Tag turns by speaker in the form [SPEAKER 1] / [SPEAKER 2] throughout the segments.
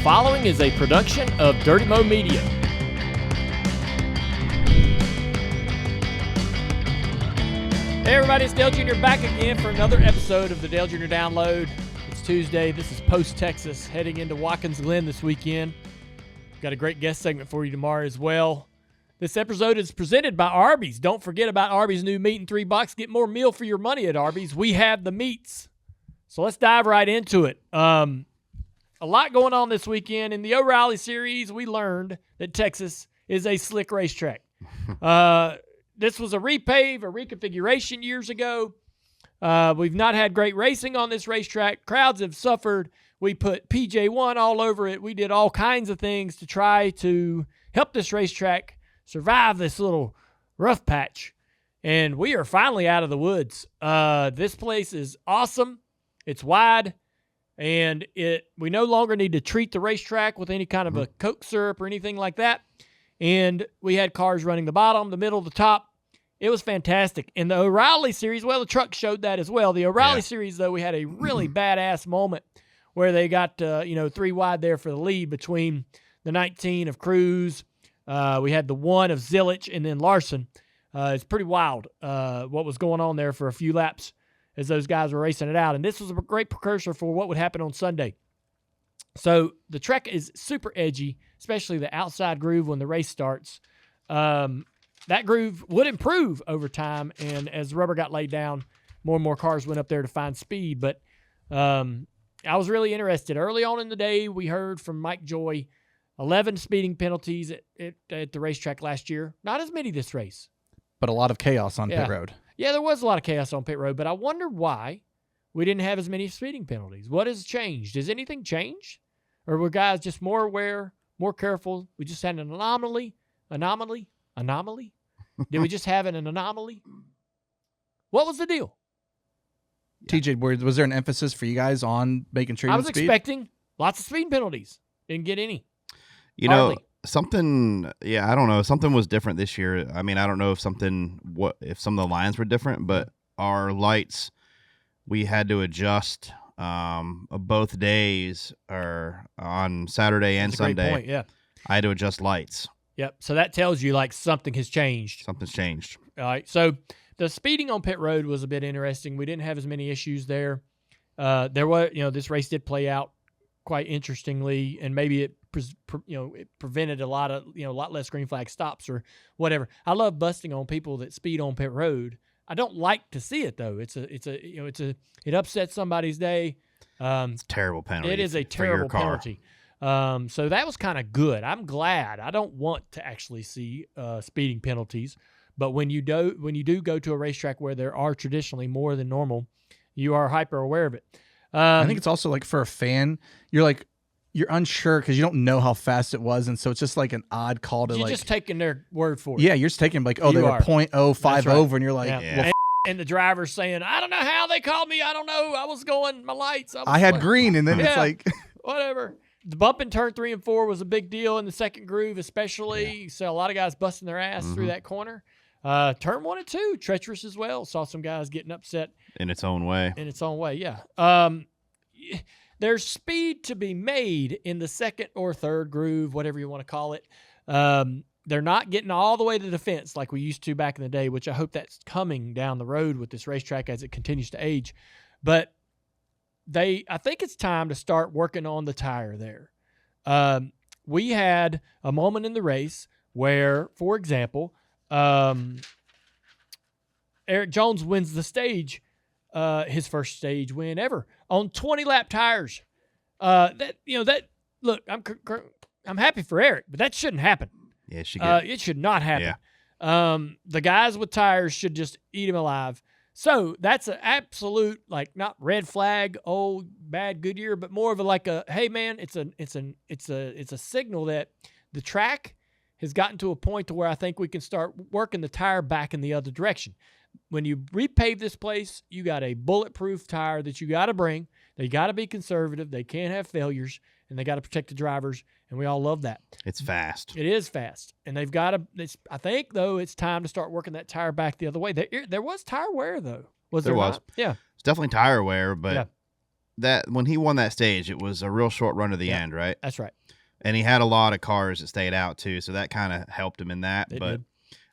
[SPEAKER 1] following is a production of Dirty Mo Media. Hey everybody, it's Dale Jr. back again for another episode of the Dale Jr. Download. It's Tuesday. This is post-Texas, heading into Watkins Glen this weekend. Got a great guest segment for you tomorrow as well. This episode is presented by Arby's. Don't forget about Arby's new meat in 3 box. Get more meal for your money at Arby's. We have the meats. So let's dive right into it. A lot going on this weekend. In the O'Reilly Series, we learned that Texas is a slick racetrack. This was a repave, a reconfiguration years ago. We've not had great racing on this racetrack. Crowds have suffered. We put PJ1 all over it. We did all kinds of things to try to help this racetrack survive this little rough patch. And we are finally out of the woods. This place is awesome. It's wide. And we no longer need to treat the racetrack with any kind of a Coke syrup or anything like that. And we had cars running the bottom, the middle, the top. It was fantastic. In the O'Reilly Series, well, the truck showed that as well. The O'Reilly Series, though, we had a really badass moment where they got 3 wide there for the lead between the 19 of Cruz. We had the 1 of Zilich and then Larson. It's pretty wild what was going on there for a few laps as those guys were racing it out. And this was a great precursor for what would happen on Sunday. So the track is super edgy, especially the outside groove when the race starts. That groove would improve over time, and as the rubber got laid down, more and more cars went up there to find speed. But I was really interested. Early on in the day, we heard from Mike Joy, 11 speeding penalties at the racetrack last year. Not as many this race.
[SPEAKER 2] But a lot of chaos on pit road.
[SPEAKER 1] Yeah, there was a lot of chaos on pit road, but I wonder why we didn't have as many speeding penalties. What has changed? Has anything changed? Or were guys just more aware, more careful? We just had an anomaly? Did we just have an anomaly? What was the deal?
[SPEAKER 2] TJ, was there an emphasis for you guys on making sure you
[SPEAKER 1] I was expecting lots of speeding penalties. Didn't get any.
[SPEAKER 3] Hardly. Something was different this year. I mean, I don't know if some of the lines were different, but our lights, we had to adjust both days, or on Saturday and Sunday.
[SPEAKER 1] Great point, yeah.
[SPEAKER 3] I had to adjust lights.
[SPEAKER 1] Yep. So that tells you like something has changed.
[SPEAKER 3] Something's changed.
[SPEAKER 1] All right. So the speeding on pit road was a bit interesting. We didn't have as many issues there. There was, this race did play out quite interestingly, and maybe it prevented a lot less green flag stops or whatever. I love busting on people that speed on pit road. I don't like to see it though. It upsets somebody's day.
[SPEAKER 3] It's a terrible penalty.
[SPEAKER 1] It is a terrible penalty. So that was kind of good. I'm glad. I don't want to actually see speeding penalties, but when you do go to a racetrack where there are traditionally more than normal, you are hyper aware of it.
[SPEAKER 2] I think it's also like for a fan, you're unsure because you don't know how fast it was, and so it's just like an odd call to
[SPEAKER 1] you're just taking their word for it.
[SPEAKER 2] Yeah, you're just taking they were 0.05 over, and you're like,
[SPEAKER 1] yeah. And the driver's saying, I don't know how they called me. I don't know. I was going my lights.
[SPEAKER 2] I had green, and then it's like
[SPEAKER 1] whatever. The bump in turn 3 and 4 was a big deal in the second groove, especially. You saw a lot of guys busting their ass through that corner. Turn 1 and 2, treacherous as well. Saw some guys getting upset.
[SPEAKER 3] In its own way,
[SPEAKER 1] yeah. There's speed to be made in the second or third groove, whatever you want to call it. They're not getting all the way to the fence like we used to back in the day, which I hope that's coming down the road with this racetrack as it continues to age. But I think it's time to start working on the tire there. We had a moment in the race where, for example, Eric Jones wins the stage, his first stage win ever on 20-lap tires. Look, I'm happy for Eric, but that shouldn't happen.
[SPEAKER 3] Yeah,
[SPEAKER 1] it should not happen.
[SPEAKER 3] Yeah.
[SPEAKER 1] The guys with tires should just eat him alive. So that's an absolute, not red flag, bad Goodyear, but more of hey man, it's a signal that the track has gotten to a point to where I think we can start working the tire back in the other direction. When you repave this place, you got a bulletproof tire that you got to bring. They got to be conservative. They can't have failures, and they got to protect the drivers. And we all love that.
[SPEAKER 3] It's fast.
[SPEAKER 1] It is fast. And they've got to, I think, though, it's time to start working that tire back the other way. There was tire wear, though.
[SPEAKER 3] There was.
[SPEAKER 1] Yeah.
[SPEAKER 3] It's definitely tire wear, but that when he won that stage, it was a real short run to the end, right?
[SPEAKER 1] That's right.
[SPEAKER 3] And he had a lot of cars that stayed out too, so that kind of helped him in that.
[SPEAKER 1] It
[SPEAKER 3] but
[SPEAKER 1] did.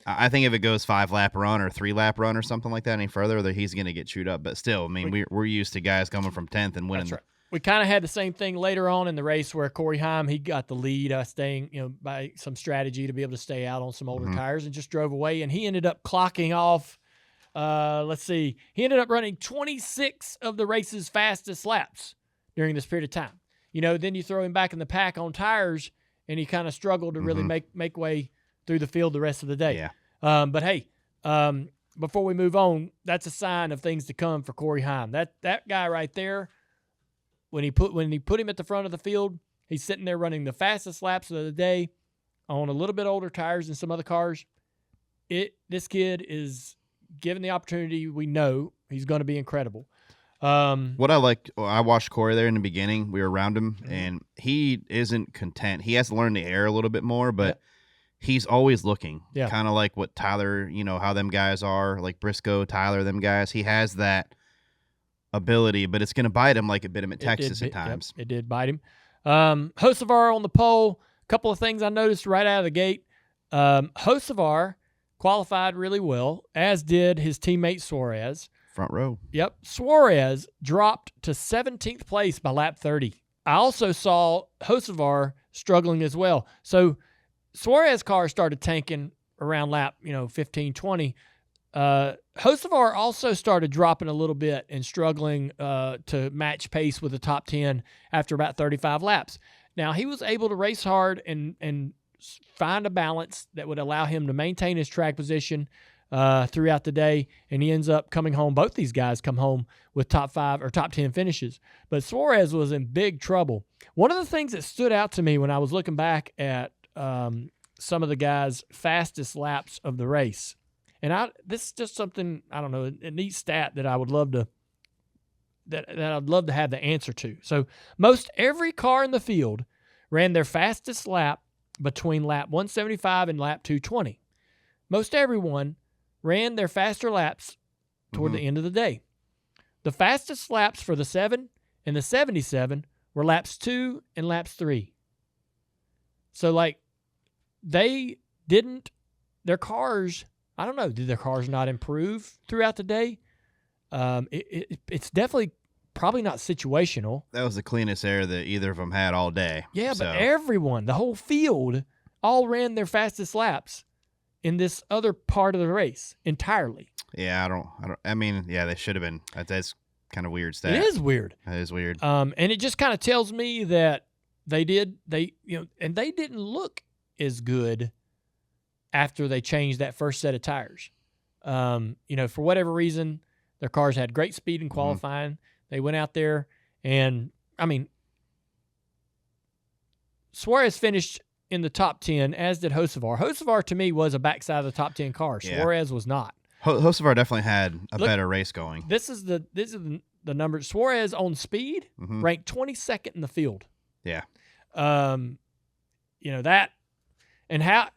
[SPEAKER 3] I think if it goes 5-lap run or 3-lap run or something like that any further, that he's going to get chewed up. But still, I mean, we're used to guys coming from 10th and winning.
[SPEAKER 1] That's right. We kind of had the same thing later on in the race where Corey Heim, he got the lead, staying, by some strategy to be able to stay out on some older tires and just drove away. And he ended up clocking off. Let's see. He ended up running 26 of the race's fastest laps during this period of time. Then you throw him back in the pack on tires, and he kind of struggled to really make way through the field the rest of the day.
[SPEAKER 3] Yeah.
[SPEAKER 1] But hey, before we move on, that's a sign of things to come for Corey Heim. That guy right there, when he put him at the front of the field, he's sitting there running the fastest laps of the day on a little bit older tires than some other cars. This kid is given the opportunity. We know he's going to be incredible.
[SPEAKER 3] What I watched Corey there in the beginning. We were around him, and he isn't content. He has to learn the air a little bit more, but he's always looking.
[SPEAKER 1] Yeah.
[SPEAKER 3] Kind of like what Tyler, how them guys are, like Briscoe, Tyler, them guys. He has that ability, but it's going to bite him like it bit him at Texas at times.
[SPEAKER 1] Yep, it did bite him. Hocevar on the pole. A couple of things I noticed right out of the gate. Hocevar qualified really well, as did his teammate Suarez.
[SPEAKER 3] Front row.
[SPEAKER 1] Yep. Suarez dropped to 17th place by lap 30. I also saw Hocevar struggling as well. So Suarez car started tanking around lap, 15, 20. Hocevar also started dropping a little bit and struggling to match pace with the top 10 after about 35 laps. Now, he was able to race hard and find a balance that would allow him to maintain his track position throughout the day, and he ends up coming home. Both these guys come home with top 5 or top 10 finishes. But Suarez was in big trouble. One of the things that stood out to me when I was looking back at some of the guys' fastest laps of the race, and this is just something, I don't know, a neat stat that I would love to that I'd love to have the answer to. So most every car in the field ran their fastest lap between lap 175 and lap 220. Most everyone ran their faster laps toward the end of the day. The fastest laps for the 7 and the 77 were laps 2 and laps 3. So, their cars, I don't know, did their cars not improve throughout the day? It's definitely probably not situational.
[SPEAKER 3] That was the cleanest air that either of them had all day.
[SPEAKER 1] Yeah, but everyone, the whole field, all ran their fastest laps in this other part of the race entirely.
[SPEAKER 3] Yeah, I mean, they should have been. That's kind of weird stat.
[SPEAKER 1] It is weird.
[SPEAKER 3] That is weird.
[SPEAKER 1] And it just kind of tells me that they didn't look as good after they changed that first set of tires. For whatever reason, their cars had great speed in qualifying. They went out there and, Suarez finished in the top 10, as did Hocevar. Hocevar, to me, was a backside of the top 10 car. Suarez was not.
[SPEAKER 3] Hocevar definitely had a better race going.
[SPEAKER 1] This is the number. Suarez on speed ranked 22nd in the field.
[SPEAKER 3] Yeah.
[SPEAKER 1] That, and how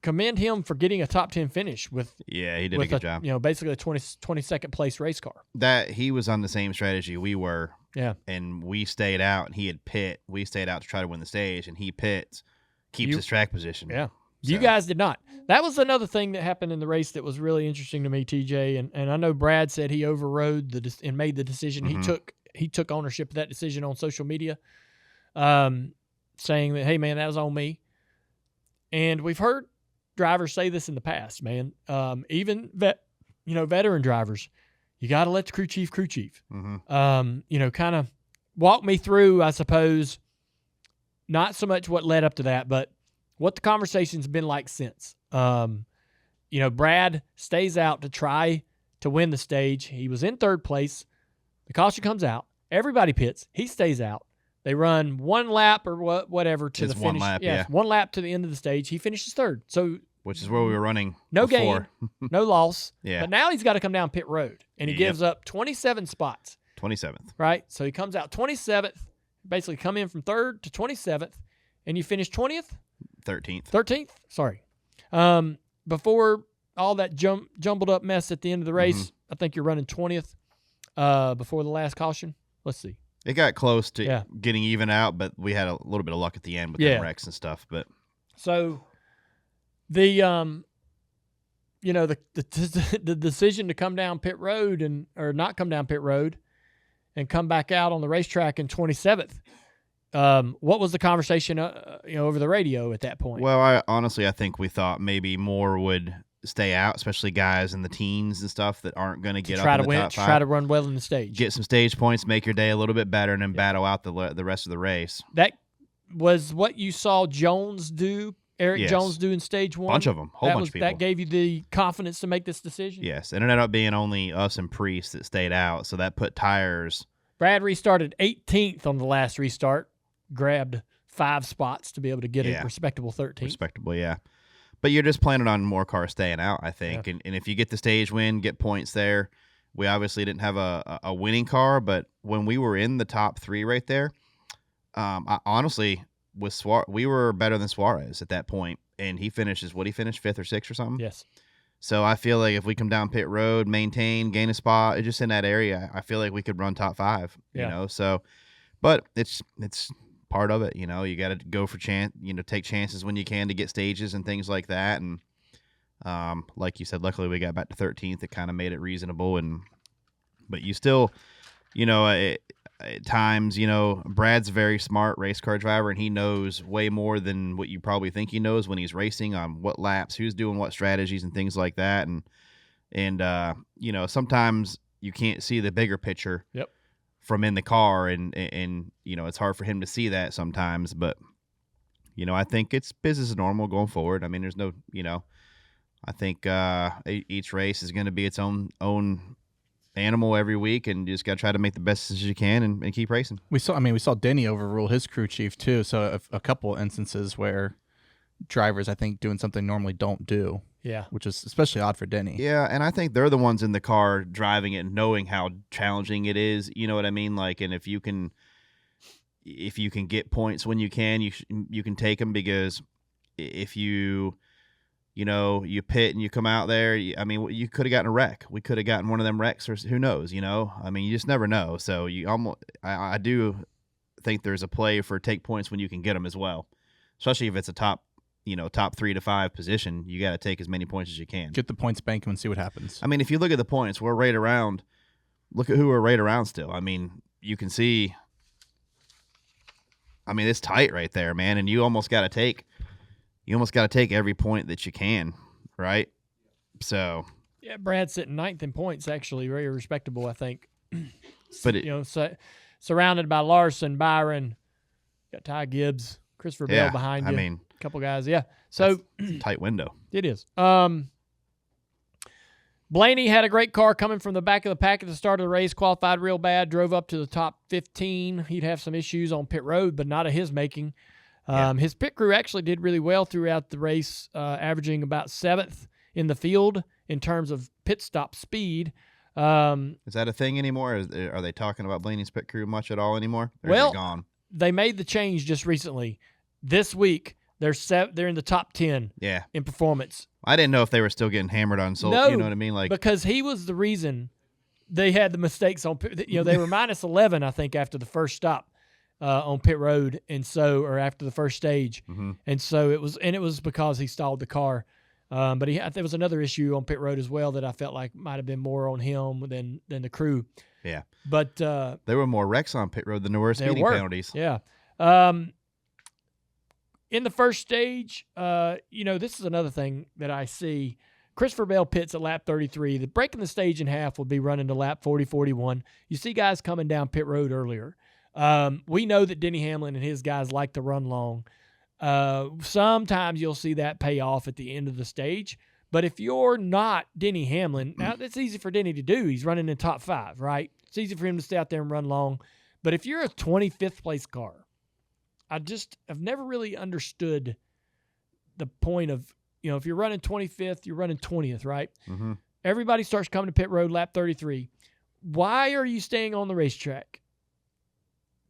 [SPEAKER 1] commend him for getting a top 10 finish with.
[SPEAKER 3] Yeah, he did a good job.
[SPEAKER 1] Basically a 22nd place race car.
[SPEAKER 3] That he was on the same strategy we were.
[SPEAKER 1] Yeah.
[SPEAKER 3] And we stayed out, and he had pit. We stayed out to try to win the stage, and he pits, keeps his track position.
[SPEAKER 1] Yeah.
[SPEAKER 3] So.
[SPEAKER 1] You guys did not. That was another thing that happened in the race that was really interesting to me, TJ. And I know Brad said he overrode and made the decision. He took ownership of that decision on social media, saying that, hey, man, that was on me. And we've heard drivers say this in the past, man. Even veteran drivers, you got to let the crew chief. Kind of walk me through, I suppose, not so much what led up to that, but what the conversation's been like since. Brad stays out to try to win the stage. He was in third place. The caution comes out. Everybody pits. He stays out. They run one lap or whatever to the finish.
[SPEAKER 3] 1 lap,
[SPEAKER 1] one lap to the end of the stage. He finishes third. So,
[SPEAKER 3] which is where we were running
[SPEAKER 1] no
[SPEAKER 3] before.
[SPEAKER 1] gain, no loss.
[SPEAKER 3] Yeah.
[SPEAKER 1] But now he's got to come down pit road, and he gives up 27 spots.
[SPEAKER 3] 27th.
[SPEAKER 1] Right? So he comes out 27th, basically come in from 3rd to 27th, and you finish 20th?
[SPEAKER 3] 13th.
[SPEAKER 1] 13th? Sorry. Before all that jumbled up mess at the end of the race, I think you're running 20th before the last caution. Let's see.
[SPEAKER 3] It got close to getting even out, but we had a little bit of luck at the end with the wrecks and stuff. But
[SPEAKER 1] so the the decision to come down pit road or not come down pit road and come back out on the racetrack in 27th. What was the conversation over the radio at that point?
[SPEAKER 3] Well, I think we thought maybe more would stay out, especially guys in the teens and stuff that aren't going to get up in the top five.
[SPEAKER 1] Try to run well in the stage.
[SPEAKER 3] Get some stage points, make your day a little bit better, and then battle out the rest of the race.
[SPEAKER 1] That was what you saw Jones do, Jones do in stage one?
[SPEAKER 3] Bunch of them, whole bunch of people.
[SPEAKER 1] That gave you the confidence to make this decision?
[SPEAKER 3] Yes, it ended up being only us and Preece that stayed out, so that put tires.
[SPEAKER 1] Brad restarted 18th on the last restart, grabbed 5 spots to be able to get a respectable 13th.
[SPEAKER 3] Respectable, yeah. But you're just planning on more cars staying out, I think. Yeah. And if you get the stage win, get points there. We obviously didn't have a winning car, but when we were in the top 3 right there, I honestly, we were better than Suarez at that point, and he finishes, 5th or 6th or something?
[SPEAKER 1] Yes.
[SPEAKER 3] So I feel like if we come down pit road, maintain, gain a spot, just in that area, I feel like we could run top 5, you know? So, but it's part of it, you got to go for take chances when you can to get stages and things like that. And like you said, luckily we got back to 13th. It kind of made it reasonable. But you still, at times, Brad's a very smart race car driver, and he knows way more than what you probably think he knows when he's racing on what laps, who's doing what strategies and things like that. And sometimes you can't see the bigger picture.
[SPEAKER 1] Yep.
[SPEAKER 3] From in the car, and it's hard for him to see that sometimes, but I think it's business as normal going forward. I mean, there's no, I think each race is going to be its own animal every week, and you just got to try to make the best decisions you can and keep racing.
[SPEAKER 2] We saw Denny overrule his crew chief too. So a couple instances where drivers, I think, doing something normally don't do.
[SPEAKER 1] Yeah.
[SPEAKER 2] Which is especially odd for Denny.
[SPEAKER 3] Yeah, and I think they're the ones in the car driving it, knowing how challenging it is. You know what I mean? Like, and if you can get points when you can, you can take them, because if you pit and you come out there, you could have gotten a wreck. We could have gotten one of them wrecks, or who knows, I mean, you just never know. So I do think there's a play for take points when you can get them as well, especially if it's a top 3 to 5 position. You got to take as many points as you can.
[SPEAKER 2] Get the points bank and see what happens.
[SPEAKER 3] I mean, if you look at the points, we're right around. Look at who we're right around still. I mean, you can see. I mean, it's tight right there, man, and you almost got to take every point that you can, right? So.
[SPEAKER 1] Yeah, Brad's sitting 9th in points, actually, very respectable, I think.
[SPEAKER 3] But
[SPEAKER 1] surrounded by Larson, Byron, got Ty Gibbs, Christopher Bell behind you.
[SPEAKER 3] I mean,
[SPEAKER 1] a couple guys, yeah. So
[SPEAKER 3] tight window.
[SPEAKER 1] It is. Blaney had a great car coming from the back of the pack at the start of the race, qualified real bad, drove up to the top 15. He'd have some issues on pit road, but not of his making. His pit crew actually did really well throughout the race, averaging about 7th in the field in terms of pit stop speed.
[SPEAKER 3] Is that a thing anymore? Are they talking about Blaney's pit crew much at all anymore? Or is it gone?
[SPEAKER 1] They made the change just recently. This week, they're in the top 10 in performance.
[SPEAKER 3] I didn't know if they were still getting hammered on Sol.
[SPEAKER 1] No,
[SPEAKER 3] you know what I mean? Like,
[SPEAKER 1] because he was the reason they had the mistakes on pit. They were minus 11, I think, after the first stop on pit road, or after the first stage.
[SPEAKER 3] Mm-hmm.
[SPEAKER 1] And so it was because he stalled the car. But there was another issue on pit road as well that I felt like might have been more on him than the crew.
[SPEAKER 3] Yeah.
[SPEAKER 1] But
[SPEAKER 3] there were more wrecks on pit road than there were speeding penalties.
[SPEAKER 1] Yeah. In the first stage, this is another thing that I see. Christopher Bell pits at lap 33. The breaking the stage in half will be running to lap 40, 41. You see guys coming down pit road earlier. We know that Denny Hamlin and his guys like to run long. Sometimes you'll see that pay off at the end of the stage. But if you're not Denny Hamlin, now that's easy for Denny to do. He's running in top 5, right? It's easy for him to stay out there and run long. But if you're a 25th place car, I've never really understood the point of, if you're running 25th, you're running 20th, right?
[SPEAKER 3] Mm-hmm.
[SPEAKER 1] Everybody starts coming to pit road lap 33. Why are you staying on the racetrack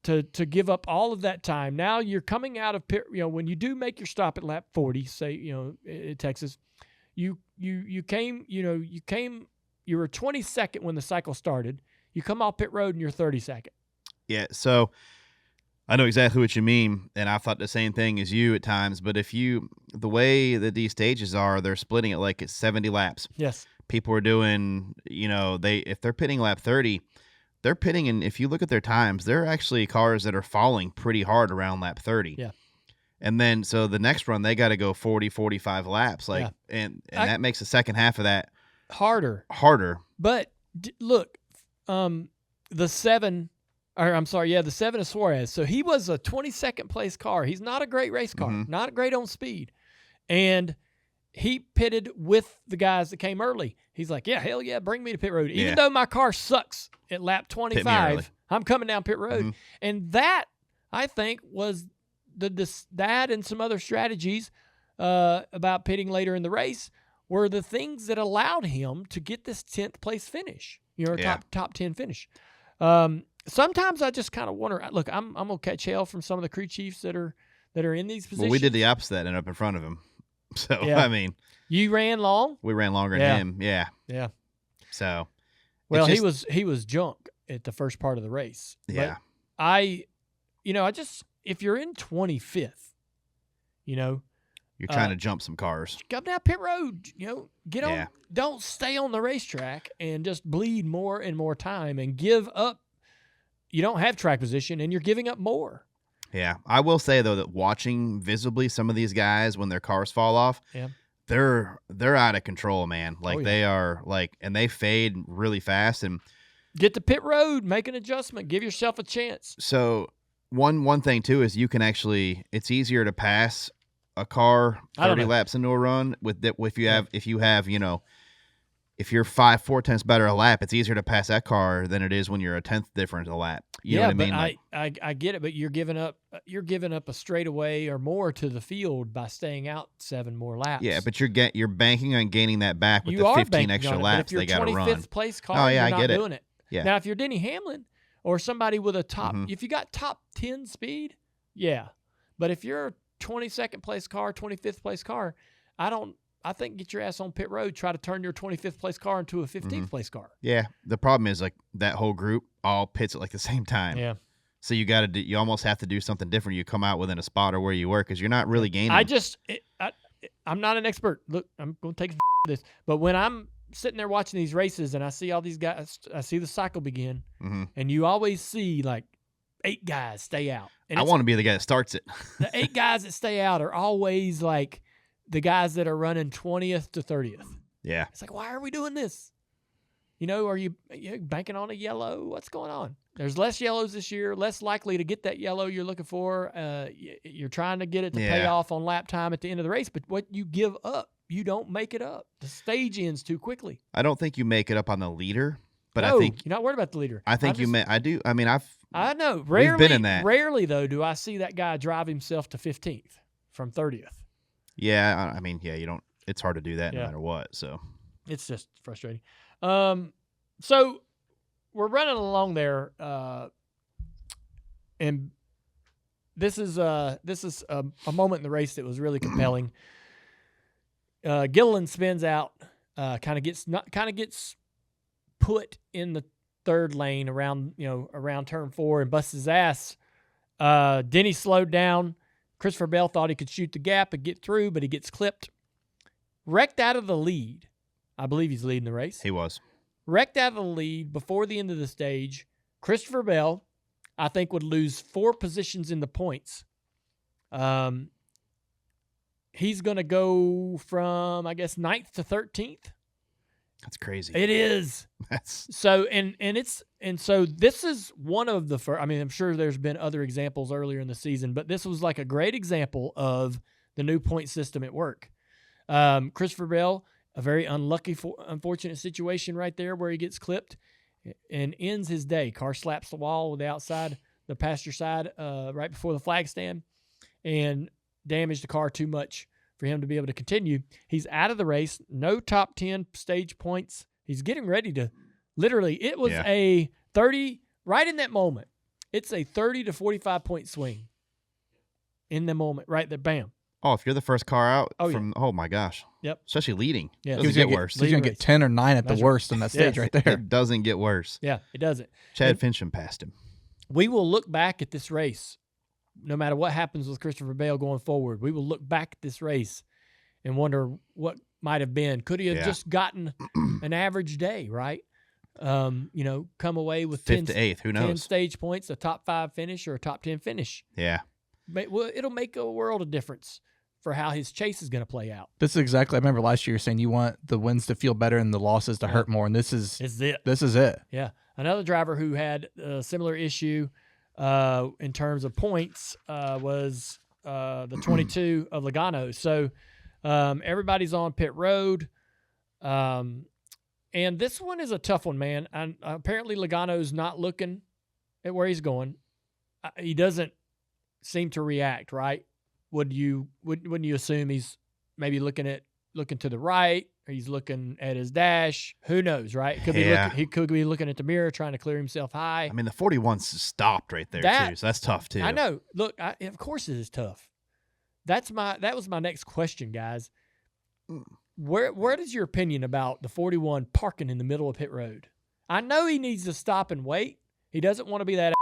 [SPEAKER 1] to give up all of that time? Now you're coming out of pit, when you do make your stop at lap 40, say, in Texas, you were 22nd when the cycle started. You come off pit road and you're 32nd.
[SPEAKER 3] Yeah, so I know exactly what you mean, and I've thought the same thing as you at times. But the way that these stages are, they're splitting it like it's 70 laps.
[SPEAKER 1] Yes.
[SPEAKER 3] People are doing, if they're pitting lap 30, they're pitting, and if you look at their times, they're actually cars that are falling pretty hard around lap 30.
[SPEAKER 1] Yeah.
[SPEAKER 3] And then, so the next run, they got to go 40, 45 laps. And that makes the second half of that
[SPEAKER 1] harder. But look, the 7 is Suarez. So he was a 22nd place car. He's not a great race car, not great on speed. And he pitted with the guys that came early. He's like, yeah, hell yeah, bring me to pit road. Even though my car sucks at lap 25, I'm coming down pit road. And that, I think, was that and some other strategies about pitting later in the race were the things that allowed him to get this 10th place finish, top 10 finish. Sometimes I just kind of wonder. Look, I'm gonna catch hell from some of the crew chiefs that are in these positions.
[SPEAKER 3] Well, we did the opposite and up in front of him. So I mean,
[SPEAKER 1] you ran long.
[SPEAKER 3] We ran longer than him. Yeah.
[SPEAKER 1] Yeah.
[SPEAKER 3] So,
[SPEAKER 1] well, he was junk at the first part of the race.
[SPEAKER 3] Yeah.
[SPEAKER 1] But if you're in 25th, you're
[SPEAKER 3] trying to jump some cars.
[SPEAKER 1] Come down pit road. Get on. Yeah. Don't stay on the racetrack and just bleed more and more time and give up. You don't have track position, and you're giving up more.
[SPEAKER 3] Yeah. I will say, though, that watching visibly some of these guys when their cars fall off, they're out of control, man. They are and they fade really fast. And
[SPEAKER 1] get to pit road, make an adjustment, give yourself a chance.
[SPEAKER 3] So one thing, too, is you can it's easier to pass a car 30 laps into a run if you're 5/4 better a lap, it's easier to pass that car than it is when you're a 10th different a lap. You know what I mean?
[SPEAKER 1] I get it, but you're giving up a straightaway or more to the field by staying out 7 more laps.
[SPEAKER 3] Yeah, but you're banking on gaining that back with the 15 extra laps they got to run.
[SPEAKER 1] If you're 25th place car, you're not doing it.
[SPEAKER 3] Yeah.
[SPEAKER 1] Now, if you're Denny Hamlin or somebody with a top, if you got top 10 speed, yeah. But if you're a 22nd place car, 25th place car, I think get your ass on pit road, try to turn your 25th place car into a 15th place car.
[SPEAKER 3] Yeah. The problem is that whole group all pits at the same time.
[SPEAKER 1] Yeah.
[SPEAKER 3] So you almost have to do something different. You come out within a spot or where you were because you're not really gaining.
[SPEAKER 1] I'm not an expert. Look, I'm going to take this. But when I'm sitting there watching these races and I see all these guys, I see the cycle begin, and you always see 8 guys stay out. And
[SPEAKER 3] I want to be the guy that starts it.
[SPEAKER 1] The 8 guys that stay out are always the guys that are running 20th to 30th.
[SPEAKER 3] Yeah.
[SPEAKER 1] It's why are we doing this? Are you banking on a yellow? What's going on? There's less yellows this year, less likely to get that yellow you're looking for. You're trying to get it to pay off on lap time at the end of the race, but what you give up, you don't make it up. The stage ends too quickly.
[SPEAKER 3] I don't think you make it up on the leader, but
[SPEAKER 1] no,
[SPEAKER 3] I think
[SPEAKER 1] you're not worried about the leader.
[SPEAKER 3] I think I do. I mean,
[SPEAKER 1] I know.
[SPEAKER 3] We've been in that.
[SPEAKER 1] Rarely, though, do I see that guy drive himself to 15th from 30th.
[SPEAKER 3] Yeah, I mean, you don't. It's hard to do that no matter what. So
[SPEAKER 1] it's just frustrating. So we're running along there, and this is a moment in the race that was really compelling. Gilliland spins out, kind of gets put in the third lane around turn 4 and busts his ass. Denny slowed down. Christopher Bell thought he could shoot the gap and get through, but he gets clipped. Wrecked out of the lead. I believe he's leading the race.
[SPEAKER 3] He was.
[SPEAKER 1] Wrecked out of the lead before the end of the stage. Christopher Bell, I think, would lose 4 positions in the points. He's going to go from, I guess, 9th to 13th.
[SPEAKER 3] That's crazy.
[SPEAKER 1] It is. So this is one of the first. I mean, I'm sure there's been other examples earlier in the season, but this was a great example of the new point system at work. Christopher Bell, a very unfortunate situation right there where he gets clipped and ends his day. Car slaps the wall with the passenger side, right before the flag stand, and damaged the car too much for him to be able to continue. He's out of the race. No top 10 stage points. He's getting ready to it was a 30, right in that moment. It's a 30 to 45 point swing in the moment, right there. Bam.
[SPEAKER 3] Oh, if you're the first car out oh my gosh.
[SPEAKER 1] Yep.
[SPEAKER 3] Especially leading.
[SPEAKER 1] Yeah.
[SPEAKER 3] It doesn't get worse.
[SPEAKER 2] He's going to get 10 or 9 at the worst in that stage right there.
[SPEAKER 3] It doesn't get worse.
[SPEAKER 1] Yeah, it doesn't.
[SPEAKER 3] Chad Fincham passed him.
[SPEAKER 1] we will look back at this race, no matter what happens with Christopher Bell going forward. We will look back at this race and wonder what might have been. Could he have just gotten an average day, right? Come away with
[SPEAKER 3] 5th to 8th, who knows?
[SPEAKER 1] 10 stage points, a top 5 finish or a top 10 finish.
[SPEAKER 3] Yeah.
[SPEAKER 1] Well, it'll make a world of difference for how his chase is going to play out.
[SPEAKER 2] This is exactly. I remember last year saying you want the wins to feel better and the losses to hurt more, and this is
[SPEAKER 1] it.
[SPEAKER 2] This is it.
[SPEAKER 1] Yeah, another driver who had a similar issue in terms of points was the 22 of Logano. So everybody's on pit road, and this one is a tough one, man. And apparently Logano's not looking at where he's going. He doesn't seem to react, right? Wouldn't you assume he's maybe looking to the right, or he's looking at his dash? Who knows, right? He could be looking at the mirror trying to clear himself high.
[SPEAKER 3] I mean, the 41's stopped right there too, so that's tough too.
[SPEAKER 1] I know. Look, of course it is tough. That was my next question, guys. Where is your opinion about the 41 parking in the middle of pit road? I know he needs to stop and wait. He doesn't want to be that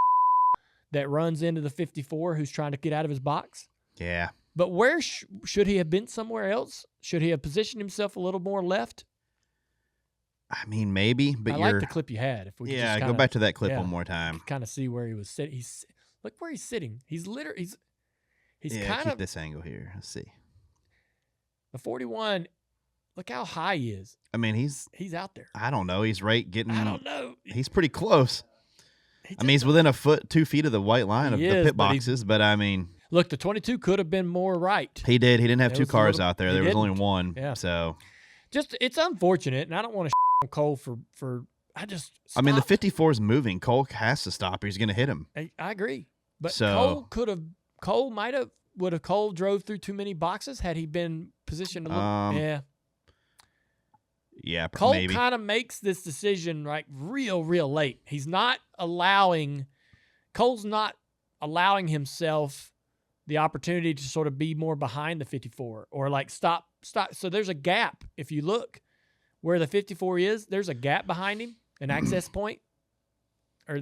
[SPEAKER 1] runs into the 54 who's trying to get out of his box.
[SPEAKER 3] Yeah.
[SPEAKER 1] But where should he have been? Somewhere else? Should he have positioned himself a little more left?
[SPEAKER 3] I mean, maybe, but
[SPEAKER 1] I like the clip you had. If we could just
[SPEAKER 3] go back to that clip one more time.
[SPEAKER 1] Kind of see where he was sitting. Look where he's sitting. He's literally he's kind
[SPEAKER 3] keep
[SPEAKER 1] of
[SPEAKER 3] this angle here. Let's see.
[SPEAKER 1] The 41. Look how high he is.
[SPEAKER 3] I mean, he's
[SPEAKER 1] out there.
[SPEAKER 3] I don't know. He's right getting.
[SPEAKER 1] I don't know.
[SPEAKER 3] He's pretty close. He's within a foot, 2 feet of the white line of the pit boxes, but I mean.
[SPEAKER 1] Look, the 22 could have been more right.
[SPEAKER 3] He did. He didn't have 2 cars out there. There was only one.
[SPEAKER 1] Yeah.
[SPEAKER 3] So,
[SPEAKER 1] it's unfortunate, and I don't want to on Cole for. I
[SPEAKER 3] mean, the 54 is moving. Cole has to stop, or he's going to hit him.
[SPEAKER 1] I agree, but Cole would have Cole drove through too many boxes had he been positioned to look.
[SPEAKER 3] Yeah,
[SPEAKER 1] Cole
[SPEAKER 3] maybe.
[SPEAKER 1] kind of makes this decision real late. Cole's not allowing himself the opportunity to sort of be more behind the 54 or stop. So there's a gap. If you look where the 54 is, there's a gap behind him, an access point. Or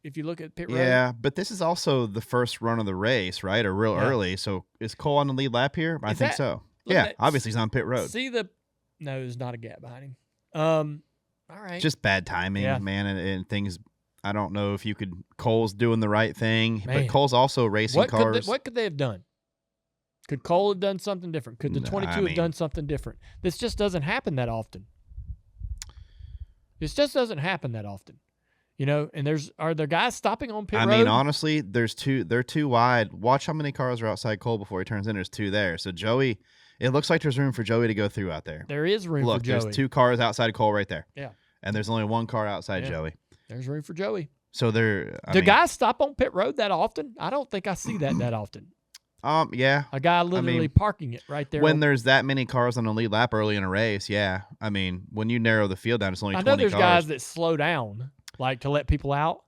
[SPEAKER 1] if you look at pit road.
[SPEAKER 3] Yeah, but this is also the first run of the race, right? Or early. So is Cole on the lead lap here? I think so. Obviously he's on pit road.
[SPEAKER 1] No, there's not a gap behind him. All right.
[SPEAKER 3] Just bad timing, man, and things. I don't know if Cole's doing the right thing, but Cole's also racing cars.
[SPEAKER 1] What could they have done? Could Cole have done something different? Could the 22 have done something different? This just doesn't happen that often. And are there guys stopping on pit road?
[SPEAKER 3] I mean, honestly, they're too wide. Watch how many cars are outside Cole before he turns in. There's 2 there. So Joey, it looks like there's room for Joey to go through out there.
[SPEAKER 1] There is room for Joey.
[SPEAKER 3] There's 2 cars outside of Cole right there.
[SPEAKER 1] Yeah.
[SPEAKER 3] And there's only 1 car outside Joey.
[SPEAKER 1] There's room for Joey.
[SPEAKER 3] So
[SPEAKER 1] Do guys stop on pit road that often? I don't think I see that often.
[SPEAKER 3] Yeah.
[SPEAKER 1] A guy literally parking it right there.
[SPEAKER 3] When there's that many cars on the lead lap early in a race, yeah. I mean, when you narrow the field down, it's only 20 cars.
[SPEAKER 1] I know there's guys that slow down, to let people out.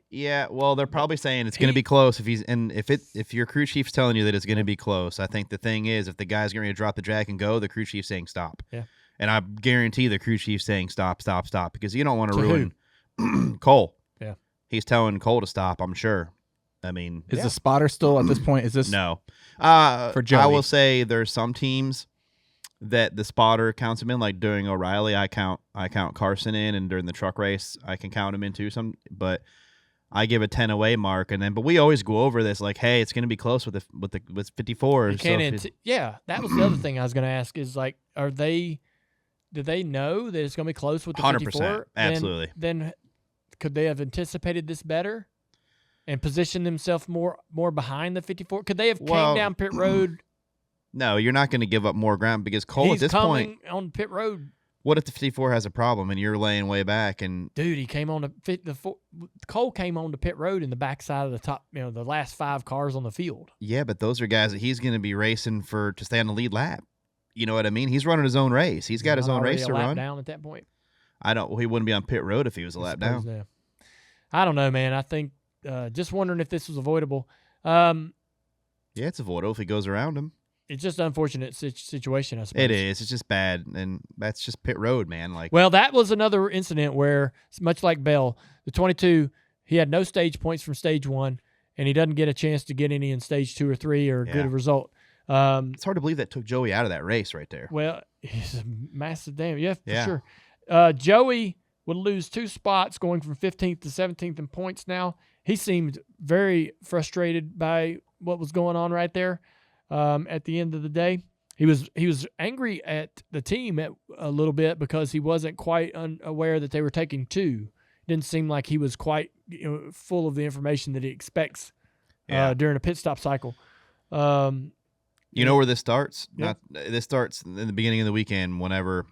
[SPEAKER 3] Yeah, well, they're probably saying it's going to be close. If your crew chief's telling you that it's going to be close, I think the thing is, if the guy's going to drop the jack and go, the crew chief's saying stop.
[SPEAKER 1] Yeah.
[SPEAKER 3] And I guarantee the crew chief's saying stop, because you don't want to ruin Cole.
[SPEAKER 1] Yeah.
[SPEAKER 3] He's telling Cole to stop, I'm sure. I mean,
[SPEAKER 2] is the spotter still at this point? Is this
[SPEAKER 3] no?
[SPEAKER 2] For Joey?
[SPEAKER 3] I will say there's some teams that the spotter counts him in, like during O'Reilly, I count Carson in, and during the truck race, I can count him in too. But I give a 10 away mark, but we always go over this hey, it's going to be close with 54.
[SPEAKER 1] You can't that was the other thing I was going to ask is do they know that it's going to be close with the 54?
[SPEAKER 3] 100%, absolutely.
[SPEAKER 1] Then could they have anticipated this better and positioned themselves more behind the 54? Could they have came down pit road?
[SPEAKER 3] No, you're not going to give up more ground because Cole at this point
[SPEAKER 1] on pit road.
[SPEAKER 3] What if the 54 has a problem and you're laying way back? And
[SPEAKER 1] dude, he came on Cole came on the pit road in the backside of the top, the last 5 cars on the field.
[SPEAKER 3] Yeah, but those are guys that he's going to be racing to stay on the lead lap. You know what I mean? He's running his own race. He's got his own race to run.
[SPEAKER 1] Down at that point.
[SPEAKER 3] He wouldn't be on pit road if he was a lap down.
[SPEAKER 1] Yeah. I don't know, man. I think just wondering if this was avoidable. Yeah,
[SPEAKER 3] it's avoidable if he goes around him.
[SPEAKER 1] It's just an unfortunate situation, I suppose.
[SPEAKER 3] It is. It's just bad, and that's just pit road, man.
[SPEAKER 1] Well, that was another incident where, much like Bell, the 22 He had no stage points from stage 1, and he doesn't get a chance to get any in stage 2 or 3 or get a result.
[SPEAKER 3] It's hard to believe that took Joey out of that race right there.
[SPEAKER 1] Well, he's a massive damage. Yeah, for sure. Joey would lose 2 spots going from 15th to 17th in points now. He seemed very frustrated by what was going on right there at the end of the day. He was angry at the team a little bit because he wasn't quite unaware that they were taking 2. Didn't seem like he was quite full of the information that he expects during a pit stop cycle.
[SPEAKER 3] You know where this starts?
[SPEAKER 1] Yep.
[SPEAKER 3] This starts in the beginning of the weekend whenever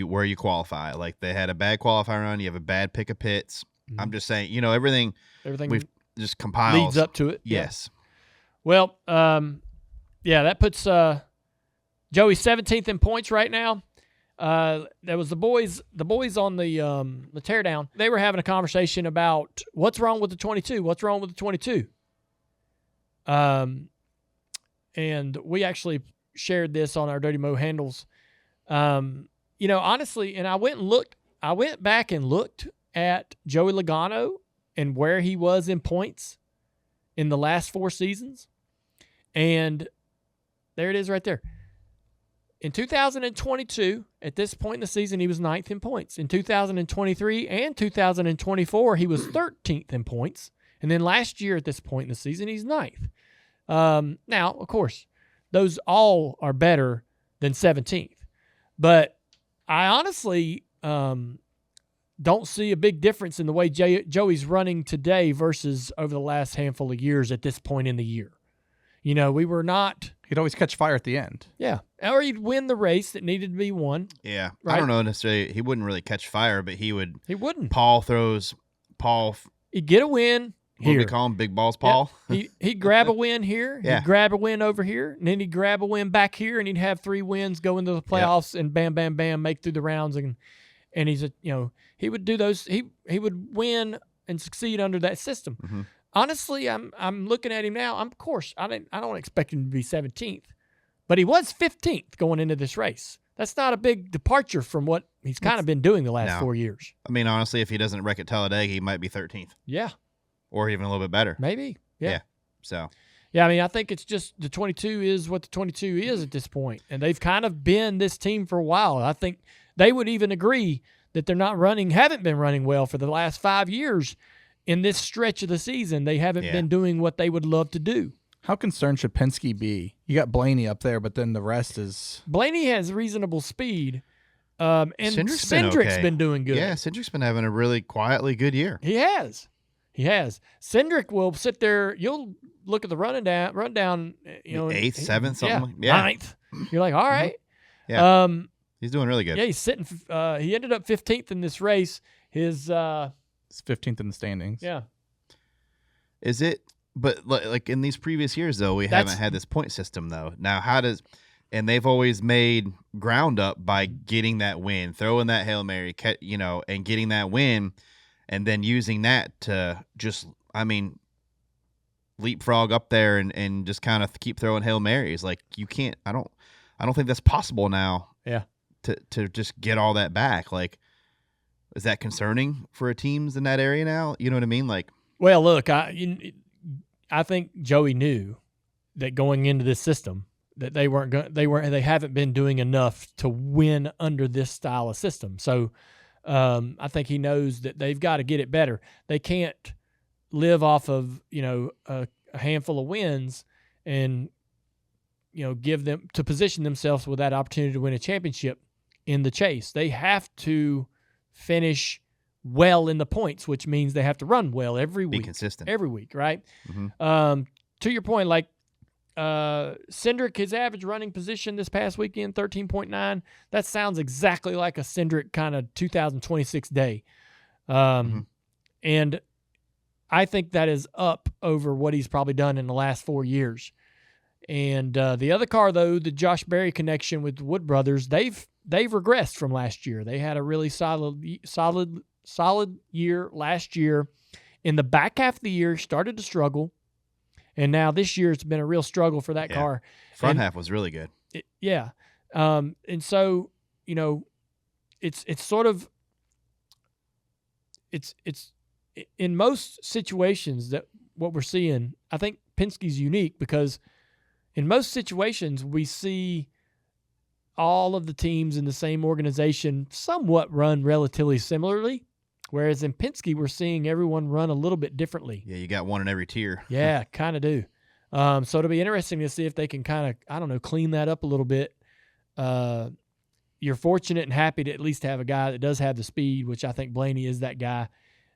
[SPEAKER 3] where you qualify. Like they had a bad qualifying run, you have a bad pick of pits. Mm-hmm. I'm just saying, everything we've just compiled
[SPEAKER 1] leads up to it.
[SPEAKER 3] Yes.
[SPEAKER 1] Yeah. Well, that puts Joey 17th in points right now. There was the boys on the teardown. They were having a conversation about what's wrong with the 22. What's wrong with the 22? And we actually shared this on our Dirty Mo handles. Honestly, and I went back and looked at Joey Logano and where he was in points in the last 4 seasons. And there it is right there. In 2022, at this point in the season, he was 9th in points. In 2023 and 2024, he was 13th in points. And then last year at this point in the season, he's 9th. Now, of course, those all are better than 17th. But I honestly don't see a big difference in the way Joey's running today versus over the last handful of years at this point in the year. We were not...
[SPEAKER 2] He'd always catch fire at the end.
[SPEAKER 1] Yeah. Or he'd win the race that needed to be won.
[SPEAKER 3] Yeah.
[SPEAKER 1] Right?
[SPEAKER 3] I don't know necessarily. He wouldn't really catch fire, but he would.
[SPEAKER 1] He wouldn't.
[SPEAKER 3] He'd
[SPEAKER 1] get a win here.
[SPEAKER 3] What we call him, Big Balls Paul?
[SPEAKER 1] Yeah. He'd grab a win here.
[SPEAKER 3] Yeah.
[SPEAKER 1] He'd grab a win over here. And then he'd grab a win back here, and he'd have 3 wins, go into the playoffs, and bam, bam, bam, make through the rounds. And he's he would do those. He would win and succeed under that system.
[SPEAKER 3] Mm-hmm.
[SPEAKER 1] Honestly, I'm looking at him now. Of course, I don't expect him to be 17th, but he was 15th going into this race. That's not a big departure from what he's kind of been doing the last 4 years.
[SPEAKER 3] I mean, honestly, if he doesn't wreck at Talladega, he might be 13th.
[SPEAKER 1] Yeah.
[SPEAKER 3] Or even a little bit better.
[SPEAKER 1] Maybe. Yeah.
[SPEAKER 3] So.
[SPEAKER 1] Yeah, I mean, I think it's just the 22 is what the 22 is at this point, and they've kind of been this team for a while. I think they would even agree that they're haven't been running well for the last 5 years. In this stretch of the season, they haven't been doing what they would love to do.
[SPEAKER 2] How concerned should Penske be? You got Blaney up there, but then the rest is...
[SPEAKER 1] Blaney has reasonable speed, and
[SPEAKER 3] Cindric's
[SPEAKER 1] been doing good.
[SPEAKER 3] Yeah, Cindric's been having a really quietly good year.
[SPEAKER 1] He has. Cindric will sit there. You'll look at the rundown,
[SPEAKER 3] 8th, 7th, something.
[SPEAKER 1] Yeah, 9th. You're like, all right.
[SPEAKER 3] Yeah. He's doing really good.
[SPEAKER 1] Yeah, he's sitting. He ended up 15th in this race. His...
[SPEAKER 2] It's 15th in the standings.
[SPEAKER 1] Yeah.
[SPEAKER 3] Is it? But like in these previous years, though, we haven't had this point system, though. Now, and they've always made ground up by getting that win, throwing that Hail Mary, and getting that win, and then using that to just, leapfrog up there and just kind of keep throwing Hail Marys. Like you can't, I don't think that's possible now.
[SPEAKER 1] Yeah.
[SPEAKER 3] To just get all that back. Like, is that concerning for teams in that area now? You know what I mean? Like,
[SPEAKER 1] well, look, I think Joey knew that going into this system that they haven't been doing enough to win under this style of system. So I think he knows that they've got to get it better. They can't live off of a handful of wins and give them to position themselves with that opportunity to win a championship in the chase. They have to finish well in the points, which means they have to run well every week.
[SPEAKER 3] Be consistent.
[SPEAKER 1] Every week, right?
[SPEAKER 3] Mm-hmm.
[SPEAKER 1] To your point, like Cindric, his average running position this past weekend, 13.9. That sounds exactly like a Cindric kind of 2026 day. And I think that is up over what he's probably done in the last 4 years. And the other car, though, the Josh Berry connection with the Wood Brothers, they've regressed from last year. They had a really solid year last year. In the back half of the year, started to struggle, and now this year it's been a real struggle for that car.
[SPEAKER 3] Front half was really good.
[SPEAKER 1] And so it's sort of it's in most situations that what we're seeing, I think Penske's unique because in most situations we see all of the teams in the same organization somewhat run relatively similarly, whereas in Penske we're seeing everyone run a little bit differently.
[SPEAKER 3] Yeah, you got one in every tier.
[SPEAKER 1] Yeah, kind of do. So it'll be interesting to see if they can kind of, clean that up a little bit. You're fortunate and happy to at least have a guy that does have the speed, which I think Blaney is that guy.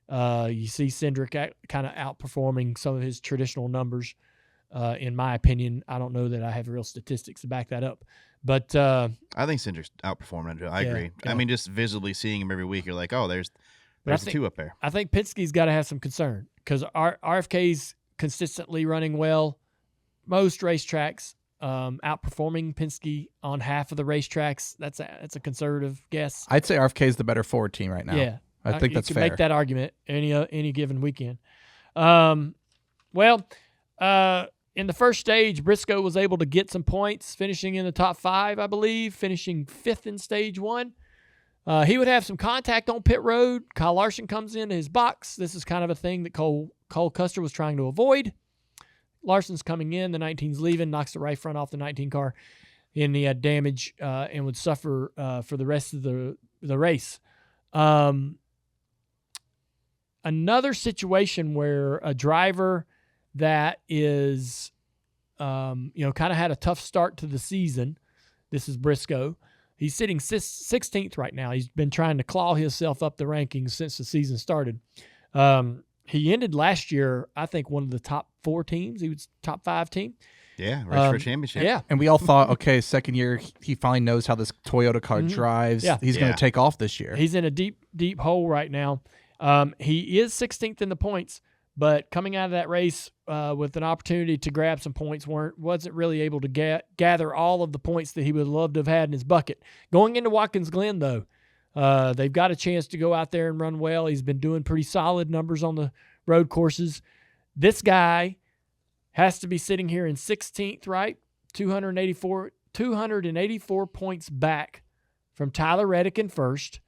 [SPEAKER 1] You see Cindric kind of outperforming some of his traditional numbers, in my opinion. I don't know that I have real statistics to back that up. But
[SPEAKER 3] I think Cindric's outperforming. I agree.
[SPEAKER 1] Yeah.
[SPEAKER 3] I mean, just visually seeing him every week, you're like, oh, there's two up there.
[SPEAKER 1] I think Penske's got to have some concern because RFK's consistently running well. Most racetracks outperforming Penske on half of the racetracks. That's a conservative guess.
[SPEAKER 2] I'd say RFK is the better Ford team right now.
[SPEAKER 1] Yeah,
[SPEAKER 2] I think that's
[SPEAKER 1] you
[SPEAKER 2] fair.
[SPEAKER 1] Make that argument any given weekend. In the first stage, Briscoe was able to get some points, finishing in the top 5, I believe, finishing 5th in stage 1. He would have some contact on pit road. Kyle Larson comes into his box. This is kind of a thing that Cole Custer was trying to avoid. Larson's coming in. The 19's leaving, knocks the right front off the 19 car in the damage and would suffer for the rest of the race. Another situation where a driver that is, kind of had a tough start to the season. This is Briscoe. He's sitting 16th right now. He's been trying to claw himself up the rankings since the season started. He ended last year, I think, one of the top 4 teams. He was top 5 team.
[SPEAKER 3] Yeah, race for a championship.
[SPEAKER 1] Yeah.
[SPEAKER 2] And we all thought, okay, second year, he finally knows how this Toyota car drives.
[SPEAKER 1] Yeah.
[SPEAKER 2] He's going to take off this year.
[SPEAKER 1] He's in a deep, deep hole right now. He is 16th in the points, but coming out of that race with an opportunity to grab some points, wasn't really able to gather all of the points that he would love to have had in his bucket. Going into Watkins Glen, though, they've got a chance to go out there and run well. He's been doing pretty solid numbers on the road courses. This guy has to be sitting here in 16th, right? 284 points back from Tyler Reddick in first.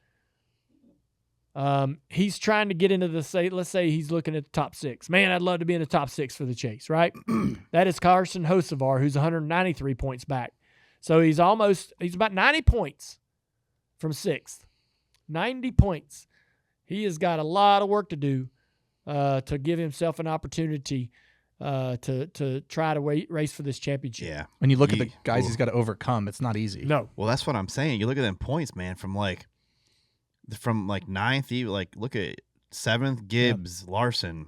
[SPEAKER 1] He's trying to get into let's say he's looking at the top 6. Man, I'd love to be in the top 6 for the chase, right? That is Carson Hocevar, who's 193 points back. So he's about 90 points from 6th. 90 points. He has got a lot of work to do to give himself an opportunity to try to race for this championship.
[SPEAKER 3] Yeah.
[SPEAKER 2] When you look at the guys he's got to overcome, it's not easy.
[SPEAKER 1] No.
[SPEAKER 3] Well, that's what I'm saying. You look at them points, man, from 9th, look at 7th, Gibbs, Larson,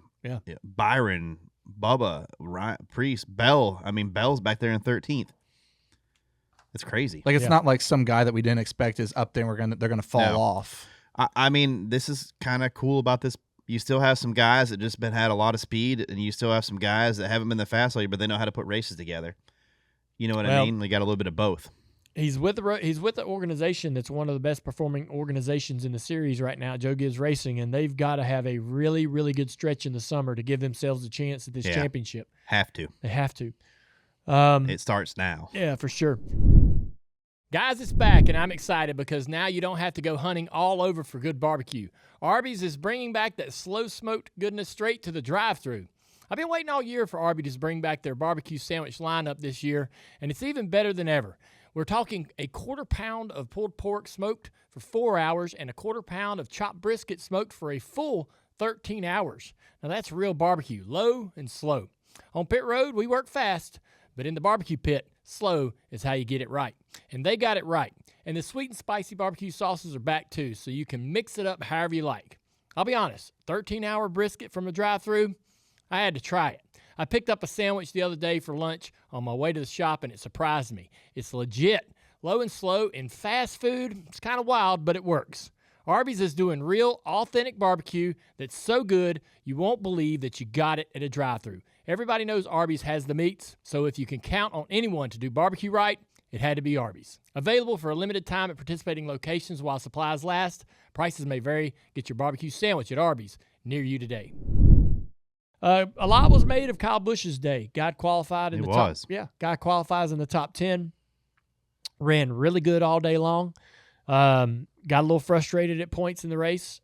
[SPEAKER 3] Byron, Bubba, Preece, Bell. I mean, Bell's back there in 13th. It's crazy.
[SPEAKER 2] Like, it's not like some guy that we didn't expect is up there and they're gonna fall off.
[SPEAKER 3] I mean, this is kind of cool about this. You still have some guys that just had a lot of speed, and you still have some guys that haven't been the fast lane, but they know how to put races together. You know what I mean? They got a little bit of both.
[SPEAKER 1] He's with the organization that's one of the best performing organizations in the series right now, Joe Gibbs Racing, and they've got to have a really, really good stretch in the summer to give themselves a chance at this championship.
[SPEAKER 3] Have to.
[SPEAKER 1] They have to.
[SPEAKER 3] It starts now.
[SPEAKER 1] Yeah, for sure. Guys, it's back, and I'm excited because now you don't have to go hunting all over for good barbecue. Arby's is bringing back that slow-smoked goodness straight to the drive-thru. I've been waiting all year for Arby's to bring back their barbecue sandwich lineup this year, and it's even better than ever. We're talking a 1/4 pound of pulled pork smoked for 4 hours and a 1/4 pound of chopped brisket smoked for a full 13 hours. Now that's real barbecue, low and slow. On pit road, we work fast, but in the barbecue pit, slow is how you get it right. And they got it right. And the sweet and spicy barbecue sauces are back too, so you can mix it up however you like. I'll be honest, 13-hour brisket from a drive-thru, I had to try it. I picked up a sandwich the other day for lunch on my way to the shop, and it surprised me. It's legit. Low and slow in fast food. It's kind of wild, but it works. Arby's is doing real, authentic barbecue that's so good you won't believe that you got it at a drive-thru. Everybody knows Arby's has the meats, so if you can count on anyone to do barbecue right, it had to be Arby's. Available for a limited time at participating locations while supplies last. Prices may vary. Get your barbecue sandwich at Arby's near you today. A lot was made of Kyle Busch's day. Got qualified in the top. Yeah, guy qualifies in the top 10. Ran really good all day long. Got a little frustrated at points in the race.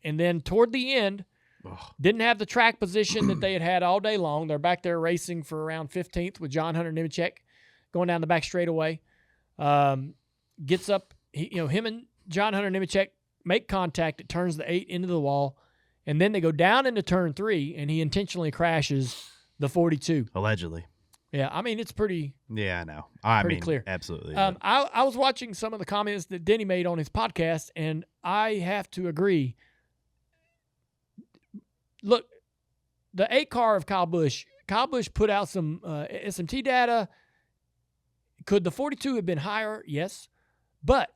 [SPEAKER 1] And then toward the end, didn't have the track position that they had all day long. They're back there racing for around 15th with John Hunter Nemechek going down the back straightaway. Gets up, him and John Hunter Nemechek make contact. It turns the 8 into the wall. And then they go down into turn 3, and he intentionally crashes the 42.
[SPEAKER 3] Allegedly.
[SPEAKER 1] Yeah, I mean, it's pretty.
[SPEAKER 3] Yeah, I know. I mean,
[SPEAKER 1] clear.
[SPEAKER 3] Absolutely.
[SPEAKER 1] I was watching some of the comments that Denny made on his podcast, and I have to agree. Look, the 8 car of Kyle Busch put out some SMT data. Could the 42 have been higher? Yes. But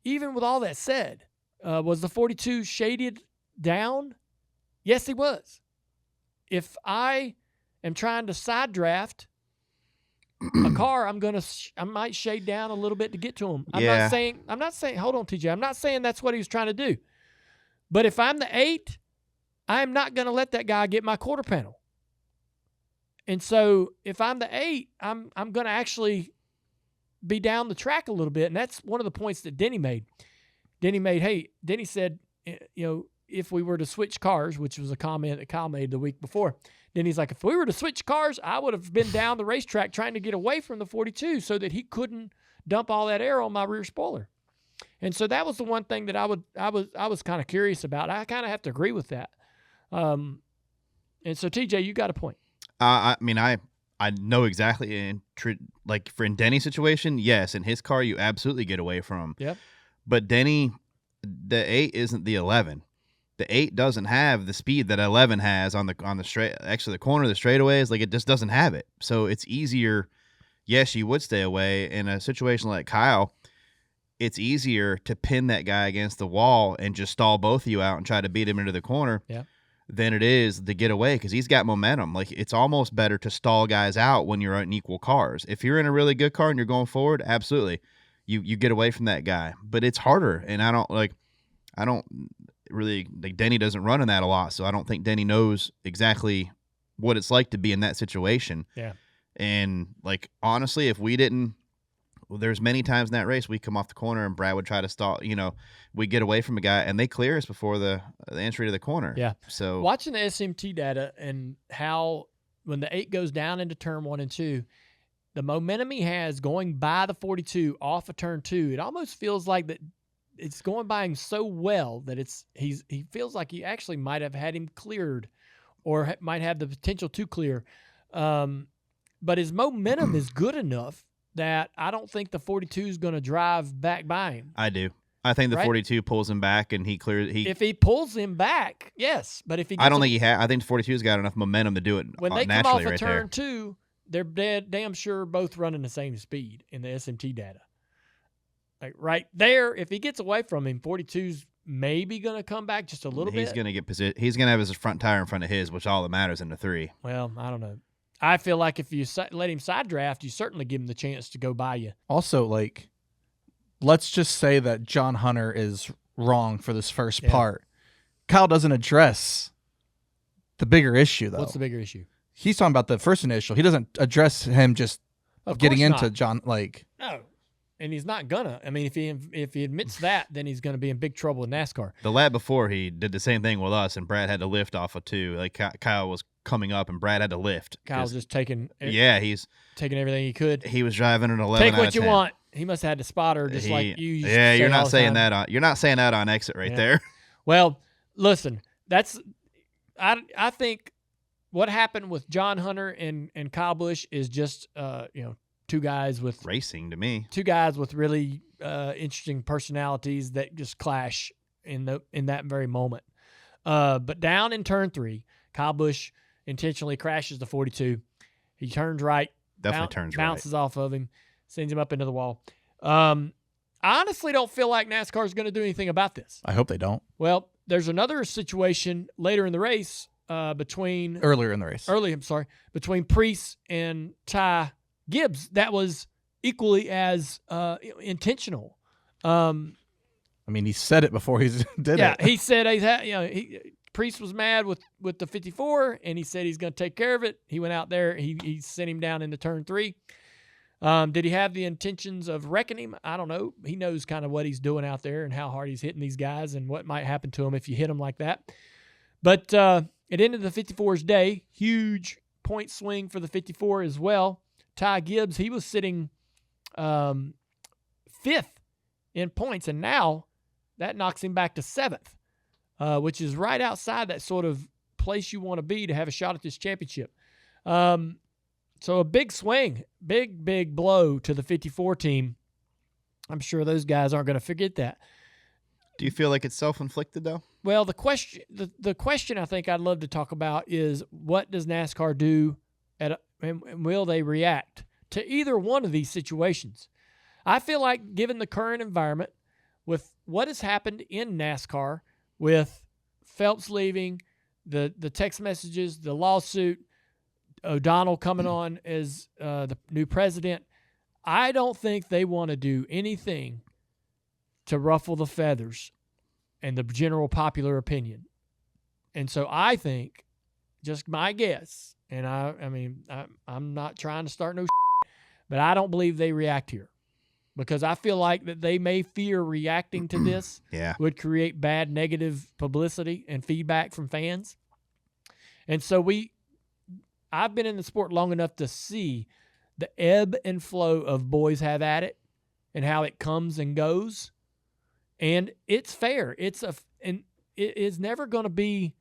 [SPEAKER 1] even with all that said, was the 42 shaded down? Yes, he was. If I am trying to side draft a car, I might shade down a little bit to get to him. I'm not saying, hold on, TJ. I'm not saying that's what he was trying to do. But if I'm the 8, I'm not going to let that guy get my quarter panel. And so if I'm the 8, I'm going to actually be down the track a little bit. And that's one of the points that Denny made. Denny said, if we were to switch cars, which was a comment that Kyle made the week before, Denny's like, if we were to switch cars, I would have been down the racetrack trying to get away from the 42 so that he couldn't dump all that air on my rear spoiler. And so that was the one thing that I was kind of curious about. I kind of have to agree with that. And so TJ, you got a point.
[SPEAKER 3] I mean, I know exactly. Like for in Denny's situation, yes, in his car, you absolutely get away from him.
[SPEAKER 1] Yep.
[SPEAKER 3] But Denny, the 8 isn't the 11. The 8 doesn't have the speed that 11 has on the straight. Actually, the corner of the straightaways, like it just doesn't have it. So it's easier. Yes, you would stay away in a situation like Kyle. It's easier to pin that guy against the wall and just stall both of you out and try to beat him into the corner.
[SPEAKER 1] Yeah.
[SPEAKER 3] Than it is to get away because he's got momentum. Like it's almost better to stall guys out when you're in equal cars. If you're in a really good car and you're going forward, absolutely, you get away from that guy. But it's harder, and I don't really like Denny doesn't run in that a lot, so I don't think Denny knows exactly what it's like to be in that situation.
[SPEAKER 1] Yeah. And
[SPEAKER 3] like honestly, if we didn't. Well, there's many times in that race we come off the corner and Brad would try to stall. We get away from a guy and they clear us before the entry to the corner.
[SPEAKER 1] Yeah.
[SPEAKER 3] So
[SPEAKER 1] watching the SMT data and how when the 8 goes down into turn 1 and 2, the momentum he has going by the 42 off of turn 2, it almost feels like that it's going by him so well that he feels like he actually might have had him cleared or might have the potential to clear. But his momentum is good enough that I don't think the 42 is going to drive back by him.
[SPEAKER 3] I do. I think the 42 pulls him back and he clears.
[SPEAKER 1] If he pulls him back, yes. But if he,
[SPEAKER 3] I don't think he has. I think the 42's got enough momentum to do it
[SPEAKER 1] when they
[SPEAKER 3] naturally
[SPEAKER 1] come off
[SPEAKER 3] right
[SPEAKER 1] of turn
[SPEAKER 3] there.
[SPEAKER 1] 2, they're damn sure both running the same speed in the SMT data. Like right there, if he gets away from him, 42's maybe going to come back just a little bit.
[SPEAKER 3] He's going to get position. He's going to have his front tire in front of his, which all that matters in the 3.
[SPEAKER 1] Well, I don't know. I feel like if you let him side draft, you certainly give him the chance to go by you.
[SPEAKER 2] Also, like, let's just say that John Hunter is wrong for this first part. Kyle doesn't address the bigger issue, though.
[SPEAKER 1] What's the bigger issue?
[SPEAKER 2] He's talking about the first initial. He doesn't address him just getting into John. Like,
[SPEAKER 1] no, and he's not gonna. I mean, if he admits that, then he's gonna be in big trouble in NASCAR.
[SPEAKER 3] The lap before, he did the same thing with us, and Brad had to lift off of 2. Like Kyle was coming up, and Brad had to lift.
[SPEAKER 1] Kyle's just taking.
[SPEAKER 3] Yeah, he's
[SPEAKER 1] taking everything he could.
[SPEAKER 3] He was driving an 11.
[SPEAKER 1] Take what you want. He must have had the spotter just like you.
[SPEAKER 3] Yeah, you're not saying that on. You're not saying that on exit right there.
[SPEAKER 1] Well, listen, that's. I think what happened with John Hunter and Kyle Busch is just two guys with
[SPEAKER 3] racing to me.
[SPEAKER 1] 2 guys with really interesting personalities that just clash in that very moment. But down in turn 3, Kyle Busch intentionally crashes the 42. He turns right. Bounces off of him, sends him up into the wall. I honestly don't feel like NASCAR is going to do anything about this.
[SPEAKER 2] I hope they don't.
[SPEAKER 1] Well, there's another situation later in the race between Preece and Ty Gibbs that was equally as intentional.
[SPEAKER 2] I mean, he said it before he did it.
[SPEAKER 1] Yeah, he said Preece was mad with the 54, and he said he's going to take care of it. He went out there. He sent him down into turn 3. Did he have the intentions of wrecking him? I don't know. He knows kind of what he's doing out there and how hard he's hitting these guys and what might happen to him if you hit him like that. But it ended the 54's day. Huge point swing for the 54 as well. Ty Gibbs, he was sitting fifth in points, and now that knocks him back to seventh, which is right outside that sort of place you want to be to have a shot at this championship. So a big swing, big blow to the 54 team. I'm sure those guys aren't going to forget that.
[SPEAKER 3] Do you feel like it's self-inflicted, though?
[SPEAKER 1] Well, the question I think I'd love to talk about is, what does NASCAR do and will they react to either one of these situations? I feel like, given the current environment, with what has happened in NASCAR, with Phelps leaving, the text messages, the lawsuit, O'Donnell coming on as the new president, I don't think they want to do anything to ruffle the feathers and the general popular opinion. And so I think, just my guess, and I'm not trying to start no shit, but I don't believe they react here, because I feel like that they may fear reacting to this would create bad negative publicity and feedback from fans. And so I've been in the sport long enough to see the ebb and flow of boys have at it and how it comes and goes. And it's fair. It's never going to be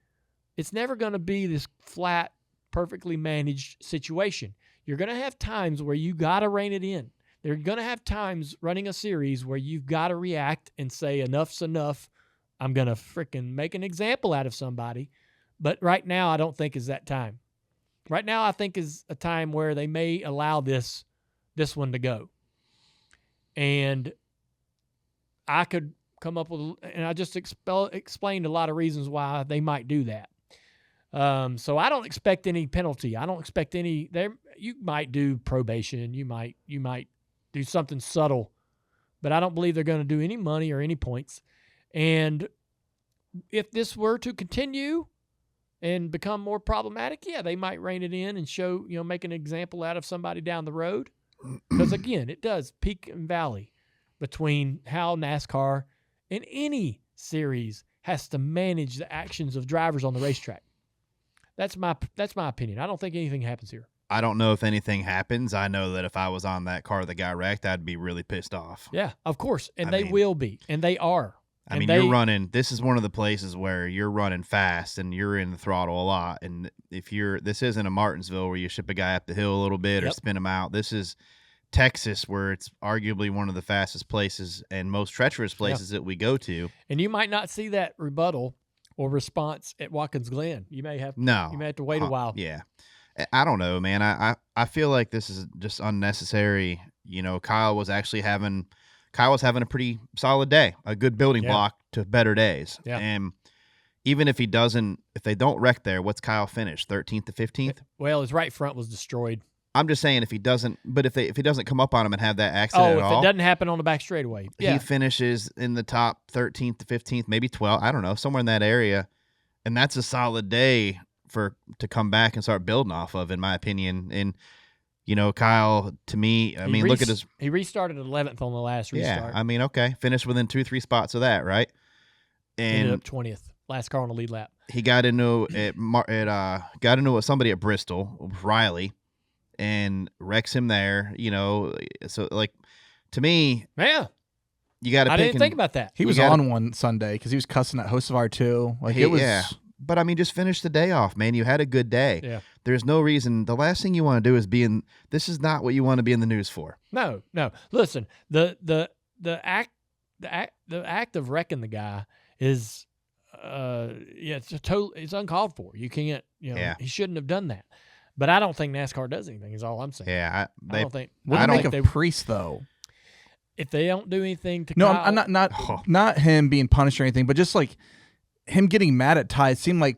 [SPEAKER 1] this flat, perfectly managed situation. You're going to have times where you got to rein it in. They're going to have times running a series where you've got to react and say, enough's enough. I'm going to freaking make an example out of somebody. But right now, I don't think is that time. Right now, I think is a time where they may allow this one to go. And I could come up with, and I just explained a lot of reasons why they might do that. So I don't expect any penalty. I don't expect any. You might do probation. You might do something subtle, but I don't believe they're going to do any money or any points. And if this were to continue and become more problematic, they might rein it in and show, make an example out of somebody down the road. Because again, it does peak and valley between how NASCAR in any series has to manage the actions of drivers on the racetrack. That's my opinion. I don't think anything happens here.
[SPEAKER 3] I don't know if anything happens. I know that if I was on that car that got wrecked, I'd be really pissed off.
[SPEAKER 1] Yeah, of course. And they will be. And they are.
[SPEAKER 3] You're running. This is one of the places where you're running fast and you're in the throttle a lot. And this isn't a Martinsville where you ship a guy up the hill a little bit or spin him out. This is Texas, where it's arguably one of the fastest places and most treacherous places that we go to.
[SPEAKER 1] And you might not see that rebuttal or response at Watkins Glen. You may have to wait a while.
[SPEAKER 3] Yeah. I don't know, man. I feel like this is just unnecessary. Kyle was having a pretty solid day, a good building block to better days. Yeah. And even if they don't wreck there, what's Kyle finish? 13th to 15th?
[SPEAKER 1] Well, his right front was destroyed.
[SPEAKER 3] I'm just saying if he doesn't come up on him and have that accident at all.
[SPEAKER 1] If it doesn't happen on the back straightaway. Yeah.
[SPEAKER 3] He finishes in the top 13th to 15th, maybe 12th, I don't know, somewhere in that area. And that's a solid day to come back and start building off of, in my opinion. And Kyle, to me, look at his.
[SPEAKER 1] He restarted 11th on the last restart.
[SPEAKER 3] Yeah, okay, finished within 2-3 spots of that, right? And
[SPEAKER 1] ended up 20th, last car on the lead lap.
[SPEAKER 3] He got into somebody at Bristol, Riley, and wrecks him there. So to me, you got to.
[SPEAKER 1] I didn't think about that.
[SPEAKER 2] He was on one Sunday because he was cussing at Hocevar too.
[SPEAKER 3] But just finish the day off, man. You had a good day.
[SPEAKER 1] Yeah.
[SPEAKER 3] There's no reason. The last thing you want to do is this is not what you want to be in the news for.
[SPEAKER 1] No. Listen, the act of wrecking the guy is, it's uncalled for. You can't, he shouldn't have done that. But I don't think NASCAR does anything. Is all I'm saying.
[SPEAKER 3] Yeah,
[SPEAKER 2] I don't think. What do you think of Preece though?
[SPEAKER 1] If they don't do anything to
[SPEAKER 2] no,
[SPEAKER 1] Kyle,
[SPEAKER 2] I'm not him being punished or anything, but just like him getting mad at Ty, it seemed like,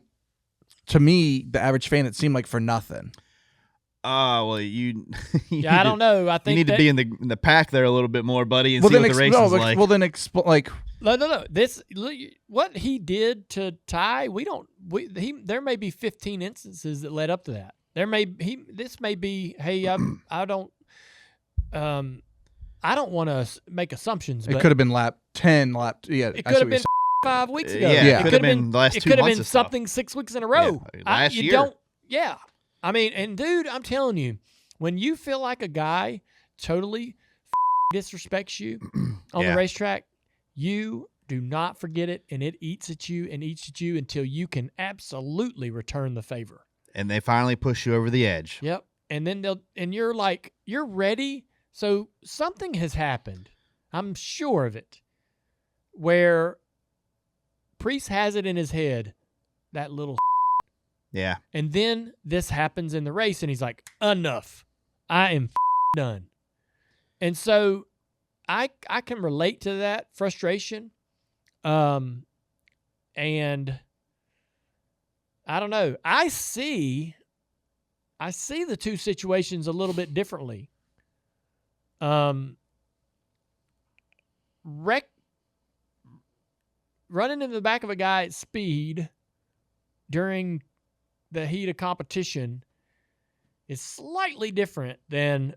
[SPEAKER 2] to me, the average fan, it seemed like for nothing.
[SPEAKER 3] Well,
[SPEAKER 1] I don't know. I think
[SPEAKER 3] you need to be in the pack there a little bit more, buddy, and see what the race is like.
[SPEAKER 2] Well, then
[SPEAKER 1] No. This, what he did to Ty, there may be 15 instances that led up to that. This may be, hey, I don't want to make assumptions, but
[SPEAKER 2] It could have been lap 10,
[SPEAKER 1] it could have been 5 weeks ago.
[SPEAKER 3] Yeah, it could have been the last 2 months.
[SPEAKER 1] It could have been
[SPEAKER 3] of stuff.
[SPEAKER 1] something 6 weeks in a row.
[SPEAKER 3] Yeah, last year.
[SPEAKER 1] Yeah. I mean, and dude, I'm telling you, when you feel like a guy totally disrespects you on the racetrack, you do not forget it, and it eats at you until you can absolutely return the favor.
[SPEAKER 3] And they finally push you over the edge.
[SPEAKER 1] Yep. And then you're like, you're ready. So something has happened. I'm sure of it. Where Preece has it in his head, that little.
[SPEAKER 3] Yeah.
[SPEAKER 1] And then this happens in the race, and he's like, enough. I am done. And so I can relate to that frustration. And I don't know. I see the two situations a little bit differently. Running in the back of a guy at speed during the heat of competition is slightly different than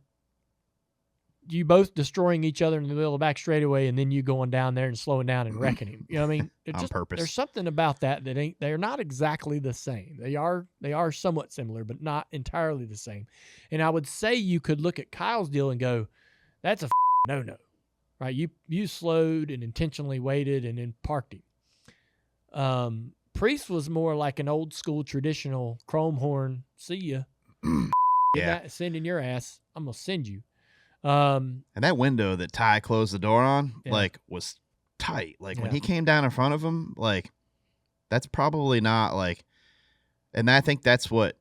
[SPEAKER 1] you both destroying each other in the middle of the back straightaway and then you going down there and slowing down and wrecking him. You know what I mean?
[SPEAKER 3] On purpose.
[SPEAKER 1] There's something about that they're not exactly the same. They are somewhat similar, but not entirely the same. And I would say you could look at Kyle's deal and go, that's a no-no, right? You slowed and intentionally waited and then parked him. Preece was more like an old school traditional chrome horn. See ya.
[SPEAKER 3] Yeah.
[SPEAKER 1] Sending your ass. I'm going to send you.
[SPEAKER 3] And that window that Ty closed the door on, was tight. Like, when he came down in front of him, that's probably not, and I think that's what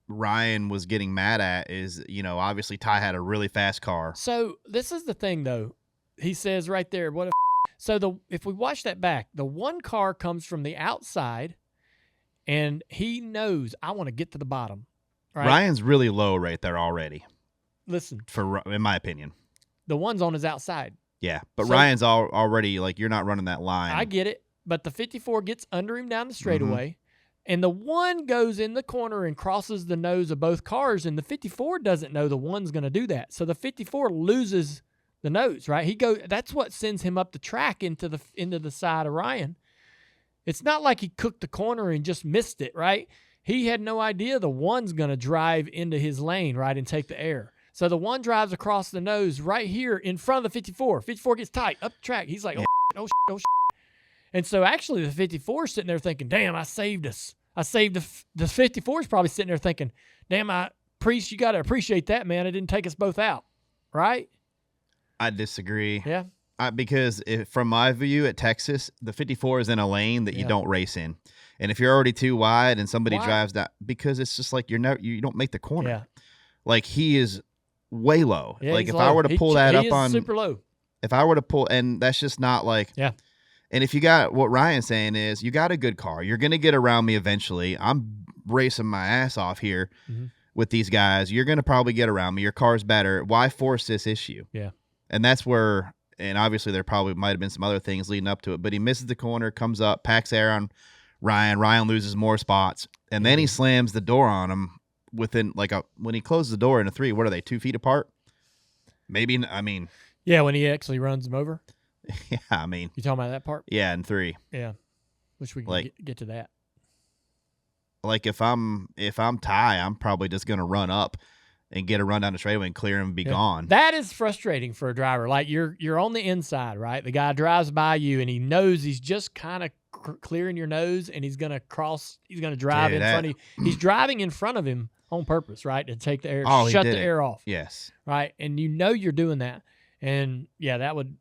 [SPEAKER 3] Ryan was getting mad at is, obviously Ty had a really fast car.
[SPEAKER 1] So, this is the thing, though. He says right there, if we watch that back, the one car comes from the outside, and he knows, I want to get to the bottom. Right?
[SPEAKER 3] Ryan's really low right there already.
[SPEAKER 1] Listen,
[SPEAKER 3] in my opinion,
[SPEAKER 1] the one's on his outside.
[SPEAKER 3] Yeah, but Ryan's already you're not running that line.
[SPEAKER 1] I get it, but the 54 gets under him down the straightaway, and the one goes in the corner and crosses the nose of both cars, and the 54 doesn't know the one's going to do that, so the 54 loses the nose. Right? That's what sends him up the track into the side of Ryan. It's not like he cooked the corner and just missed it. Right? He had no idea the one's going to drive into his lane, right, and take the air. So the one drives across the nose right here in front of the 54. 54 gets tight up the track. He's like, oh shit. And so actually the 54 is sitting there thinking, damn, I saved us. I saved the 54 is probably sitting there thinking, damn, Preece, you got to appreciate that, man. It didn't take us both out, right?
[SPEAKER 3] I disagree.
[SPEAKER 1] Yeah.
[SPEAKER 3] Because from my view at Texas, the 54 is in a lane that you don't race in. And if you're already too wide and somebody drives that, because it's just like you don't make the corner.
[SPEAKER 1] Yeah.
[SPEAKER 3] Like he is way low.
[SPEAKER 1] Yeah,
[SPEAKER 3] like if
[SPEAKER 1] low.
[SPEAKER 3] I were to pull that up on
[SPEAKER 1] super low.
[SPEAKER 3] If I were to pull, and that's just not like.
[SPEAKER 1] Yeah.
[SPEAKER 3] And if you got what Ryan's saying is you got a good car, you're going to get around me eventually. I'm racing my ass off here with these guys. You're going to probably get around me. Your car's better. Why force this issue?
[SPEAKER 1] Yeah.
[SPEAKER 3] And that's where, and obviously there probably might have been some other things leading up to it, but he misses the corner, comes up, packs air on Ryan. Ryan loses more spots, and then he slams the door on him within when he closes the door in a 3, what are they, 2 feet apart? Maybe, I mean.
[SPEAKER 1] Yeah, when he actually runs him over.
[SPEAKER 3] Yeah, I mean.
[SPEAKER 1] You talking about that part?
[SPEAKER 3] Yeah, in 3.
[SPEAKER 1] Yeah. Wish we could get to that.
[SPEAKER 3] Like if I'm Ty, I'm probably just going to run up and get a run down the straightaway and clear him and be gone.
[SPEAKER 1] That is frustrating for a driver. Like you're on the inside, right? The guy drives by you and he knows he's just kind of clearing your nose and he's going to drive in front of you. He's driving in front of him on purpose, right? To take the air, shut the air off.
[SPEAKER 3] Yes.
[SPEAKER 1] Right. And you're doing that. And yeah, that would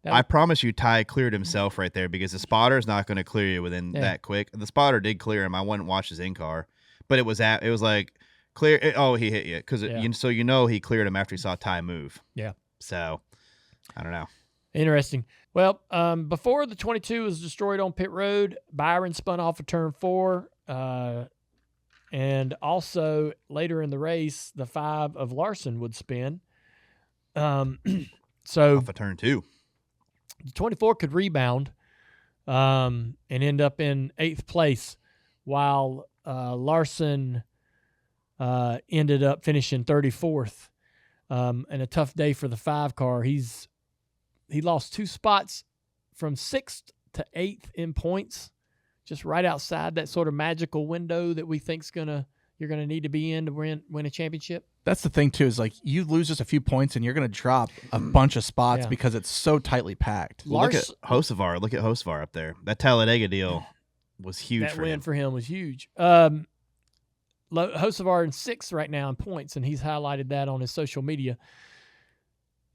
[SPEAKER 3] I promise you Ty cleared himself right there because the spotter's not going to clear you within that quick. The spotter did clear him. I went and watched his in-car, but it was like clear. He hit you because so he cleared him after he saw Ty move.
[SPEAKER 1] Yeah.
[SPEAKER 3] So I don't know.
[SPEAKER 1] Interesting. Well, before the 22 was destroyed on pit road, Byron spun off of turn 4, and also later in the race, the 5 of Larson would spin. So
[SPEAKER 3] off of turn 2.
[SPEAKER 1] The 24 could rebound and end up in 8th place, while Larson ended up finishing 34th. and a tough day for the 5 car. He lost 2 spots from 6th to 8th in points, just right outside that sort of magical window that we think's you're gonna need to be in to win a championship.
[SPEAKER 2] That's the thing too, is like you lose just a few points and you're gonna drop a bunch of spots because it's so tightly packed.
[SPEAKER 3] Well, look at Hocevar. Look at Hocevar up there. That Talladega deal was huge.
[SPEAKER 1] That
[SPEAKER 3] for
[SPEAKER 1] win
[SPEAKER 3] him.
[SPEAKER 1] for him was huge. Hocevar in 6th right now in points, and he's highlighted that on his social media.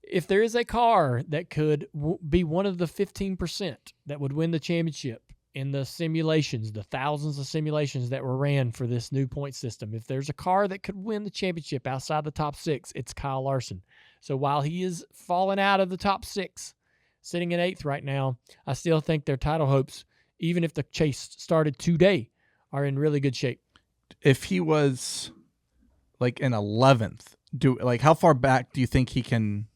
[SPEAKER 1] If there is a car that could be one of the 15% that would win the championship in the simulations, the thousands of simulations that were ran for this new point system, if there's a car that could win the championship outside the top 6, it's Kyle Larson. So while he is falling out of the top 6, sitting in 8th right now, I still think their title hopes, even if the chase started today, are in really good shape.
[SPEAKER 2] If he was like in 11th, how far back do you think he can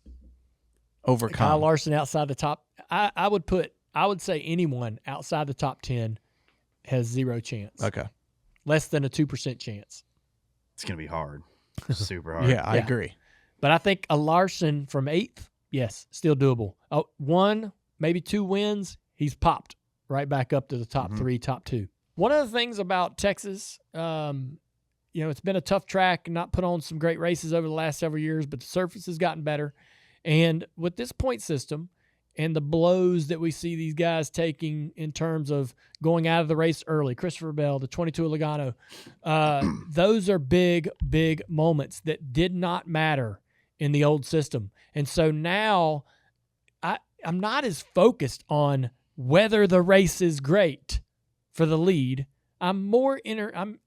[SPEAKER 2] overcome?
[SPEAKER 1] Kyle Larson outside the top, I would say anyone outside the top 10 has 0 chance.
[SPEAKER 2] Okay.
[SPEAKER 1] Less than a 2% chance.
[SPEAKER 3] It's going to be hard. Super hard.
[SPEAKER 2] Yeah, I agree.
[SPEAKER 1] But I think a Larson from 8th, yes, still doable. 1, maybe 2 wins, he's popped right back up to the top 3, top 2. One of the things about Texas, it's been a tough track and not put on some great races over the last several years, but the surface has gotten better. And with this point system and the blows that we see these guys taking in terms of going out of the race early, Christopher Bell, the 22 Logano, those are big, big moments that did not matter in the old system. And so now I'm not as focused on whether the race is great for the lead. I'm more I'm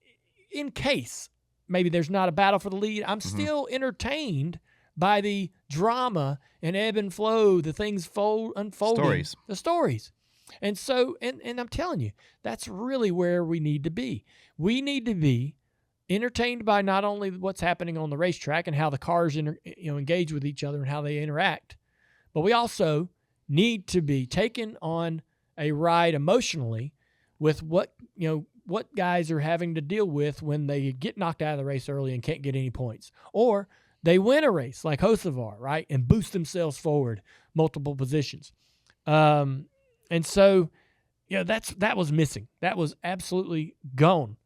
[SPEAKER 1] in case maybe there's not a battle for the lead. I'm still entertained by the drama and ebb and flow, the things unfolding, the stories. And so, and I'm telling you, that's really where we need to be. We need to be entertained by not only what's happening on the racetrack and how the cars engage with each other and how they interact, but we also need to be taken on a ride emotionally with what guys are having to deal with when they get knocked out of the race early and can't get any points, or they win a race like Hocevar, right, and boost themselves forward multiple positions. And so, that was missing. That was absolutely gone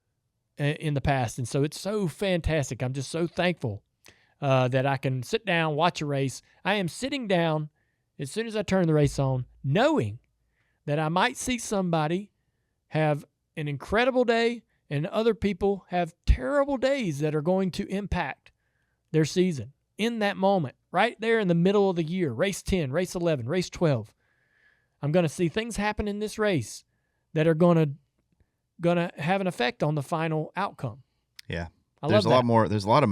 [SPEAKER 1] in the past. And so it's so fantastic. I'm just so thankful that I can sit down, watch a race. I am sitting down as soon as I turn the race on, knowing that I might see somebody have an incredible day and other people have terrible days that are going to impact their season in that moment, right there in the middle of the year, race 10, race 11, race 12. I'm going to see things happen in this race that are going to have an effect on the final outcome.
[SPEAKER 3] Yeah.
[SPEAKER 1] There's
[SPEAKER 3] a lot more. There's a lot of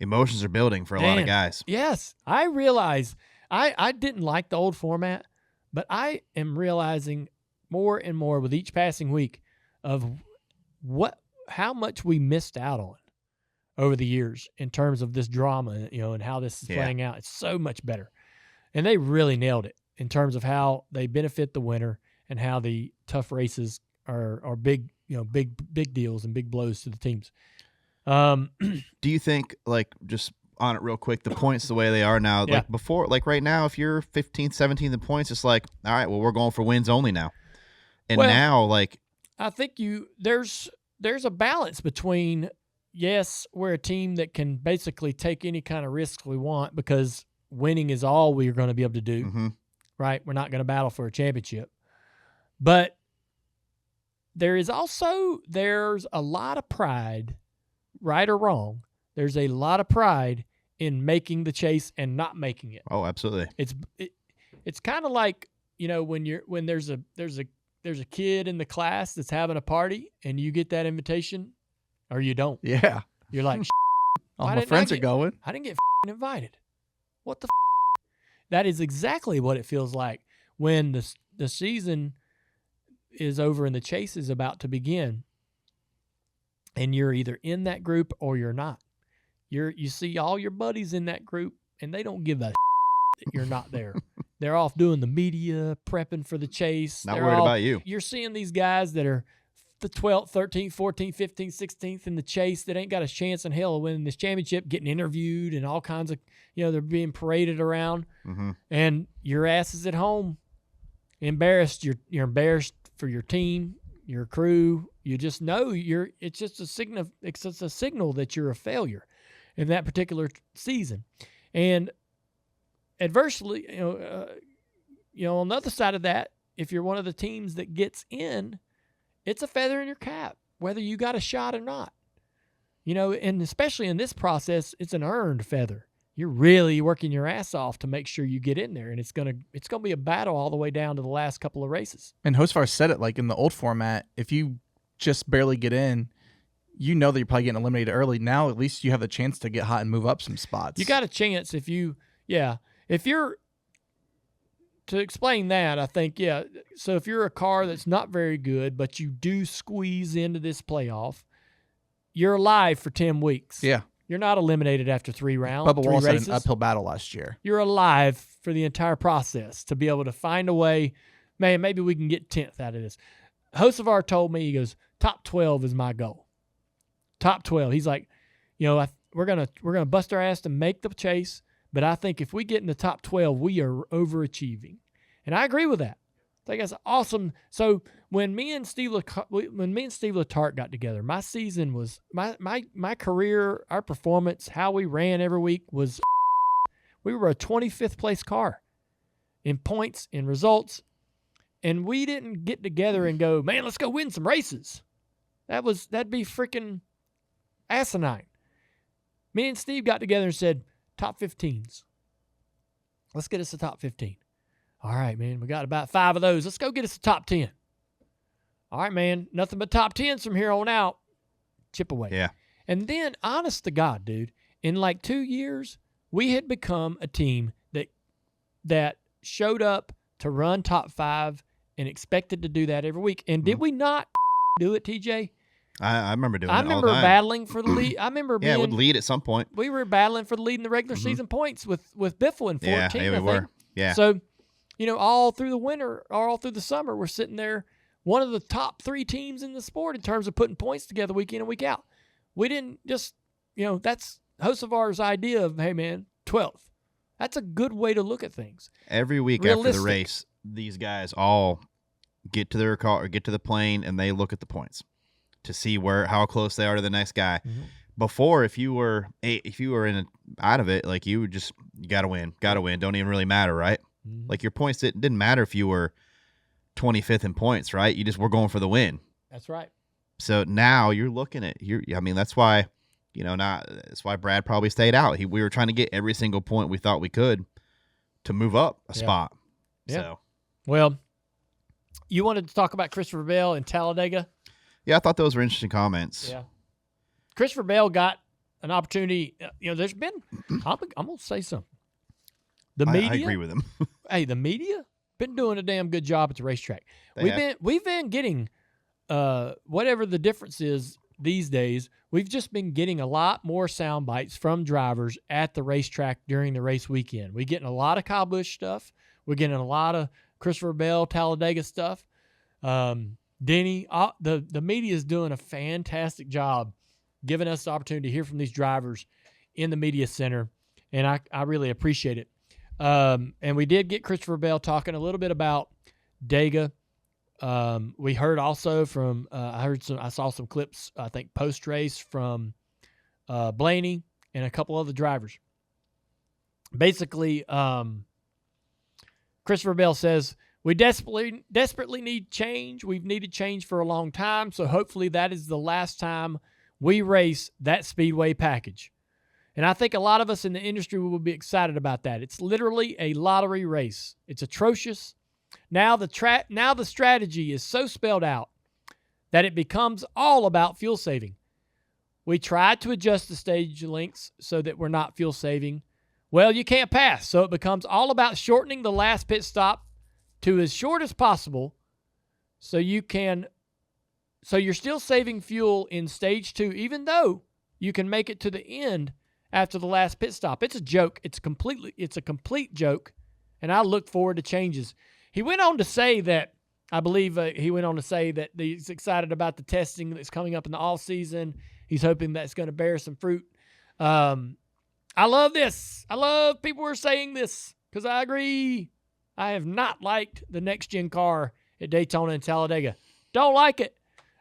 [SPEAKER 3] emotions are building for a lot of guys.
[SPEAKER 1] Yes. I realize I didn't like the old format, but I am realizing more and more with each passing week of how much we missed out on over the years in terms of this drama, and how this is playing out. It's so much better. And they really nailed it in terms of how they benefit the winner and how the tough races are big, big deals and big blows to the teams.
[SPEAKER 3] Do you think, just on it real quick, the points the way they are now, before, right now, if you're 15th, 17th in points, it's all right, well, we're going for wins only now. And now,
[SPEAKER 1] I think there's a balance between, yes, we're a team that can basically take any kind of risk we want because winning is all we're going to be able to do, right? We're not going to battle for a championship. But there's a lot of pride, right or wrong. There's a lot of pride in making the chase and not making it.
[SPEAKER 3] Oh, absolutely.
[SPEAKER 1] It's kind of like, when there's a kid in the class that's having a party and you get that invitation or you don't.
[SPEAKER 2] Yeah.
[SPEAKER 1] You're like,
[SPEAKER 2] all my friends are going.
[SPEAKER 1] I didn't get invited. What the That is exactly what it feels like when the season is over and the chase is about to begin and you're either in that group or you're not. You see all your buddies in that group and they don't give a that you're not there. They're off doing the media, prepping for the chase.
[SPEAKER 3] Not worried about you.
[SPEAKER 1] You're seeing these guys that are the 12th, 13th, 14th, 15th, 16th in the chase that ain't got a chance in hell of winning this championship, getting interviewed and all kinds of, they're being paraded around.
[SPEAKER 3] Mm-hmm.
[SPEAKER 1] And your ass is at home, embarrassed. You're embarrassed for your team, your crew. You just know it's just a signal. It's just a signal that you're a failure in that particular season. And adversely, on the other side of that, if you're one of the teams that gets in, it's a feather in your cap, whether you got a shot or not. And especially in this process, it's an earned feather. You're really working your ass off to make sure you get in there, and it's gonna be a battle all the way down to the last couple of races.
[SPEAKER 2] And Hocevar said it, like in the old format, if you just barely get in, that you're probably getting eliminated early. Now at least you have the chance to get hot and move up some spots.
[SPEAKER 1] You got a chance if you're to explain that, I think, so if you're a car that's not very good, but you do squeeze into this playoff, you're alive for 10 weeks.
[SPEAKER 2] Yeah.
[SPEAKER 1] You're not eliminated after 3 rounds.
[SPEAKER 2] Bubba Wallace had
[SPEAKER 1] races.
[SPEAKER 2] an uphill battle last year.
[SPEAKER 1] You're alive for the entire process to be able to find a way. Man, maybe we can get 10th out of this. Hocevar told me, he goes, top 12 is my goal. Top 12. He's like, we're gonna bust our ass to make the chase, but I think if we get in the top 12, we are overachieving. And I agree with that. I think that's awesome. So when me and Steve Letarte got together, my season was my career, our performance, how we ran every week was we were a 25th place car in points, in results, and we didn't get together and go, man, let's go win some races. That'd be freaking asinine. Me and Steve got together and said, top 15s. Let's get us a top 15. All right, man, we got about 5 of those. Let's go get us a top 10. All right, man, nothing but top 10s from here on out. Chip away.
[SPEAKER 3] Yeah.
[SPEAKER 1] And then, honest to God, dude, in like 2 years, we had become a team that showed up to run top 5 and expected to do that every week. And did we not do it, TJ?
[SPEAKER 3] I remember doing it
[SPEAKER 1] I
[SPEAKER 3] all the
[SPEAKER 1] remember
[SPEAKER 3] time.
[SPEAKER 1] battling for the lead. I remember
[SPEAKER 3] it would lead at some point.
[SPEAKER 1] We were battling for the lead in the regular season points with Biffle in 14,
[SPEAKER 3] Yeah, we were. Yeah.
[SPEAKER 1] So, all through the winter or all through the summer, we're sitting there, one of the top 3 teams in the sport in terms of putting points together week in and week out. We didn't just, that's Hocevar's idea of, hey, man, 12th. That's a good way to look at things.
[SPEAKER 3] Every week after the race, these guys all get to their car or get to the plane, and they look at the points to see how close they are to the next guy. Mm-hmm. Before, if you were out of it, like you got to win, don't even really matter, right? Mm-hmm. Like your points didn't matter if you were 25th in points, right? You just were going for the win.
[SPEAKER 1] That's right.
[SPEAKER 3] So now you're looking at that's why, that's why Brad probably stayed out. We were trying to get every single point we thought we could to move up a spot.
[SPEAKER 1] Yeah.
[SPEAKER 3] So,
[SPEAKER 1] well, you wanted to talk about Christopher Bell and Talladega?
[SPEAKER 3] Yeah, I thought those were interesting comments.
[SPEAKER 1] Yeah. Christopher Bell got an opportunity. There's been, I'm going to say something. The media.
[SPEAKER 3] I agree with him.
[SPEAKER 1] Hey, the media been doing a damn good job at the racetrack. We've been getting whatever the difference is these days. We've just been getting a lot more sound bites from drivers at the racetrack during the race weekend. We're getting a lot of Kyle Busch stuff. We're getting a lot of Christopher Bell, Talladega stuff. Denny, the media is doing a fantastic job giving us the opportunity to hear from these drivers in the media center, and I really appreciate it. And we did get Christopher Bell talking a little bit about Dega. We heard also from I saw some clips, I think post race from Blaney and a couple other drivers. Basically, Christopher Bell says, we desperately need change. We've needed change for a long time, so hopefully that is the last time we race that Speedway package. And I think a lot of us in the industry will be excited about that. It's literally a lottery race. It's atrocious. Now the strategy is so spelled out that it becomes all about fuel saving. We tried to adjust the stage lengths so that we're not fuel saving. Well, you can't pass, so it becomes all about shortening the last pit stop to as short as possible so you're still saving fuel in stage 2, even though you can make it to the end after the last pit stop. It's a joke. It's a complete joke, and I look forward to changes. He went on to say that I believe he went on to say that he's excited about the testing that's coming up in the off season. He's hoping that's going to bear some fruit. I love this. I love people who are saying this because I agree. I have not liked the next-gen car at Daytona and Talladega. Don't like it.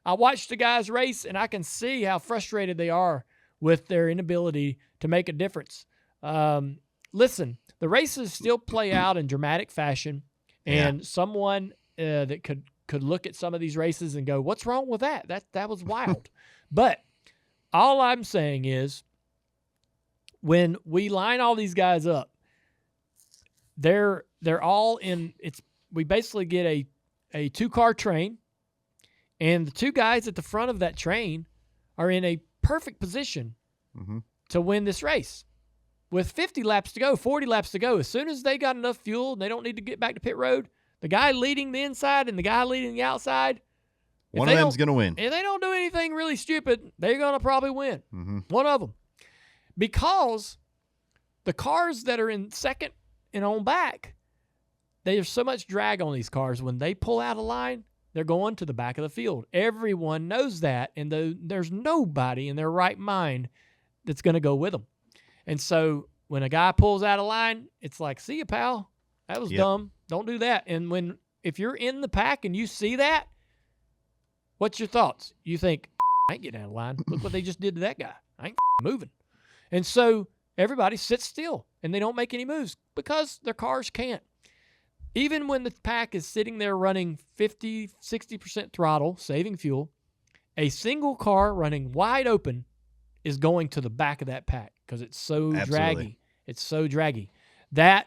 [SPEAKER 1] I watched the guys race, and I can see how frustrated they are with their inability to make a difference. Listen, the races still play out in dramatic fashion, and someone that could look at some of these races and go, what's wrong with that? That was wild. But all I'm saying is when we line all these guys up, they're all in – we basically get a two-car train, and the two guys at the front of that train are in a perfect position to win this race. With 50 laps to go, 40 laps to go, as soon as they got enough fuel and they don't need to get back to pit road, the guy leading the inside and the guy leading the outside,
[SPEAKER 3] one of them's going to win.
[SPEAKER 1] If they don't do anything really stupid, they're going to probably win. One of them. Because the cars that are in second and on back, there's so much drag on these cars. When they pull out a line, they're going to the back of the field. Everyone knows that, and there's nobody in their right mind that's going to go with them. And so when a guy pulls out a line, it's like, see you, pal. That was dumb. Don't do that. And if you're in the pack and you see that, what's your thoughts? You think, I ain't getting out of line. Look what they just did to that guy. I ain't moving. And so everybody sits still, and they don't make any moves because their cars can't. Even when the pack is sitting there running 50, 60% throttle, saving fuel, a single car running wide open is going to the back of that pack because it's so draggy. It's so draggy. That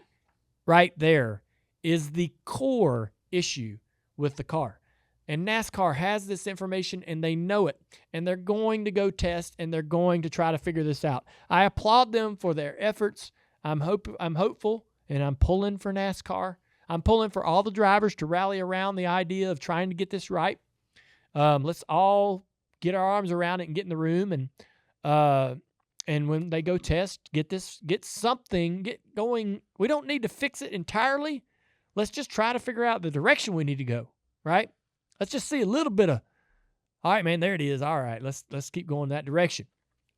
[SPEAKER 1] right there is the core issue with the car. And NASCAR has this information, and they know it. And they're going to go test, and they're going to try to figure this out. I applaud them for their efforts. I'm hopeful, and I'm pulling for NASCAR. I'm pulling for all the drivers to rally around the idea of trying to get this right. Let's all get our arms around it and get in the room, and when they go test, get going. We don't need to fix it entirely. Let's just try to figure out the direction we need to go, right? Let's just see a little bit of, all right, man, there it is. All right, let's keep going that direction.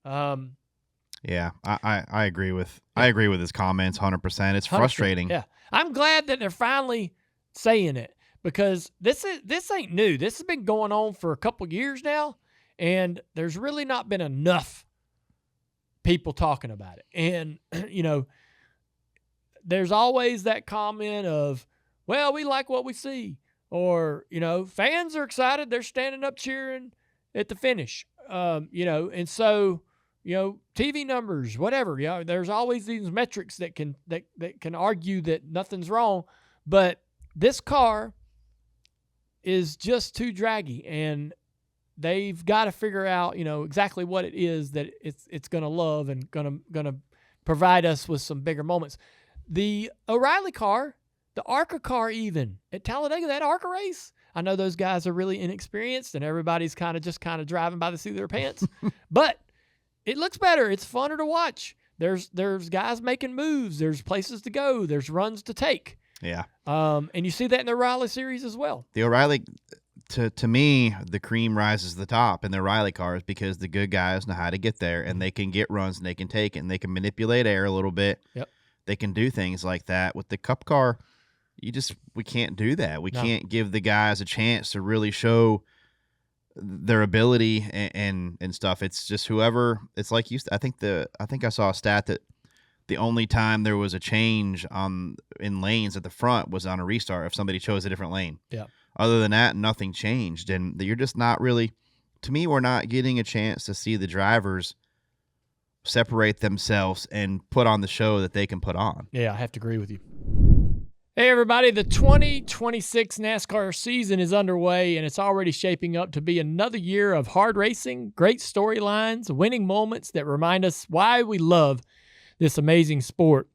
[SPEAKER 3] Yeah, I agree with his comments 100%. It's frustrating.
[SPEAKER 1] Yeah, I'm glad that they're finally saying it because this ain't new. This has been going on for a couple years now, and there's really not been enough people talking about it. And there's always that comment of, well, we like what we see. Or, fans are excited. They're standing up cheering at the finish. And so, TV numbers, whatever. There's always these metrics that can argue that nothing's wrong. But this car is just too draggy, and they've got to figure out, exactly what it is that it's going to love and going to provide us with some bigger moments. The O'Reilly car, the ARCA car even, at Talladega, that ARCA race, I know those guys are really inexperienced and everybody's kind of driving by the seat of their pants, but it looks better. It's funner to watch. There's guys making moves. There's places to go. There's runs to take.
[SPEAKER 3] Yeah.
[SPEAKER 1] And you see that in the O'Reilly series as well.
[SPEAKER 3] The O'Reilly, to me, the cream rises to the top in the O'Reilly cars because the good guys know how to get there, and they can get runs and they can take it, and they can manipulate air a little bit.
[SPEAKER 1] Yep. They
[SPEAKER 3] can do things like that. With the Cup car, we can't do that. We can't give the guys a chance to really show their ability and stuff. It's just whoever. It's like I think I saw a stat that the only time there was a change in lanes at the front was on a restart if somebody chose a different lane.
[SPEAKER 1] Yeah.
[SPEAKER 3] Other than that, nothing changed, and you're just not really. To me, we're not getting a chance to see the drivers separate themselves and put on the show that they can put on.
[SPEAKER 1] Yeah, I have to agree with you. Hey, everybody, the 2026 NASCAR season is underway, and it's already shaping up to be another year of hard racing, great storylines, winning moments that remind us why we love this amazing sport.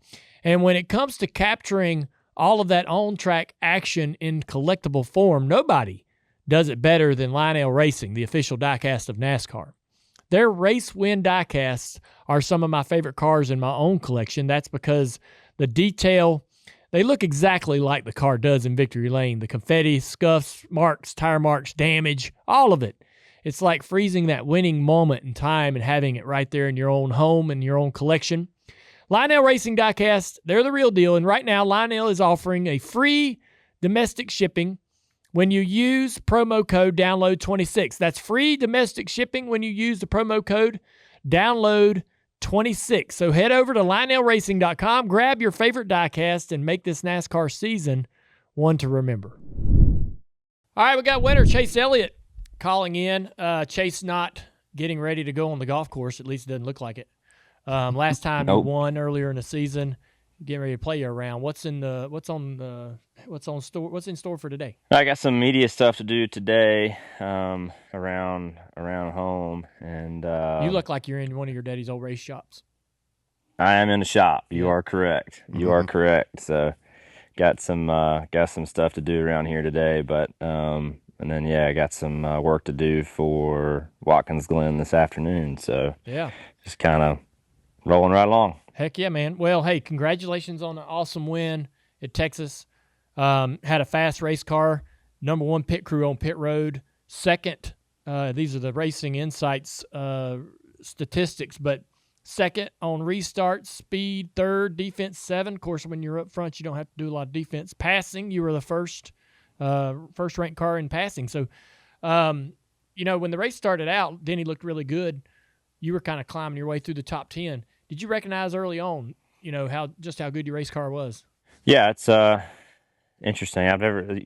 [SPEAKER 1] And when it comes to capturing all of that on-track action in collectible form, nobody does it better than Lionel Racing, the official diecast of NASCAR. Their race win diecasts are some of my favorite cars in my own collection. That's because the detail, They look exactly like the car does in victory lane. The confetti, scuffs, marks, tire marks, damage, all of it. It's like freezing that winning moment in time and having it right there in your own home and your own collection. Lionel Racing Diecast, they're the real deal. And right now, Lionel is offering a free domestic shipping when you use promo code DOWNLOAD26. That's free domestic shipping when you use the promo code DOWNLOAD26. So head over to LionelRacing.com, grab your favorite diecast, and make this NASCAR season one to remember. All right, we got winner Chase Elliott calling in. Chase not getting ready to go on the golf course. At least it doesn't look like it. Last time you won earlier in the season, getting ready to play you around. What's in store for today?
[SPEAKER 4] I got some media stuff to do today, around home, and
[SPEAKER 1] you look like you're in one of your daddy's old race shops.
[SPEAKER 4] I am in the shop. You are correct. You are correct. So, got some stuff to do around here today, but and then I got some work to do for Watkins Glen this afternoon. So just kind of rolling right along.
[SPEAKER 1] Heck yeah, man. Well, hey, congratulations on an awesome win at Texas. Had a fast race car, number one pit crew on pit road, second, these are the Racing Insights statistics, but second on restarts, speed, third, defense, 7. Of course, when you're up front, you don't have to do a lot of defense. Passing, you were the first-ranked car in passing. So, when the race started out, Denny looked really good. You were kind of climbing your way through the top 10. Did you recognize early on, how good your race car was?
[SPEAKER 4] Yeah, it's interesting.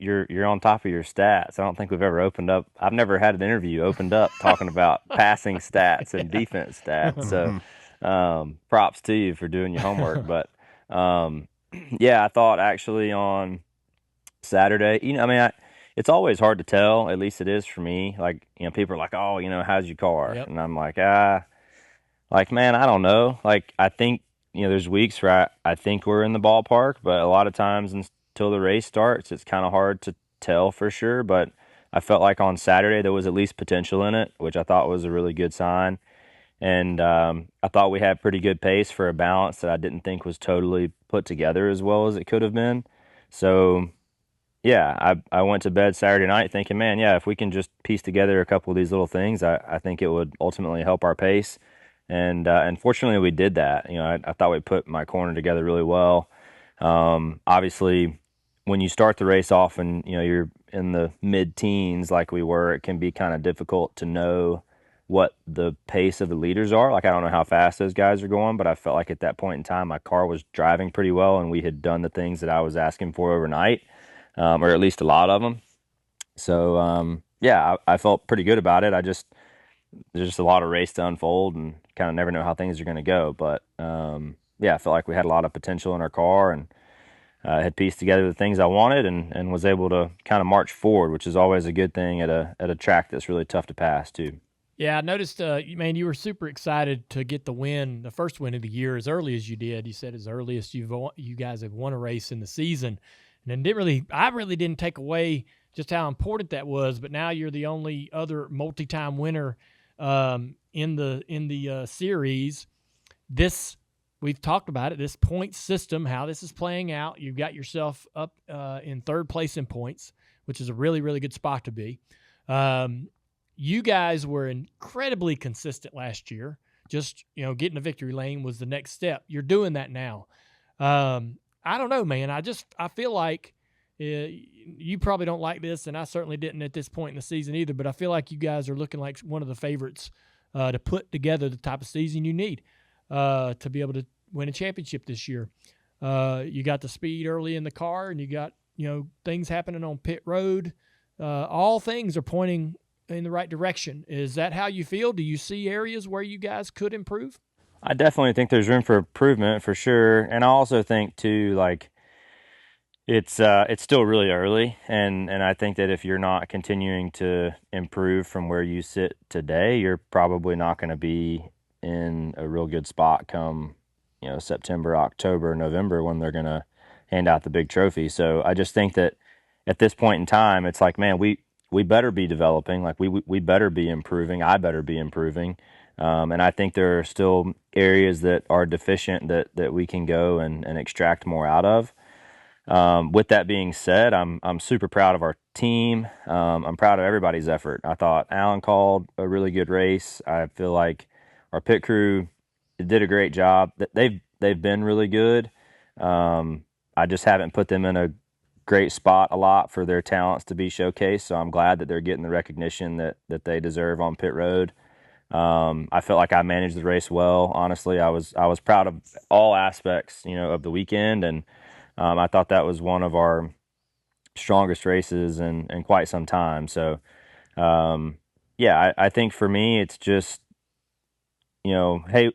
[SPEAKER 4] You're on top of your stats. I don't think we've ever opened up. I've never had an interview opened up talking about passing stats and defense stats. So, props to you for doing your homework. But I thought actually on Saturday, it's always hard to tell. At least it is for me. Like, people are like, "Oh, how's your car?"
[SPEAKER 1] Yep.
[SPEAKER 4] And I'm like, man, I don't know. Like, I think, there's weeks where I think we're in the ballpark, but a lot of times until the race starts, it's kind of hard to tell for sure. But I felt like on Saturday there was at least potential in it, which I thought was a really good sign. And I thought we had pretty good pace for a balance that I didn't think was totally put together as well as it could have been. So, I went to bed Saturday night thinking, man, if we can just piece together a couple of these little things, I think it would ultimately help our pace. And fortunately, we did that. I thought we put my corner together really well. Obviously, when you start the race off and you're in the mid-teens like we were, it can be kind of difficult to know what the pace of the leaders are. Like, I don't know how fast those guys are going, but I felt like at that point in time, my car was driving pretty well, and we had done the things that I was asking for overnight, or at least a lot of them. So, I felt pretty good about it. There's just a lot of race to unfold and kind of never know how things are going to go. But, I felt like we had a lot of potential in our car, and had pieced together the things I wanted and was able to kind of march forward, which is always a good thing at a track that's really tough to pass too.
[SPEAKER 1] Yeah, I noticed, you were super excited to get the win, the first win of the year, as early as you did. You said as early as you guys have won a race in the season. And I really didn't take away just how important that was, but now you're the only other multi-time winner in the series. We've talked about it, this point system, how this is playing out. You've got yourself up in third place in points, which is a really, really good spot to be. You guys were incredibly consistent last year. Just, getting the victory lane was the next step. You're doing that now. I don't know, man. I feel like you probably don't like this, and I certainly didn't at this point in the season either, but I feel like you guys are looking like one of the favorites to put together the type of season you need to be able to win a championship this year. You got the speed early in the car, and you got, things happening on pit road. All things are pointing in the right direction. Is that how you feel? Do you see areas where you guys could improve?
[SPEAKER 4] I definitely think there's room for improvement for sure. And I also think too, like, it's still really early. And I think that if you're not continuing to improve from where you sit today, you're probably not going to be in a real good spot come, September, October, November, when they're going to hand out the big trophy. So I just think that at this point in time, it's like, man, we better be developing. Like, we better be improving. I better be improving. And I think there are still areas that are deficient that we can go and extract more out of. With that being said, I'm super proud of our team. I'm proud of everybody's effort. I thought Alan called a really good race. I feel like our pit crew did a great job. They've been really good. I just haven't put them in a great spot a lot for their talents to be showcased. So I'm glad that they're getting the recognition that they deserve on pit road. I felt like I managed the race well. Honestly, I was proud of all aspects, of the weekend, and I thought that was one of our strongest races in quite some time. So, I think for me, it's just, hey,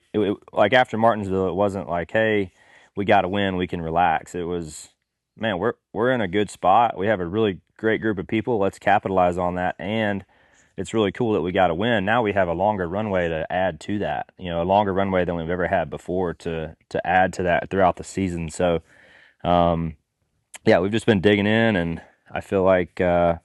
[SPEAKER 4] like after Martinsville, it wasn't like, hey, we got to win, we can relax. It was, man, we're in a good spot. We have a really great group of people. Let's capitalize on that. And it's really cool that we got to win. Now we have a longer runway to add to that, a longer runway than we've ever had before to add to that throughout the season. So, we've just been digging in, and I feel like talking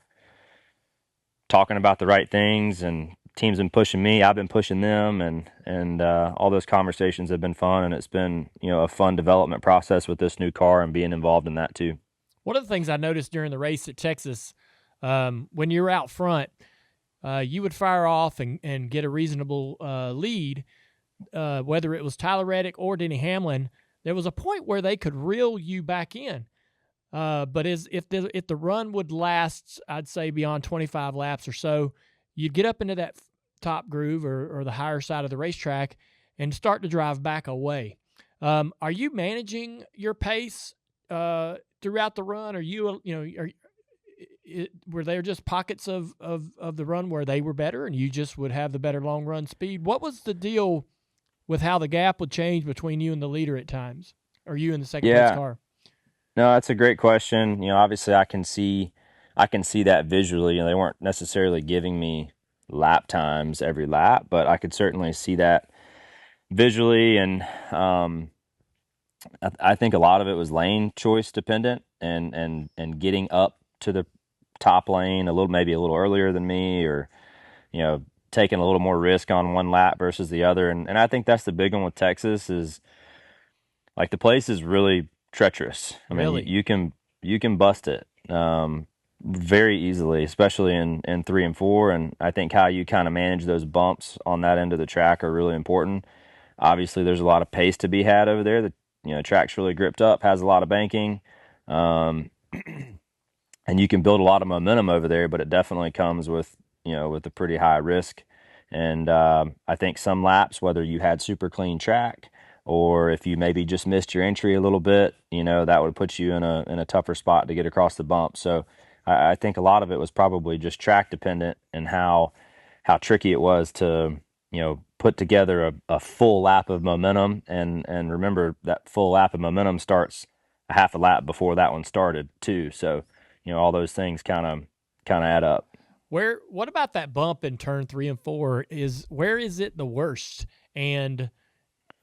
[SPEAKER 4] about the right things, and teams been pushing me, I've been pushing them, and all those conversations have been fun, and it's been a fun development process with this new car and being involved in that too.
[SPEAKER 1] One of the things I noticed during the race at Texas, when you were out front, you would fire off and get a reasonable lead, whether it was Tyler Reddick or Denny Hamlin. There was a point where they could reel you back in. But if the run would last, I'd say beyond 25 laps or so, you'd get up into that top groove or the higher side of the racetrack and start to drive back away. Are you managing your pace throughout the run? Were there just pockets of the run where they were better and you just would have the better long run speed? What was the deal with how the gap would change between you and the leader at times, or you and the second place car?
[SPEAKER 4] No, that's a great question. Obviously I can see that visually. They weren't necessarily giving me lap times every lap, but I could certainly see that visually. And I think a lot of it was lane choice dependent and getting up to the top lane maybe a little earlier than me, or, taking a little more risk on one lap versus the other. And I think that's the big one with Texas is like the place is really treacherous. I mean,
[SPEAKER 1] Really?
[SPEAKER 4] you can bust it very easily, especially in 3 and 4. And I think how you kind of manage those bumps on that end of the track are really important. Obviously, there's a lot of pace to be had over there. The track's really gripped up, has a lot of banking, and you can build a lot of momentum over there. But it definitely comes with a pretty high risk. And I think some laps, whether you had super clean track, or if you maybe just missed your entry a little bit, that would put you in a tougher spot to get across the bump. So I think a lot of it was probably just track dependent and how tricky it was to, put together a full lap of momentum. And remember that full lap of momentum starts a half a lap before that one started too. So, all those things kind of add up.
[SPEAKER 1] What about that bump in turn 3 and 4? Where is it the worst? And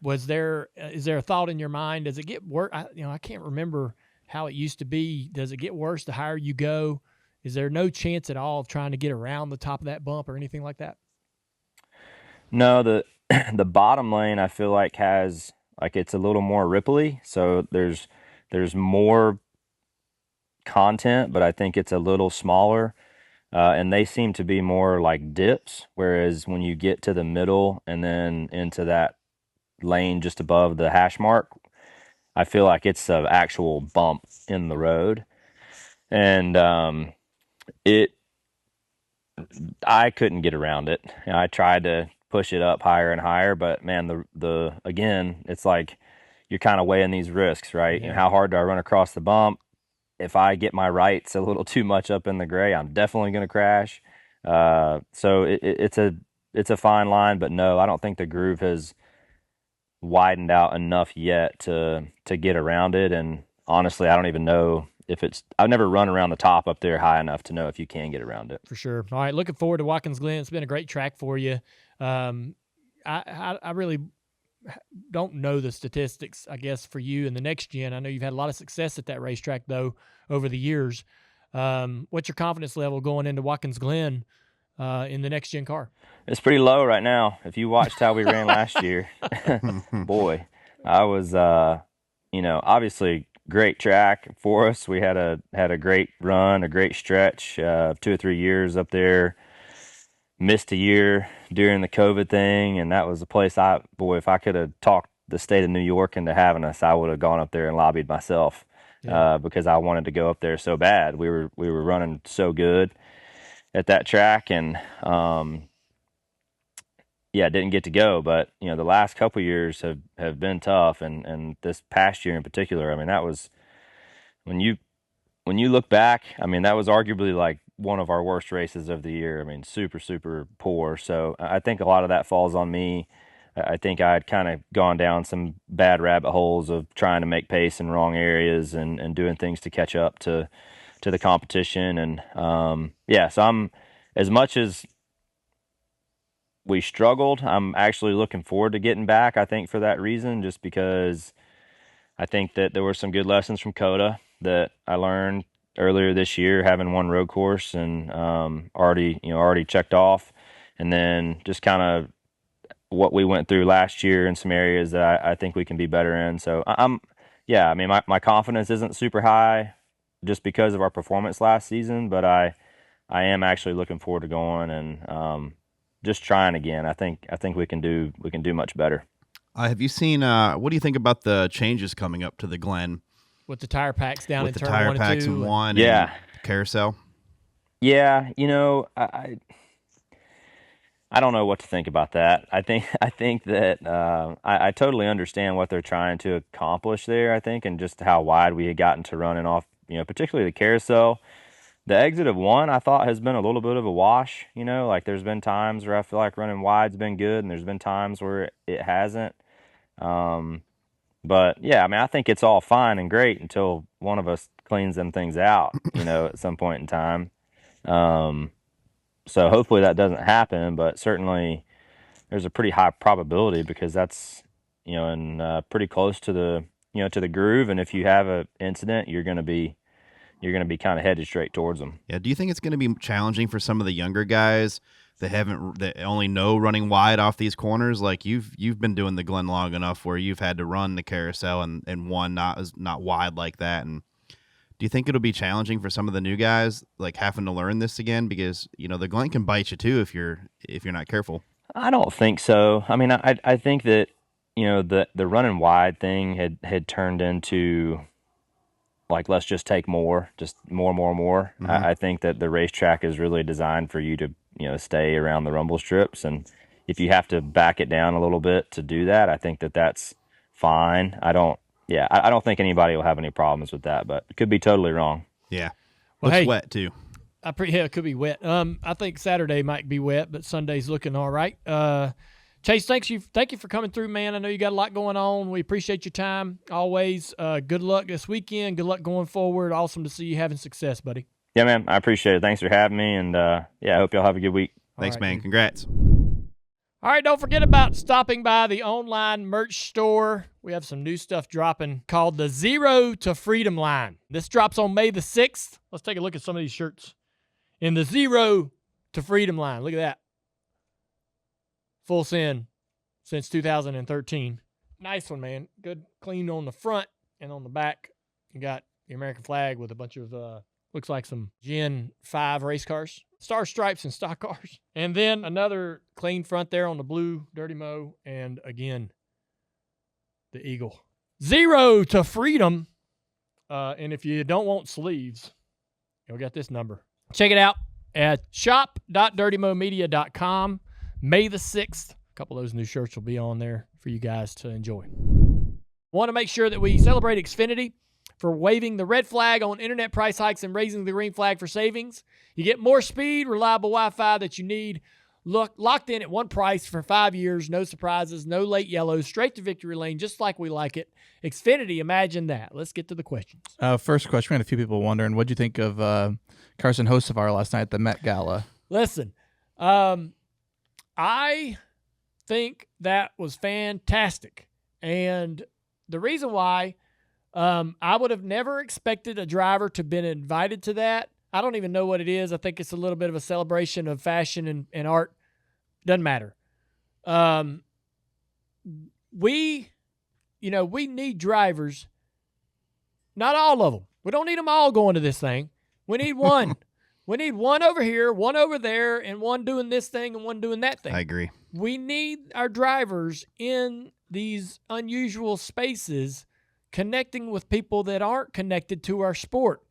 [SPEAKER 1] is there a thought in your mind? Does it get worse? I can't remember how it used to be. Does it get worse the higher you go? Is there no chance at all of trying to get around the top of that bump or anything like that?
[SPEAKER 4] No, the bottom lane I feel like has it's a little more ripply, so there's more content, but I think it's a little smaller. And they seem to be more like dips, whereas when you get to the middle and then into that lane just above the hash mark, I feel like it's an actual bump in the road. And I couldn't get around it. I tried to push it up higher and higher, but man, again, it's like you're kind of weighing these risks, right?
[SPEAKER 1] Yeah.
[SPEAKER 4] How hard do I run across the bump? If I get my rights a little too much up in the gray, I'm definitely going to crash. So it's a fine line, but no, I don't think the groove has widened out enough yet to get around it. And honestly, I don't even know if I've never run around the top up there high enough to know if you can get around it.
[SPEAKER 1] For sure. All right, looking forward to Watkins Glen. It's been a great track for you. I really don't know the statistics, I guess, for you in the next gen. I know you've had a lot of success at that racetrack, though, over the years. What's your confidence level going into Watkins Glen in the next gen car?
[SPEAKER 4] It's pretty low right now. If you watched how we ran last year, boy, I was, obviously great track for us. We had a great run, a great stretch, 2 or 3 years up there. Missed a year during the COVID thing, and that was a place if I could have talked the state of New York into having us, I would have gone up there and lobbied myself. Because I wanted to go up there so bad. We were running so good at that track, and didn't get to go. But the last couple years have been tough, and this past year in particular, I mean, that was when you look back, I mean, that was arguably like one of our worst races of the year. I mean, super, super poor. So I think a lot of that falls on me. I think I'd kind of gone down some bad rabbit holes of trying to make pace in wrong areas and doing things to catch up to the competition. And so I'm, as much as we struggled, I'm actually looking forward to getting back, I think, for that reason, just because I think that there were some good lessons from COTA that I learned earlier this year, having one road course and already checked off. And then just kind of what we went through last year in some areas that I think we can be better in. So my confidence isn't super high just because of our performance last season, but I am actually looking forward to going and just trying again. I think we can do much better.
[SPEAKER 3] Have you seen what do you think about the changes coming up to the Glen
[SPEAKER 1] with the tire packs down
[SPEAKER 3] with
[SPEAKER 1] in
[SPEAKER 3] the
[SPEAKER 1] turn
[SPEAKER 3] tire
[SPEAKER 1] 1
[SPEAKER 3] packs
[SPEAKER 1] and 2?
[SPEAKER 3] in 1
[SPEAKER 4] Yeah.
[SPEAKER 3] and carousel?
[SPEAKER 4] Yeah, I don't know what to think about that. I think that I totally understand what they're trying to accomplish there, I think, and just how wide we had gotten to running off, particularly the carousel. The exit of 1, I thought, has been a little bit of a wash. Like there's been times where I feel like running wide's been good, and there's been times where it hasn't. But yeah, I mean, I think it's all fine and great until one of us cleans them things out, at some point in time. So hopefully that doesn't happen, but certainly there's a pretty high probability because that's, pretty close to the groove. And if you have an incident, you're going to be kind of headed straight towards them.
[SPEAKER 3] Yeah. Do you think it's going to be challenging for some of the younger guys that only know running wide off these corners? Like you've been doing the Glen long enough where you've had to run the carousel and one not wide like that. And do you think it'll be challenging for some of the new guys, like having to learn this again? Because the Glen can bite you too if you're not careful.
[SPEAKER 4] I don't think so. I mean, I think that the running wide thing had turned into like, let's just take more. Mm-hmm. I think that the racetrack is really designed for you to stay around the rumble strips, and if you have to back it down a little bit to do that, I think that that's fine. I don't think anybody will have any problems with that, but it could be totally wrong.
[SPEAKER 3] Yeah.
[SPEAKER 1] Well,
[SPEAKER 3] Looks wet too.
[SPEAKER 1] It could be wet. I think Saturday might be wet, but Sunday's looking all right. Chase, thank you for coming through, man. I know you got a lot going on. We appreciate your time always. Good luck this weekend. Good luck going forward. Awesome to see you having success, buddy.
[SPEAKER 4] Yeah, man. I appreciate it. Thanks for having me, and I hope y'all have a good week.
[SPEAKER 3] Thanks,
[SPEAKER 1] right,
[SPEAKER 3] man.
[SPEAKER 1] dude.
[SPEAKER 3] Congrats.
[SPEAKER 1] All right, don't forget about stopping by the online merch store. We have some new stuff dropping called the Zero to Freedom line. This drops on May the 6th. Let's take a look at some of these shirts in the Zero to Freedom line. Look at that. Full send since 2013. Nice one, man. Good, clean on the front and on the back. You got the American flag with a bunch of, looks like some Gen 5 race cars. Star stripes and stock cars. And then another clean front there on the blue Dirty Mo. And again, the Eagle. Zero to Freedom. And if you don't want sleeves, you'll get this number. Check it out at shop.dirtymomedia.com. May the 6th. A couple of those new shirts will be on there for you guys to enjoy. Want to make sure that we celebrate Xfinity for waving the red flag on internet price hikes and raising the green flag for savings. You get more speed, reliable Wi-Fi that you need. Locked in at one price for 5 years. No surprises, no late yellows, straight to victory lane, just like we like it. Xfinity, imagine that. Let's get to the questions.
[SPEAKER 2] First question, we had a few people wondering, what'd you think of Carson Hocevar last night at the Met Gala?
[SPEAKER 1] Listen, I think that was fantastic. And the reason why I would have never expected a driver to have been invited to that. I don't even know what it is. I think it's a little bit of a celebration of fashion and art. Doesn't matter. We need drivers Not all of them. We don't need them all going to this thing. We need one. We need one over here, one over there, and one doing this thing and one doing that thing.
[SPEAKER 3] I agree.
[SPEAKER 1] We need our drivers in these unusual spaces connecting with people that aren't connected to our sport.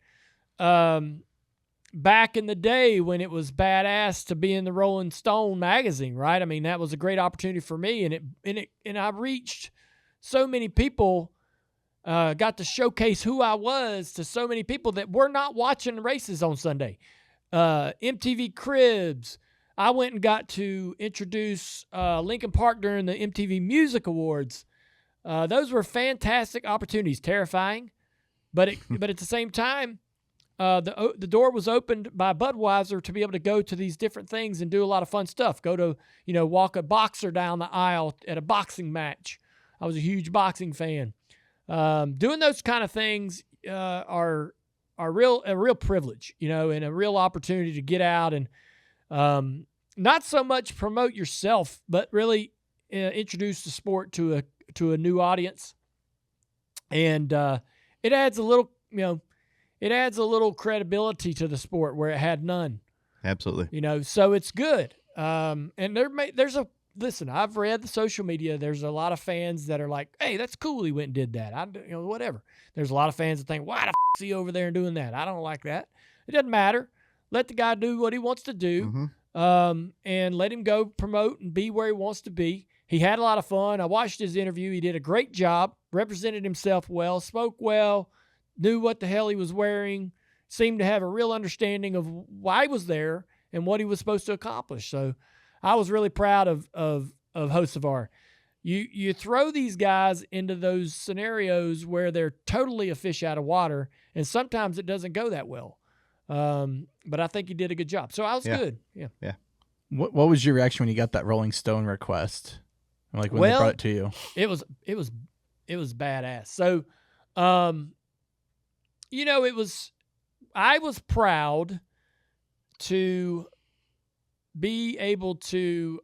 [SPEAKER 1] Back in the day when it was badass to be in the Rolling Stone magazine, right? I mean, that was a great opportunity for me, and I reached so many people, got to showcase who I was to so many people that were not watching races on Sunday. MTV Cribs. I went and got to introduce Lincoln Park during the MTV Music Awards. Those were fantastic opportunities, terrifying, but at the same time, the door was opened by Budweiser to be able to go to these different things and do a lot of fun stuff. Go to, walk a boxer down the aisle at a boxing match. I was a huge boxing fan. Doing those kind of things are a real privilege, and a real opportunity to get out and not so much promote yourself, but really introduce the sport to a new audience. And it adds a little, credibility to the sport where it had none.
[SPEAKER 3] Absolutely.
[SPEAKER 1] So it's good. And listen, I've read the social media. There's a lot of fans that are like, hey, that's cool he went and did that. Whatever. There's a lot of fans that think, why the is he over there and doing that? I don't like that. It doesn't matter. Let the guy do what he wants to do, and let him go promote and be where he wants to be. He had a lot of fun. I watched his interview. He did a great job, represented himself well, spoke well, knew what the hell he was wearing, seemed to have a real understanding of why he was there and what he was supposed to accomplish. So I was really proud of Hocevar. You throw these guys into those scenarios where they're totally a fish out of water, and sometimes it doesn't go that well. But I think he did a good job. So I was good. Yeah.
[SPEAKER 2] What was your reaction when you got that Rolling Stone request? Like when they brought it to you?
[SPEAKER 1] It was badass. So, I was proud to be able to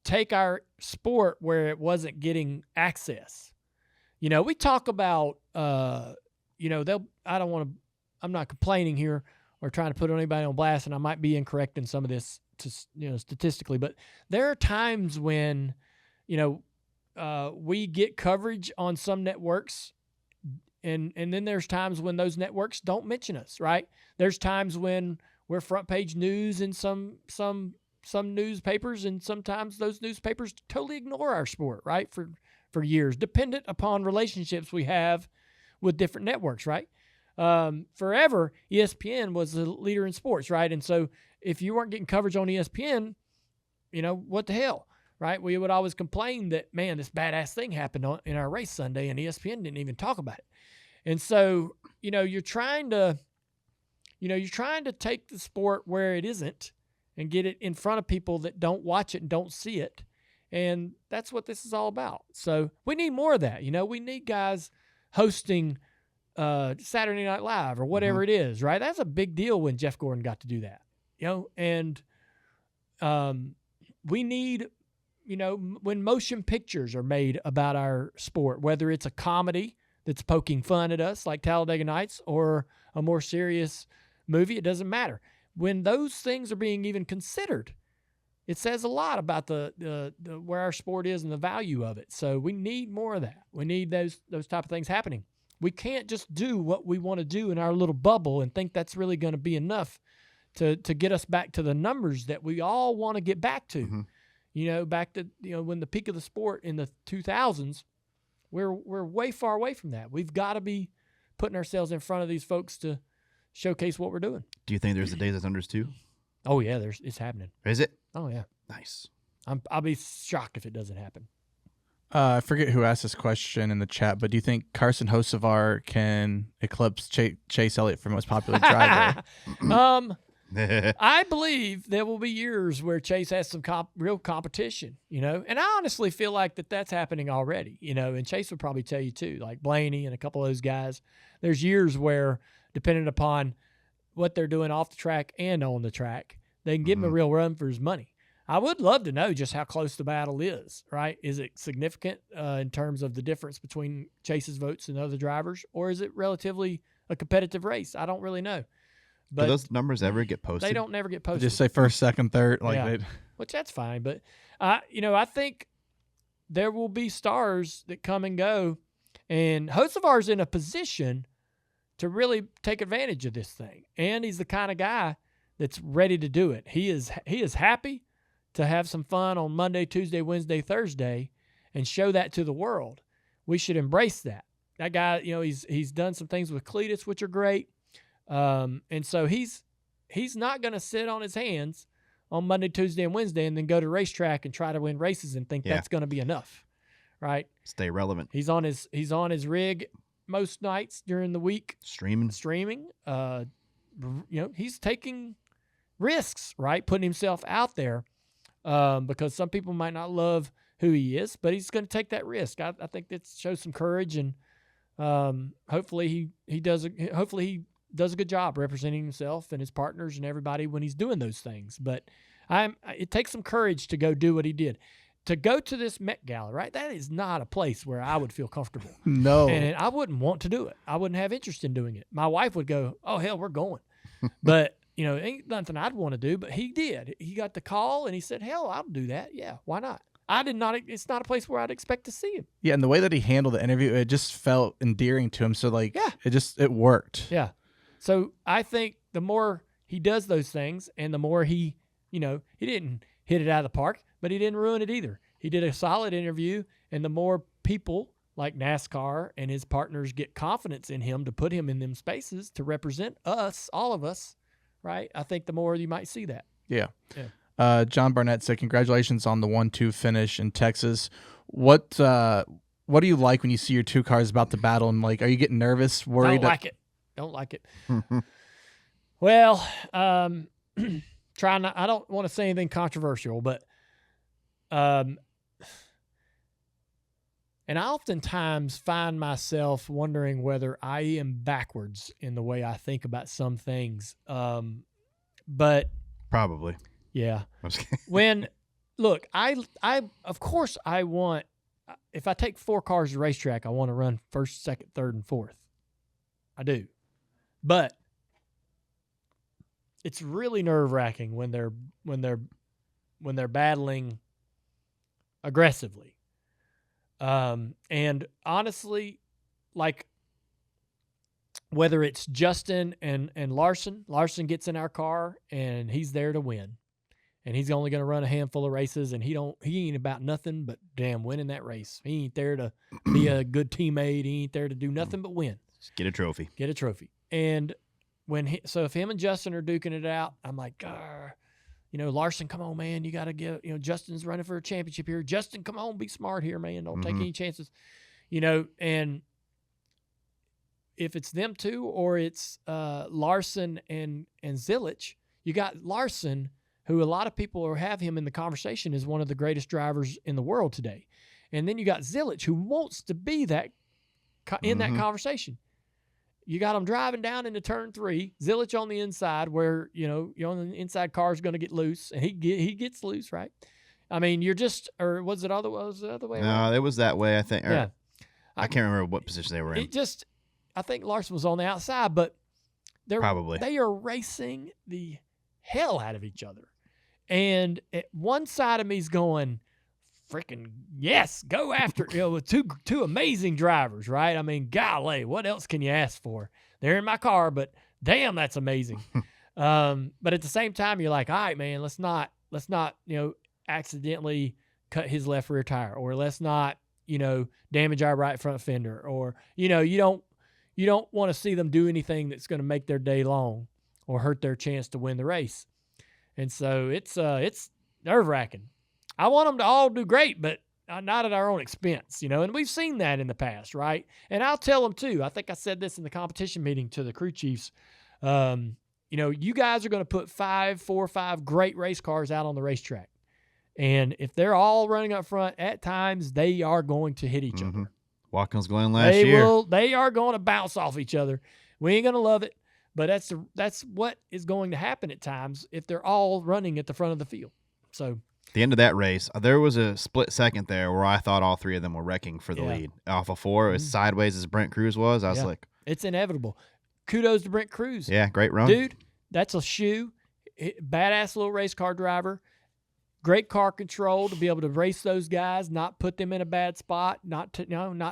[SPEAKER 1] take our sport where it wasn't getting access. We talk about, I'm not complaining here or trying to put anybody on blast, and I might be incorrect in some of this, statistically, but there are times when, we get coverage on some networks, and then there's times when those networks don't mention us, right? There's times when we're front page news in some newspapers, and sometimes those newspapers totally ignore our sport, right? For years, dependent upon relationships we have with different networks, right? Forever, ESPN was the leader in sports, right? And so if you weren't getting coverage on ESPN, what the hell, right? We would always complain that, man, this badass thing happened in our race Sunday, and ESPN didn't even talk about it. And so, you're trying to take the sport where it isn't and get it in front of people that don't watch it and don't see it. And that's what this is all about. So we need more of that. We need guys hosting Saturday Night Live or whatever it is, right? That's a big deal when Jeff Gordon got to do that, and we need, when motion pictures are made about our sport, whether it's a comedy that's poking fun at us like Talladega Nights or a more serious movie, it doesn't matter. When those things are being even considered, it says a lot about the where our sport is and the value of it. So we need more of that. We need those type of things happening. We can't just do what we want to do in our little bubble and think that's really going to be enough to get us back to the numbers that we all want to get back to. Back to when the peak of the sport in the 2000s, we're way far away from that. We've got to be putting ourselves in front of these folks to showcase what we're doing.
[SPEAKER 3] Do you think there's a day that's unders too?
[SPEAKER 1] Oh yeah, it's happening.
[SPEAKER 3] Is it?
[SPEAKER 1] Oh yeah.
[SPEAKER 3] Nice.
[SPEAKER 1] I'll be shocked if it doesn't happen.
[SPEAKER 2] I forget who asked this question in the chat, but do you think Carson Hocevar can eclipse Chase Elliott for most popular driver?
[SPEAKER 1] I believe there will be years where Chase has some real competition, and I honestly feel like that's happening already, and Chase would probably tell you too, like Blaney and a couple of those guys. There's years where, depending upon what they're doing off the track and on the track, they can give him a real run for his money. I would love to know just how close the battle is, right? Is it significant in terms of the difference between Chase's votes and other drivers, or is it relatively a competitive race? I don't really know. But
[SPEAKER 3] do those numbers ever get posted?
[SPEAKER 1] they don't never get posted.
[SPEAKER 2] Just say first, second, third.
[SPEAKER 1] Which that's fine. But, I think there will be stars that come and go. And Hocevar's in a position to really take advantage of this thing. And he's the kind of guy that's ready to do it. He is happy to have some fun on Monday, Tuesday, Wednesday, Thursday, and show that to the world. We should embrace that. That guy, he's done some things with Cletus, which are great. And so he's not going to sit on his hands on Monday, Tuesday, and Wednesday and then go to racetrack and try to win races and think that's going to be enough, right?
[SPEAKER 3] Stay relevant.
[SPEAKER 1] He's on his rig most nights during the week.
[SPEAKER 3] Streaming.
[SPEAKER 1] He's taking risks, right? Putting himself out there because some people might not love who he is, but he's going to take that risk. I think that shows some courage, and hopefully he does a good job representing himself and his partners and everybody when he's doing those things. But it takes some courage to go do what he did. To go to this Met Gala, right? That is not a place where I would feel comfortable.
[SPEAKER 2] No.
[SPEAKER 1] And I wouldn't want to do it. I wouldn't have interest in doing it. My wife would go, oh, hell, we're going. But, ain't nothing I'd want to do. But he did. He got the call, and he said, hell, I'll do that. Yeah, why not? It's not a place where I'd expect to see him.
[SPEAKER 2] Yeah, and the way that he handled the interview, it just felt endearing to him. So, it worked.
[SPEAKER 1] Yeah. So I think the more he does those things and the more he didn't hit it out of the park, but he didn't ruin it either. He did a solid interview, and the more people like NASCAR and his partners get confidence in him to put him in them spaces to represent us, all of us, right? I think the more you might see that.
[SPEAKER 2] Yeah. John Barnett said, congratulations on the 1-2 finish in Texas. What do you like when you see your two cars about to battle? And are you getting nervous, worried?
[SPEAKER 1] Don't like it. Well, try not. I don't want to say anything controversial, but and I oftentimes find myself wondering whether I am backwards in the way I think about some things. But
[SPEAKER 3] probably,
[SPEAKER 1] yeah. Of course I want. If I take 4 cars to racetrack, I want to run first, second, third, and fourth. I do. But it's really nerve-wracking when they're battling aggressively. And honestly, whether it's Justin and Larson gets in our car and he's there to win. And he's only going to run a handful of races, and he ain't about nothing but damn winning that race. He ain't there to be a good teammate. He ain't there to do nothing but win.
[SPEAKER 3] Just get a trophy.
[SPEAKER 1] And if him and Justin are duking it out, I'm like, Larson, come on, man. You got to get, Justin's running for a championship here. Justin, come on, be smart here, man. Don't take any chances. And if it's them two or it's Larson and Zilich, you got Larson, who a lot of people have him in the conversation as one of the greatest drivers in the world today. And then you got Zilich, who wants to be that in that conversation. You got him driving down into turn 3, Zilich on the inside where, you're on the inside car is going to get loose, and he gets loose, right? I mean, was it the other way around?
[SPEAKER 3] No, it was that way, I think.
[SPEAKER 1] Yeah.
[SPEAKER 3] I can't remember what position they were in.
[SPEAKER 1] I think Larson was on the outside, but they are racing the hell out of each other. And one side of me is going, freaking yes, go after with two amazing drivers, right? I mean, golly, what else can you ask for? They're in my car, but damn, that's amazing. But at the same time, you're like, all right, man, let's not accidentally cut his left rear tire, or let's not damage our right front fender, or you don't want to see them do anything that's going to make their day long or hurt their chance to win the race. And so it's nerve-wracking. I want them to all do great, but not at our own expense, and we've seen that in the past, right? And I'll tell them too. I think I said this in the competition meeting to the crew chiefs. You guys are going to put 4 or 5 great race cars out on the racetrack. And if they're all running up front, at times they are going to hit each other.
[SPEAKER 3] Watkins Glen last year.
[SPEAKER 1] They are going to bounce off each other. We ain't going to love it. But that's what is going to happen at times if they're all running at the front of the field. So
[SPEAKER 3] the end of that race, there was a split second there where I thought all three of them were wrecking for the lead. Off of 4, as sideways as Brent Cruz was, I was like...
[SPEAKER 1] It's inevitable. Kudos to Brent Cruz.
[SPEAKER 3] Yeah, great run.
[SPEAKER 1] Dude, that's a shoe. Badass little race car driver. Great car control to be able to race those guys, not put them in a bad spot, not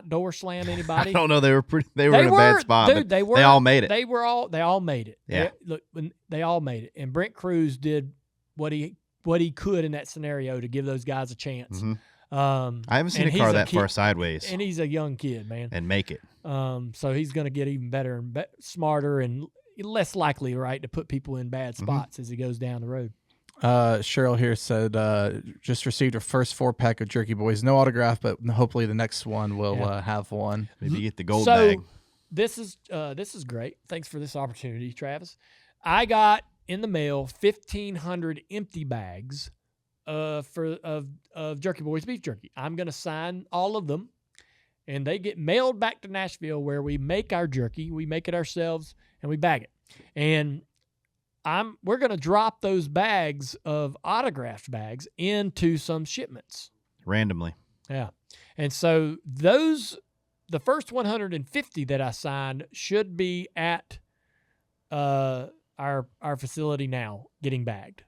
[SPEAKER 1] door slam anybody.
[SPEAKER 3] I don't know. They were in a bad spot.
[SPEAKER 1] Dude, they all made it. They all made it.
[SPEAKER 3] Yeah.
[SPEAKER 1] They all made it. And Brent Cruz did what he could in that scenario to give those guys a chance.
[SPEAKER 3] Mm-hmm. I haven't seen a car that far sideways.
[SPEAKER 1] And he's a young kid, man.
[SPEAKER 3] And make it.
[SPEAKER 1] So he's going to get even better and smarter and less likely, right, to put people in bad spots as he goes down the road.
[SPEAKER 2] Cheryl here said, just received her first 4-pack of Jerky Boys. No autograph, but hopefully the next one will have one.
[SPEAKER 3] Maybe get the gold bag.
[SPEAKER 1] This is great. Thanks for this opportunity, Travis. I got in the mail 1,500 empty bags of Jerky Boys beef jerky. I'm going to sign all of them, and they get mailed back to Nashville where we make our jerky. We make it ourselves, and we bag it. And we're going to drop those bags of autographed bags into some shipments.
[SPEAKER 3] Randomly.
[SPEAKER 1] Yeah. And so the first 150 that I signed should be at our facility now getting bagged.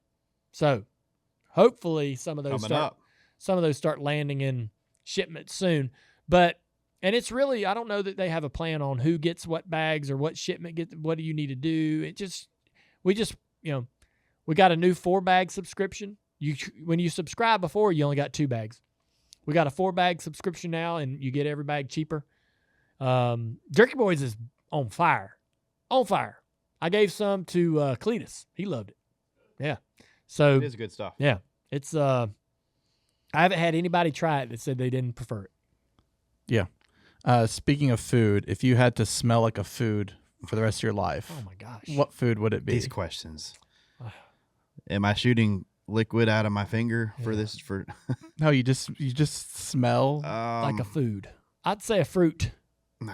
[SPEAKER 1] So hopefully some of those start landing in shipments soon. And it's really, I don't know that they have a plan on who gets what bags or what shipment what do you need to do. We got a new 4-bag subscription. When you subscribe before, you only got 2 bags. We got a 4-bag subscription now, and you get every bag cheaper. Jerky Boys is on fire. On fire. I gave some to Cletus. He loved it. Yeah. So
[SPEAKER 3] it is good stuff.
[SPEAKER 1] Yeah. It's I haven't had anybody try it that said they didn't prefer it.
[SPEAKER 2] Yeah. Speaking of food, if you had to smell like a food for the rest of your life,
[SPEAKER 1] oh my gosh,
[SPEAKER 2] what food would it be?
[SPEAKER 3] These questions. Am I shooting liquid out of my finger for this? For
[SPEAKER 2] no, you just smell
[SPEAKER 1] like a food. I'd say a fruit.
[SPEAKER 3] No,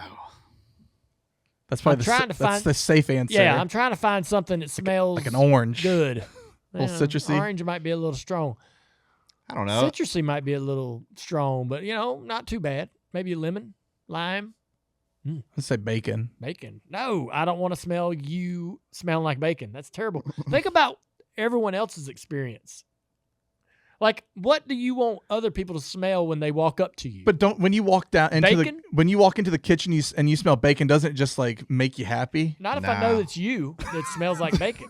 [SPEAKER 2] that's probably that's the safe answer.
[SPEAKER 1] Yeah, I'm trying to find something that smells
[SPEAKER 2] like an orange.
[SPEAKER 1] Good.
[SPEAKER 2] A little citrusy.
[SPEAKER 1] Orange might be a little strong.
[SPEAKER 3] I don't know.
[SPEAKER 1] Citrusy might be a little strong, but not too bad. Maybe a lemon, lime.
[SPEAKER 2] Let's say bacon.
[SPEAKER 1] Bacon. No, I don't want to smell you smelling like bacon. That's terrible. Think about everyone else's experience. Like, what do you want other people to smell when they walk up to you?
[SPEAKER 2] But when you walk down into when you walk into the kitchen and you smell bacon, doesn't it just like make you happy?
[SPEAKER 1] Not if I know it's you that smells like bacon.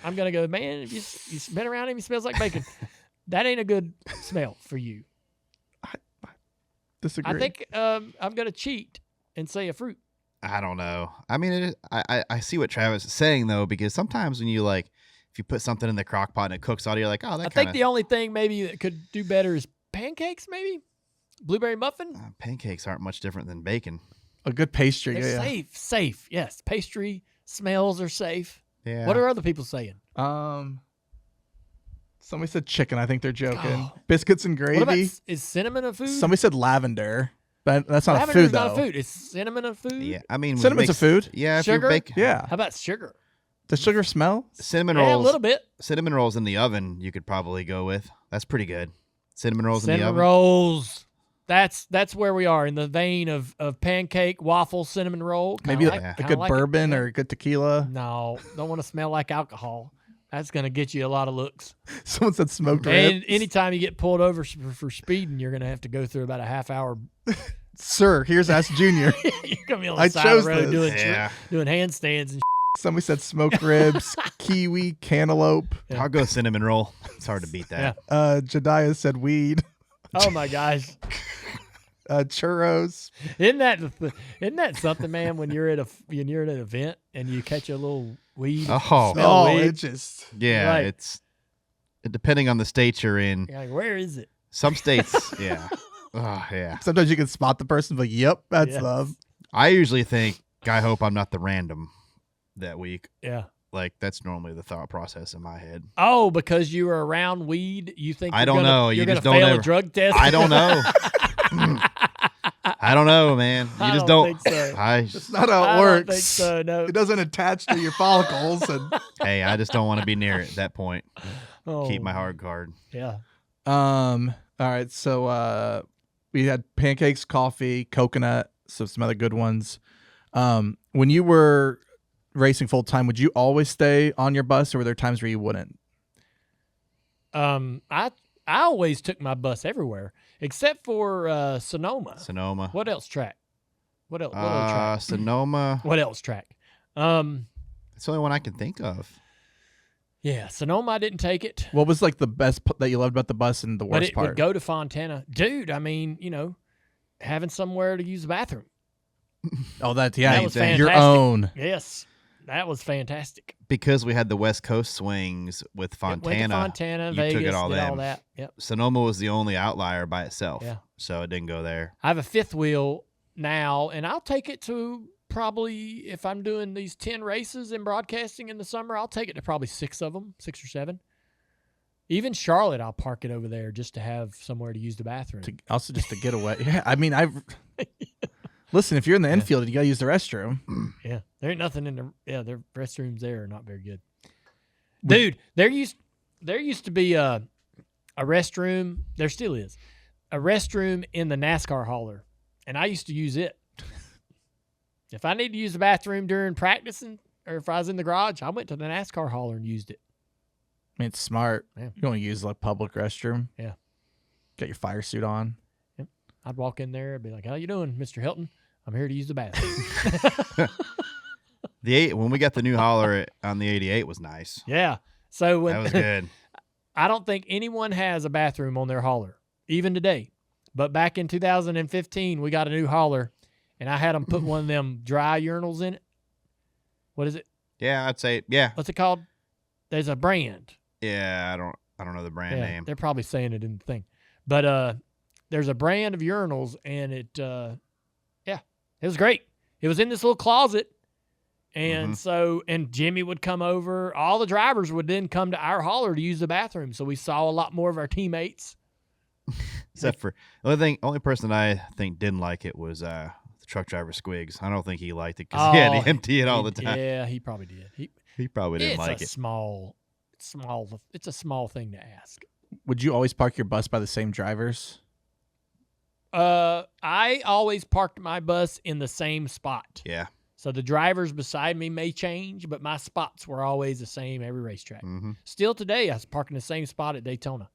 [SPEAKER 1] I'm gonna go, man. If you've been around him, he smells like bacon. That ain't a good smell for you.
[SPEAKER 2] I disagree.
[SPEAKER 1] I think I'm gonna cheat and say a fruit.
[SPEAKER 3] I don't know. I mean, I see what Travis is saying though, because sometimes when you if you put something in the crock pot and it cooks all, you're like, oh, that. I
[SPEAKER 1] think the only thing maybe that could do better is pancakes, maybe blueberry muffin.
[SPEAKER 3] Pancakes aren't much different than bacon.
[SPEAKER 2] A good pastry.
[SPEAKER 1] They're safe. Yes, pastry smells are safe.
[SPEAKER 3] Yeah.
[SPEAKER 1] What are other people saying?
[SPEAKER 2] Somebody said chicken. I think they're joking. Oh. Biscuits and gravy.
[SPEAKER 1] What about, is cinnamon a food?
[SPEAKER 2] Somebody said lavender. But that's not
[SPEAKER 1] Lavender's
[SPEAKER 2] a food, though.
[SPEAKER 1] Not a food. Is cinnamon a food?
[SPEAKER 3] Yeah, I mean,
[SPEAKER 2] cinnamon's a food.
[SPEAKER 3] Yeah,
[SPEAKER 1] sugar.
[SPEAKER 3] If you're
[SPEAKER 2] yeah.
[SPEAKER 1] How about sugar?
[SPEAKER 2] Does sugar smell?
[SPEAKER 3] Cinnamon rolls.
[SPEAKER 1] A little bit.
[SPEAKER 3] Cinnamon rolls in the oven. You could probably go with. That's pretty good. Cinnamon rolls in the oven.
[SPEAKER 1] Cinnamon rolls. That's where we are in the vein of pancake, waffle, cinnamon roll.
[SPEAKER 2] Maybe a good bourbon or a good tequila.
[SPEAKER 1] No, don't want to smell like alcohol. That's going to get you a lot of looks.
[SPEAKER 2] Someone said smoked ribs.
[SPEAKER 1] And anytime you get pulled over for speeding, you're going to have to go through about a half hour.
[SPEAKER 2] Sir, here's Ask Junior.
[SPEAKER 1] You're going to be on the side of the road doing handstands and
[SPEAKER 2] Somebody said smoked ribs, kiwi, cantaloupe.
[SPEAKER 3] Yeah. I'll go cinnamon roll. It's hard to beat that.
[SPEAKER 1] Yeah.
[SPEAKER 2] Jediah said weed.
[SPEAKER 1] Oh, my gosh.
[SPEAKER 2] Churros.
[SPEAKER 1] Isn't that something, man? When you're at an event and you catch a little weed, smell weed.
[SPEAKER 2] It just
[SPEAKER 3] right. It's depending on the state you're in.
[SPEAKER 1] You're like, where is it?
[SPEAKER 3] Some states, yeah. Oh yeah.
[SPEAKER 2] Sometimes you can spot the person, but yep, that's them.
[SPEAKER 3] I usually think, I hope I'm not the random that week.
[SPEAKER 1] Yeah.
[SPEAKER 3] Like that's normally the thought process in my head.
[SPEAKER 1] Oh, because you were around weed, you think
[SPEAKER 3] I don't know.
[SPEAKER 1] You're going to fail a drug test?
[SPEAKER 3] I don't know. I don't know, man. You just don't.
[SPEAKER 1] Think so.
[SPEAKER 2] That's not how it works.
[SPEAKER 1] Don't think so, no.
[SPEAKER 2] It doesn't attach to your follicles. And
[SPEAKER 3] hey, I just don't want to be near it at that point. keep my hard card.
[SPEAKER 1] Yeah.
[SPEAKER 2] All right. So we had pancakes, coffee, coconut, so some other good ones. When you were racing full time, would you always stay on your bus, or were there times where you wouldn't?
[SPEAKER 1] I always took my bus everywhere except for Sonoma.
[SPEAKER 3] Sonoma.
[SPEAKER 1] What else track? What else track?
[SPEAKER 3] Sonoma.
[SPEAKER 1] What else track?
[SPEAKER 3] It's the only one I can think of.
[SPEAKER 1] Yeah, Sonoma, I didn't take it.
[SPEAKER 2] What was like the best that you loved about the bus and the worst
[SPEAKER 1] But it
[SPEAKER 2] part?
[SPEAKER 1] would go to Fontana. Dude, I mean, having somewhere to use the bathroom.
[SPEAKER 2] Oh, that
[SPEAKER 1] That was fantastic.
[SPEAKER 2] your own.
[SPEAKER 1] Yes, that was fantastic.
[SPEAKER 3] Because we had the West Coast swings with Fontana.
[SPEAKER 1] Went to Fontana,
[SPEAKER 3] you
[SPEAKER 1] Vegas,
[SPEAKER 3] took it all
[SPEAKER 1] did
[SPEAKER 3] them.
[SPEAKER 1] all that. Yep.
[SPEAKER 3] Sonoma was the only outlier by itself.
[SPEAKER 1] Yeah.
[SPEAKER 3] So it didn't go there.
[SPEAKER 1] I have a fifth wheel now, and I'll take it to probably, if I'm doing these 10 races in broadcasting in the summer, I'll take it to probably 6 of them, 6 or 7. Even Charlotte, I'll park it over there just to have somewhere to use the bathroom.
[SPEAKER 2] Also just to get away. Yeah, I mean, listen, if you're in the infield, you got to use the restroom.
[SPEAKER 1] Yeah, there ain't nothing in their restrooms there are not very good. Dude, there used to be a restroom, there still is, a restroom in the NASCAR hauler, and I used to use it. If I need to use the bathroom during practicing or if I was in the garage, I went to the NASCAR hauler and used it.
[SPEAKER 2] I mean, it's smart.
[SPEAKER 1] Yeah.
[SPEAKER 2] You don't want to use like public restroom.
[SPEAKER 1] Yeah.
[SPEAKER 2] Got your fire suit on.
[SPEAKER 1] Yep. I'd walk in there and be like, "How you doing, Mr. Hilton? I'm here to use the bathroom."
[SPEAKER 3] When we got the new hauler on the 88 was nice.
[SPEAKER 1] Yeah. So
[SPEAKER 3] That was good.
[SPEAKER 1] I don't think anyone has a bathroom on their hauler, even today. But back in 2015, we got a new hauler, and I had them put one of them dry urinals in it. What is it?
[SPEAKER 3] Yeah, I'd say yeah.
[SPEAKER 1] What's it called? There's a brand.
[SPEAKER 3] Yeah, I don't know the brand name.
[SPEAKER 1] They're probably saying it in the thing. But there's a brand of urinals, and it was great. It was in this little closet. And and Jimmy would come over. All the drivers would then come to our hauler to use the bathroom. So we saw a lot more of our teammates.
[SPEAKER 3] Except for the only person I think didn't like it was the truck driver Squiggs. I don't think he liked it because he had to empty it all the time.
[SPEAKER 1] Yeah, he probably did.
[SPEAKER 3] He probably didn't like it.
[SPEAKER 1] It's a small thing to ask.
[SPEAKER 2] Would you always park your bus by the same drivers?
[SPEAKER 1] I always parked my bus in the same spot.
[SPEAKER 3] Yeah.
[SPEAKER 1] So the drivers beside me may change, but my spots were always the same every racetrack.
[SPEAKER 3] Mm-hmm.
[SPEAKER 1] Still today, I was parking the same spot at Daytona.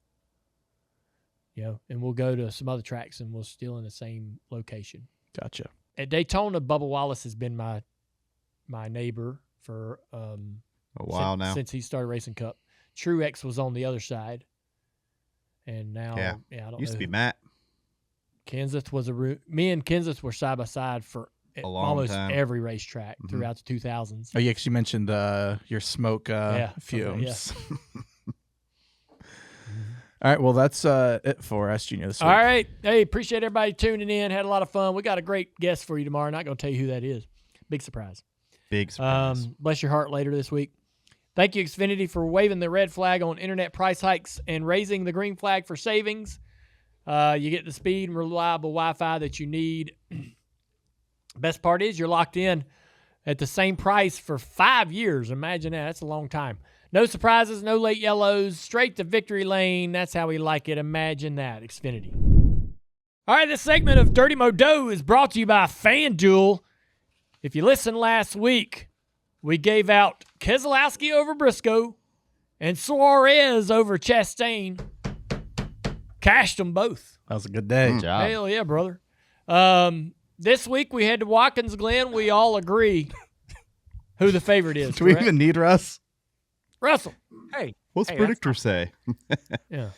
[SPEAKER 1] And we'll go to some other tracks, and we're still in the same location.
[SPEAKER 2] Gotcha.
[SPEAKER 1] At Daytona, Bubba Wallace has been my neighbor for
[SPEAKER 3] a while now.
[SPEAKER 1] Since he started racing Cup. Truex was on the other side, and now I don't
[SPEAKER 3] used
[SPEAKER 1] know
[SPEAKER 3] to be Matt.
[SPEAKER 1] Kenseth was me and Kenseth were side by side for almost every racetrack throughout the 2000s.
[SPEAKER 2] Oh yeah, because you mentioned your smoke fumes.
[SPEAKER 1] Yeah.
[SPEAKER 2] All right, well that's it for us, Junior, this week.
[SPEAKER 1] All right, hey, appreciate everybody tuning in. Had a lot of fun. We got a great guest for you tomorrow. Not going to tell you who that is. Big surprise.
[SPEAKER 3] Big surprise.
[SPEAKER 1] Bless your heart later this week. Thank you, Xfinity, for waving the red flag on internet price hikes and raising the green flag for savings. You get the speed and reliable Wi-Fi that you need. Best part is you're locked in at the same price for 5 years. Imagine that. That's a long time. No surprises, no late yellows, straight to victory lane. That's how we like it. Imagine that, Xfinity. All right, this segment of Dirty Modo is brought to you by FanDuel. If you listened last week, we gave out Keselowski over Briscoe and Suarez over Chastain. Cashed them both.
[SPEAKER 2] That was a good day.
[SPEAKER 4] Good job.
[SPEAKER 1] Hell yeah, brother. This week we head to Watkins Glen. We all agree who the favorite is.
[SPEAKER 2] Do we even need Russ?
[SPEAKER 1] Russell.
[SPEAKER 5] Hey.
[SPEAKER 3] What's predictor say?
[SPEAKER 1] Yeah.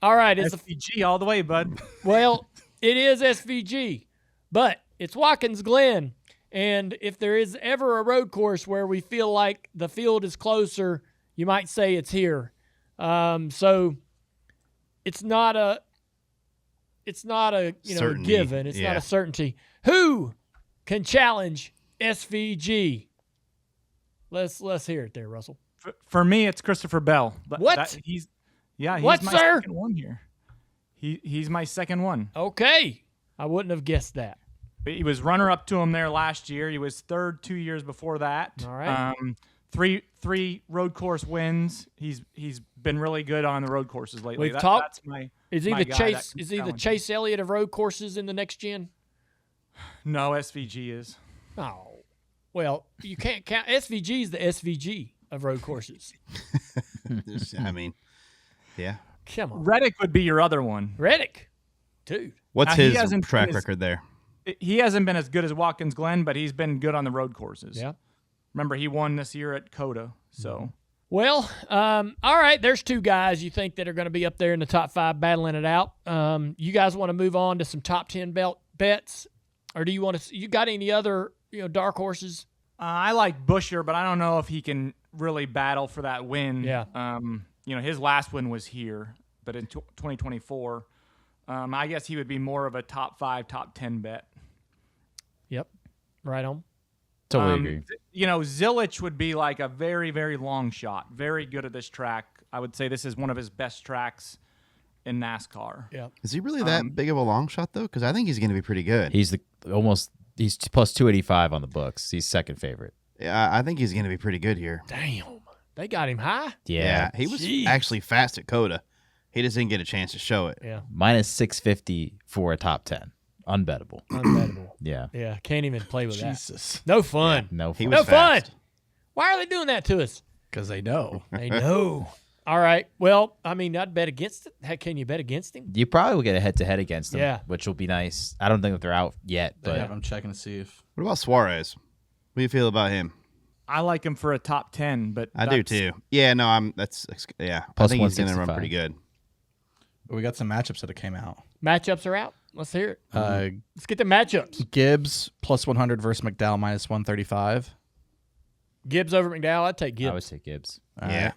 [SPEAKER 1] All right. It's
[SPEAKER 5] SVG all the way, bud.
[SPEAKER 1] Well, it is SVG, but it's Watkins Glen. And if there is ever a road course where we feel like the field is closer, you might say it's here. So it's not a
[SPEAKER 3] Certainty.
[SPEAKER 1] given. It's not a certainty. Who can challenge SVG? Let's hear it there, Russell.
[SPEAKER 5] For me, it's Christopher Bell.
[SPEAKER 1] What?
[SPEAKER 5] He's
[SPEAKER 1] What,
[SPEAKER 5] my
[SPEAKER 1] sir?
[SPEAKER 5] second one here. He's my second one.
[SPEAKER 1] Okay. I wouldn't have guessed that.
[SPEAKER 5] He was runner-up to him there last year. He was third 2 years before that.
[SPEAKER 1] All right.
[SPEAKER 5] three road course wins. He's been really good on the road courses lately.
[SPEAKER 1] We've talked.
[SPEAKER 5] That's my
[SPEAKER 1] Is he
[SPEAKER 5] my
[SPEAKER 1] the
[SPEAKER 5] guy
[SPEAKER 1] Chase?
[SPEAKER 5] that can
[SPEAKER 1] Is he the
[SPEAKER 5] challenge
[SPEAKER 1] Chase Elliott of road courses in the next gen?
[SPEAKER 5] No, SVG is.
[SPEAKER 1] Oh, well, you can't count. SVG is the SVG of road courses.
[SPEAKER 3] I mean, yeah.
[SPEAKER 1] Come on,
[SPEAKER 5] Reddick would be your other one.
[SPEAKER 1] Reddick, dude.
[SPEAKER 3] What's
[SPEAKER 5] He
[SPEAKER 3] his
[SPEAKER 5] hasn't
[SPEAKER 3] track
[SPEAKER 5] been as-
[SPEAKER 3] record there?
[SPEAKER 5] He hasn't been as good as Watkins Glen, but he's been good on the road courses.
[SPEAKER 1] Yeah.
[SPEAKER 5] Remember, he won this year at Coda. So
[SPEAKER 1] Well, all right. There's two guys you think that are going to be up there in the top 5 battling it out. You guys want to move on to some top 10 bets, or do you want to? You got any other dark horses?
[SPEAKER 5] I like Busher, but I don't know if he can really battle for that win.
[SPEAKER 1] Yeah.
[SPEAKER 5] His last win was here, but in 2024, I guess he would be more of a top 5, top 10 bet.
[SPEAKER 1] Yep. Right on.
[SPEAKER 6] Totally agree.
[SPEAKER 5] Zilich would be like a very, very long shot. Very good at this track. I would say this is one of his best tracks in NASCAR.
[SPEAKER 1] Yeah.
[SPEAKER 3] Is he really that big of a long shot though? Because I think he's going to be pretty good.
[SPEAKER 6] He's he's plus 285 on the books. He's second favorite.
[SPEAKER 3] Yeah, I think he's going to be pretty good here.
[SPEAKER 1] Damn. They got him high.
[SPEAKER 6] Yeah.
[SPEAKER 3] He was
[SPEAKER 1] Jeez.
[SPEAKER 3] actually fast at Coda. He just didn't get a chance to show it.
[SPEAKER 1] Yeah.
[SPEAKER 6] Minus 650 for a top 10. Unbettable.
[SPEAKER 1] Unbettable.
[SPEAKER 6] Yeah.
[SPEAKER 1] Yeah. Can't even play with
[SPEAKER 2] Jesus.
[SPEAKER 1] that. No fun.
[SPEAKER 6] No
[SPEAKER 3] He
[SPEAKER 6] fun.
[SPEAKER 3] was
[SPEAKER 1] No fun.
[SPEAKER 3] fast.
[SPEAKER 1] Why are they doing that to us?
[SPEAKER 2] Because they know.
[SPEAKER 1] They know. All right. Well, I mean, I'd bet against it. Heck, can you bet against him?
[SPEAKER 6] You probably will get a head-to-head against them,
[SPEAKER 1] Yeah.
[SPEAKER 6] which will be nice. I don't think that they're out yet,
[SPEAKER 2] They
[SPEAKER 6] but
[SPEAKER 2] have them checking to see if.
[SPEAKER 3] What about Suarez? What do you feel about him?
[SPEAKER 5] I like him for a top 10, but
[SPEAKER 3] I do too. Yeah, no, I
[SPEAKER 6] Plus
[SPEAKER 3] think he's going to run
[SPEAKER 6] 165.
[SPEAKER 3] pretty good.
[SPEAKER 2] We got some matchups that have came out.
[SPEAKER 1] Matchups are out. Let's hear it.
[SPEAKER 2] Uh,
[SPEAKER 1] Let's get the matchups.
[SPEAKER 2] Gibbs plus 100 versus McDowell minus 135.
[SPEAKER 1] Gibbs over McDowell. I'd take Gibbs.
[SPEAKER 6] I would say Gibbs.
[SPEAKER 2] All
[SPEAKER 3] Yeah.
[SPEAKER 2] right.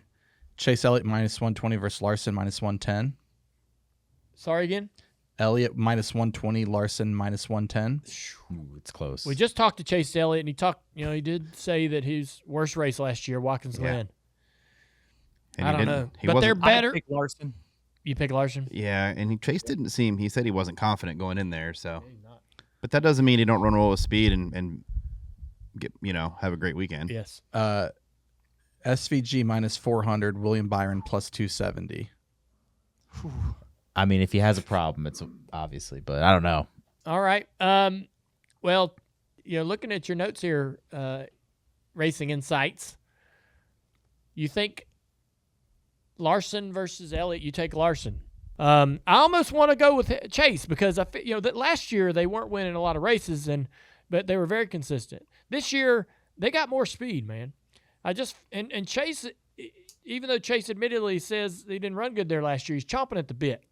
[SPEAKER 2] Chase Elliott minus 120 versus Larson minus 110.
[SPEAKER 1] Sorry again.
[SPEAKER 2] Elliott minus 120, Larson minus 110.
[SPEAKER 6] Ooh, it's close.
[SPEAKER 1] We just talked to Chase Elliott, and he did say that his worst race last year, Watkins Glen.
[SPEAKER 3] And
[SPEAKER 1] I
[SPEAKER 3] he
[SPEAKER 1] don't
[SPEAKER 3] didn't-
[SPEAKER 1] know.
[SPEAKER 3] he
[SPEAKER 1] But they're
[SPEAKER 3] wasn't-
[SPEAKER 1] better.
[SPEAKER 5] I pick Larson.
[SPEAKER 1] You pick Larson?
[SPEAKER 3] Yeah, and Chase didn't seem. He said he wasn't confident going in there. So, but that doesn't mean he don't run roll with speed and get have a great weekend.
[SPEAKER 1] Yes.
[SPEAKER 2] SVG minus 400, William Byron plus 270.
[SPEAKER 6] I mean, if he has a problem, it's obviously, but I don't know.
[SPEAKER 1] All right. Well, looking at your notes here, Racing Insights, you think Larson versus Elliott, you take Larson. I almost want to go with Chase because that last year they weren't winning a lot of races, but they were very consistent. This year they got more speed, man. And Chase, even though Chase admittedly says he didn't run good there last year, he's chomping at the bit.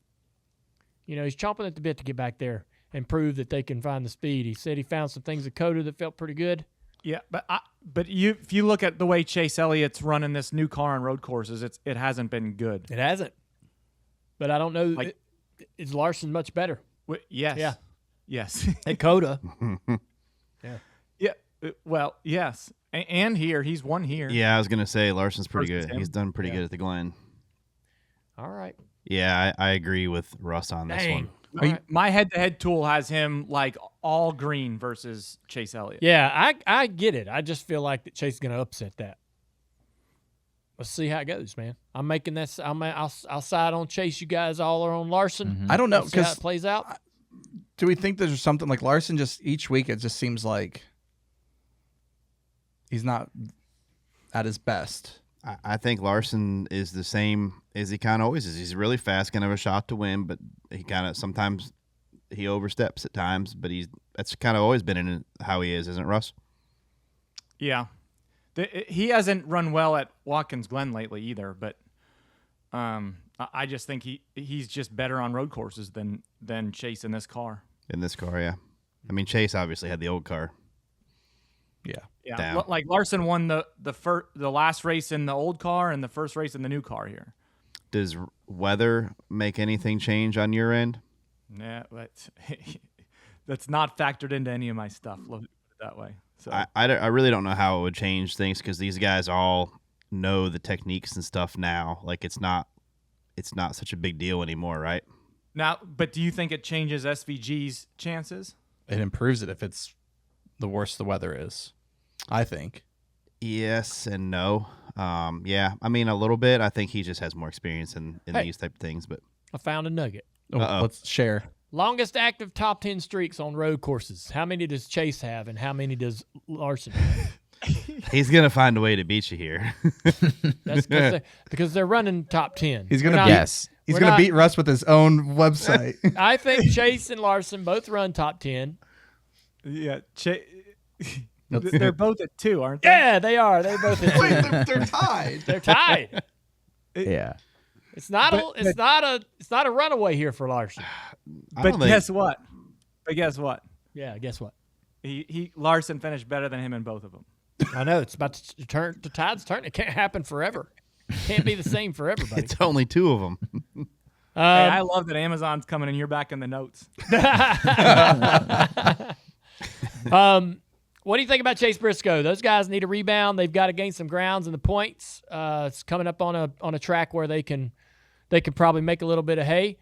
[SPEAKER 1] He's chomping at the bit to get back there and prove that they can find the speed. He said he found some things at Coda that felt pretty good.
[SPEAKER 5] Yeah, but if you look at the way Chase Elliott's running this new car on road courses, it hasn't been good.
[SPEAKER 1] It hasn't. But I don't know. Is Larson much better?
[SPEAKER 5] Yes.
[SPEAKER 1] Yeah.
[SPEAKER 5] Yes.
[SPEAKER 1] At Coda.
[SPEAKER 5] Yeah. Well, yes. And here, he's won here.
[SPEAKER 3] Yeah, I was gonna say Larson's pretty
[SPEAKER 5] Versus
[SPEAKER 3] good.
[SPEAKER 5] him.
[SPEAKER 3] He's done pretty
[SPEAKER 1] Yeah.
[SPEAKER 3] good at the Glen.
[SPEAKER 1] All right.
[SPEAKER 3] Yeah, I agree with Russ on this
[SPEAKER 1] Dang.
[SPEAKER 3] one.
[SPEAKER 1] All right.
[SPEAKER 5] My head-to-head tool has him like all green versus Chase Elliott.
[SPEAKER 1] Yeah, I get it. I just feel like that Chase is going to upset that. Let's see how it goes, man. I'm making this. I'll side on Chase. You guys all are on Larson.
[SPEAKER 2] I don't know
[SPEAKER 1] Let's see how
[SPEAKER 2] because
[SPEAKER 1] it plays out.
[SPEAKER 2] do we think there's something like Larson? Just each week, it just seems like he's not at his best.
[SPEAKER 3] I think Larson is the same as he kind of always is. He's really fast, kind of a shot to win, but he kind of sometimes he oversteps at times. But that's kind of always been in how he is, isn't it, Russ?
[SPEAKER 5] Yeah. He hasn't run well at Watkins Glen lately either, but I just think he's just better on road courses than Chase in this car.
[SPEAKER 3] In this car, yeah. I mean, Chase obviously had the old car.
[SPEAKER 2] Yeah.
[SPEAKER 5] Yeah,
[SPEAKER 3] Down.
[SPEAKER 5] like Larson won the last race in the old car and the first race in the new car here.
[SPEAKER 3] Does weather make anything change on your end?
[SPEAKER 5] Yeah, but that's not factored into any of my stuff. Look at it that way. So
[SPEAKER 3] I really don't know how it would change things because these guys all know the techniques and stuff now. Like it's not such a big deal anymore, right?
[SPEAKER 5] now, but do you think it changes SVG's chances?
[SPEAKER 2] It improves it if it's the worse the weather is. I think.
[SPEAKER 3] Yes and no. Yeah, I mean a little bit. I think he just has more experience in these type of things. But
[SPEAKER 1] I found a nugget.
[SPEAKER 2] Let's share.
[SPEAKER 1] Longest active top 10 streaks on road courses. How many does Chase have, and how many does Larson have?
[SPEAKER 3] he's gonna find a way to beat you here.
[SPEAKER 1] That's because they're running top 10.
[SPEAKER 2] He's gonna He's
[SPEAKER 1] we're
[SPEAKER 2] gonna
[SPEAKER 1] not-
[SPEAKER 2] beat Russ with his own website.
[SPEAKER 1] I think Chase and Larson both run top 10.
[SPEAKER 5] Yeah, they're both at 2, aren't they?
[SPEAKER 1] Yeah, they are. They both.
[SPEAKER 2] They're tied.
[SPEAKER 1] They're tied.
[SPEAKER 6] Yeah.
[SPEAKER 1] It's not a runaway here for Larson.
[SPEAKER 5] But guess what?
[SPEAKER 1] Yeah, guess what?
[SPEAKER 5] Larson finished better than him in both of them.
[SPEAKER 1] I know it's about to turn. The tide's turning. It can't happen forever. Can't be the same for everybody.
[SPEAKER 3] It's only 2 of them.
[SPEAKER 5] Hey, I love that Amazon's coming and you're back in the notes.
[SPEAKER 1] What do you think about Chase Briscoe? Those guys need a rebound. They've got to gain some grounds in the points. It's coming up on a track where they can probably make a little bit of hay.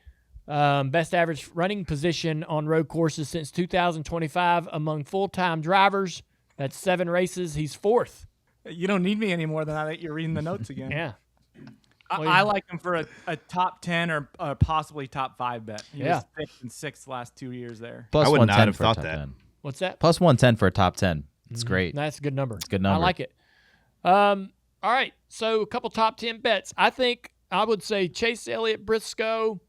[SPEAKER 1] Best average running position on road courses since 2025 among full-time drivers. That's 7 races. He's 4th.
[SPEAKER 5] You don't need me anymore than that. You're reading the notes again.
[SPEAKER 1] Yeah.
[SPEAKER 5] I like him for a top 10 or possibly top 5 bet. He was 5th and 6th last 2 years there.
[SPEAKER 6] Plus
[SPEAKER 3] I would not
[SPEAKER 6] 110
[SPEAKER 3] have
[SPEAKER 6] for a
[SPEAKER 3] thought
[SPEAKER 6] top
[SPEAKER 3] that.
[SPEAKER 6] 10.
[SPEAKER 1] What's that?
[SPEAKER 6] Plus 110 for a top 10. It's great.
[SPEAKER 1] That's a good number.
[SPEAKER 6] It's a good number.
[SPEAKER 1] I like it. All right. So a couple top 10 bets. I think I would say Chase Elliott, Briscoe.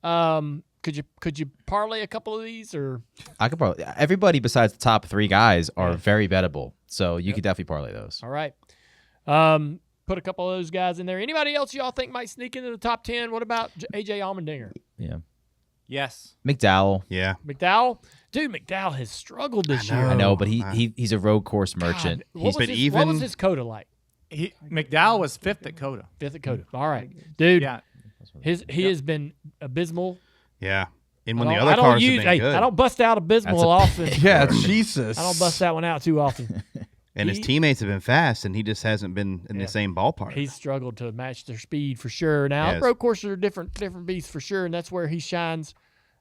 [SPEAKER 1] Could you parlay a couple of these or?
[SPEAKER 6] I could probably. Everybody besides the top 3 guys are very bettable, so you could definitely parlay those.
[SPEAKER 1] All right. Put a couple of those guys in there. Anybody else y'all think might sneak into the top 10? What about AJ Allmendinger?
[SPEAKER 6] Yeah.
[SPEAKER 5] Yes.
[SPEAKER 6] McDowell.
[SPEAKER 3] Yeah.
[SPEAKER 1] McDowell? Dude, McDowell has struggled this year.
[SPEAKER 6] I know, but he's a road course merchant.
[SPEAKER 1] What was his coda like?
[SPEAKER 5] McDowell was 5th at Coda.
[SPEAKER 1] 5th at Coda. All right. Dude,
[SPEAKER 5] Yeah.
[SPEAKER 1] he has been abysmal.
[SPEAKER 3] Yeah. And when the other cars have been good.
[SPEAKER 1] I don't bust out abysmal often.
[SPEAKER 2] Yeah, Jesus.
[SPEAKER 1] I don't bust that one out too often.
[SPEAKER 3] And his teammates have been fast, and he just hasn't been in the same ballpark.
[SPEAKER 1] He's struggled to match their speed for sure. Now,
[SPEAKER 3] Yes.
[SPEAKER 1] road courses are different beasts for sure, and that's where he shines.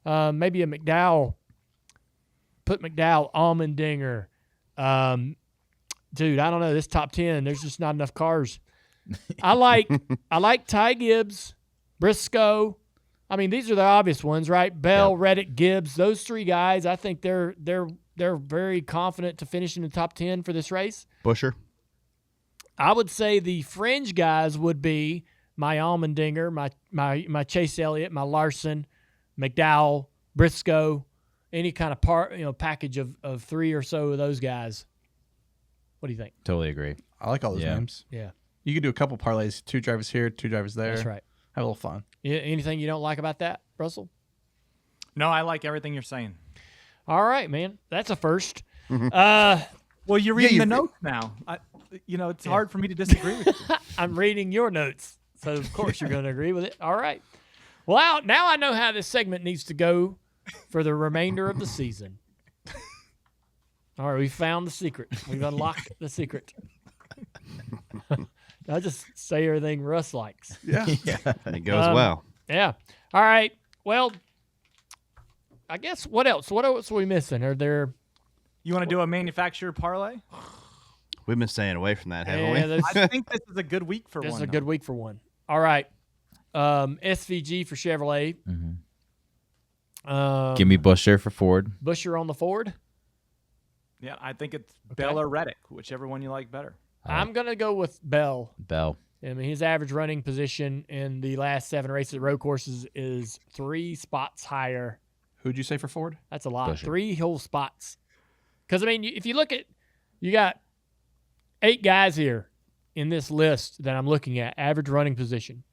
[SPEAKER 1] Maybe a McDowell. Put McDowell, Allmendinger. Dude, I don't know. This top 10, there's just not enough cars. I like Ty Gibbs, Briscoe. I mean, these are the obvious ones, right? Bell, Reddick, Gibbs. Those 3 guys, I think they're very confident to finish in the top 10 for this race.
[SPEAKER 3] Busher.
[SPEAKER 1] I would say the fringe guys would be my Allmendinger, my Chase Elliott, my Larson, McDowell, Briscoe, any kind of package of 3 or so of those guys. What do you think?
[SPEAKER 6] Totally agree.
[SPEAKER 2] I like all those names.
[SPEAKER 1] Yeah.
[SPEAKER 2] You could do a couple parlays, 2 drivers here, 2 drivers there.
[SPEAKER 1] That's right.
[SPEAKER 2] Have a little fun.
[SPEAKER 1] Anything you don't like about that, Russell?
[SPEAKER 5] No, I like everything you're saying.
[SPEAKER 1] All right, man. That's a first.
[SPEAKER 5] Well, you're reading the notes now. It's hard for me to disagree with you.
[SPEAKER 1] I'm reading your notes, so of course you're going to agree with it. All right. Well, now I know how this segment needs to go for the remainder of the season. All right, we found the secret. We've unlocked the secret. I just say everything Russ likes.
[SPEAKER 2] Yeah.
[SPEAKER 3] It goes well.
[SPEAKER 1] Yeah. All right. Well, I guess what else? What else are we missing? Are there?
[SPEAKER 5] You want to do a manufacturer parlay?
[SPEAKER 3] We've been staying away from that, haven't we?
[SPEAKER 1] Yeah,
[SPEAKER 5] I think this is a good week for
[SPEAKER 1] this
[SPEAKER 5] one.
[SPEAKER 1] is a good week for one. All right. SVG for Chevrolet.
[SPEAKER 6] Give me Busher for Ford.
[SPEAKER 1] Busher on the Ford.
[SPEAKER 5] Yeah, I think it's Bell or Reddick, whichever one you like better.
[SPEAKER 1] I'm going to go with Bell.
[SPEAKER 6] Bell.
[SPEAKER 1] I mean, his average running position in the last 7 races at road courses is 3 spots higher.
[SPEAKER 2] Who'd you say for Ford?
[SPEAKER 1] That's a lot.
[SPEAKER 6] Busher.
[SPEAKER 1] 3 whole spots. Because, I mean, if you look at, you got 8 guys here in this list that I'm looking at, average running position.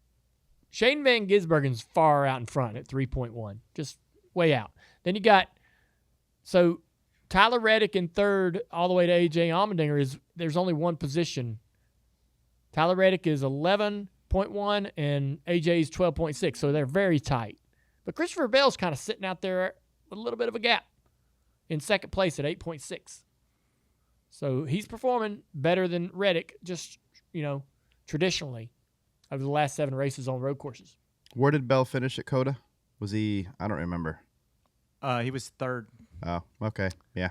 [SPEAKER 1] Shane Van Gisbergen's far out in front at 3.1, just way out. Then you got, so Tyler Reddick in 3rd all the way to A.J. Allmendinger there's only one position. Tyler Reddick is 11.1 and A.J.'s 12.6, so they're very tight. But Christopher Bell's kind of sitting out there with a little bit of a gap in 2nd place at 8.6. So he's performing better than Reddick, just, traditionally over the last 7 races on road courses.
[SPEAKER 3] Where did Bell finish at Coda? Was he? I don't remember.
[SPEAKER 5] He was 3rd.
[SPEAKER 3] Oh, okay. Yeah.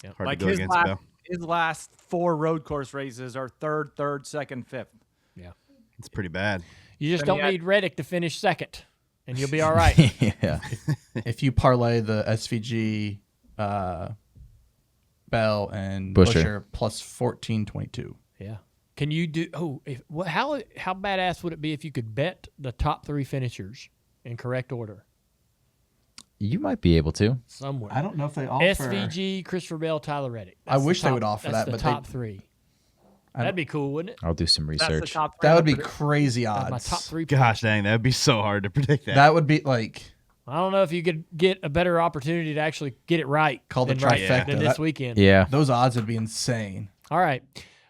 [SPEAKER 1] Yep.
[SPEAKER 3] Hard
[SPEAKER 5] Like
[SPEAKER 3] to go against Bell.
[SPEAKER 5] his last 4 road course races are third, second, fifth.
[SPEAKER 1] Yeah.
[SPEAKER 3] It's pretty bad.
[SPEAKER 1] You just
[SPEAKER 5] Then
[SPEAKER 1] don't
[SPEAKER 5] he
[SPEAKER 1] need Reddick to finish second, and you'll be all right.
[SPEAKER 6] Yeah.
[SPEAKER 2] If you parlay the SVG, Bell and
[SPEAKER 6] Busher.
[SPEAKER 2] Busher plus 14.22.
[SPEAKER 1] Yeah. Can you do? Oh, how badass would it be if you could bet the top 3 finishers in correct order
[SPEAKER 6] You might be able to.
[SPEAKER 1] somewhere?
[SPEAKER 2] I don't know if they offer.
[SPEAKER 1] SVG, Christopher Bell, Tyler Reddick.
[SPEAKER 2] I wish they would offer
[SPEAKER 1] that's
[SPEAKER 2] that,
[SPEAKER 1] the
[SPEAKER 2] but
[SPEAKER 1] top 3. That'd be cool, wouldn't it?
[SPEAKER 6] I'll do some
[SPEAKER 5] That's the
[SPEAKER 6] research.
[SPEAKER 5] top 3.
[SPEAKER 2] That would be crazy odds.
[SPEAKER 1] My top 3.
[SPEAKER 3] Gosh dang, that would be so hard to predict that.
[SPEAKER 2] That would be like
[SPEAKER 1] I don't know if you could get a better opportunity to actually get it right.
[SPEAKER 2] Called the
[SPEAKER 1] than right-
[SPEAKER 2] trifecta.
[SPEAKER 1] than this
[SPEAKER 2] That-
[SPEAKER 1] weekend.
[SPEAKER 6] Yeah.
[SPEAKER 2] those odds would be insane.
[SPEAKER 1] All right.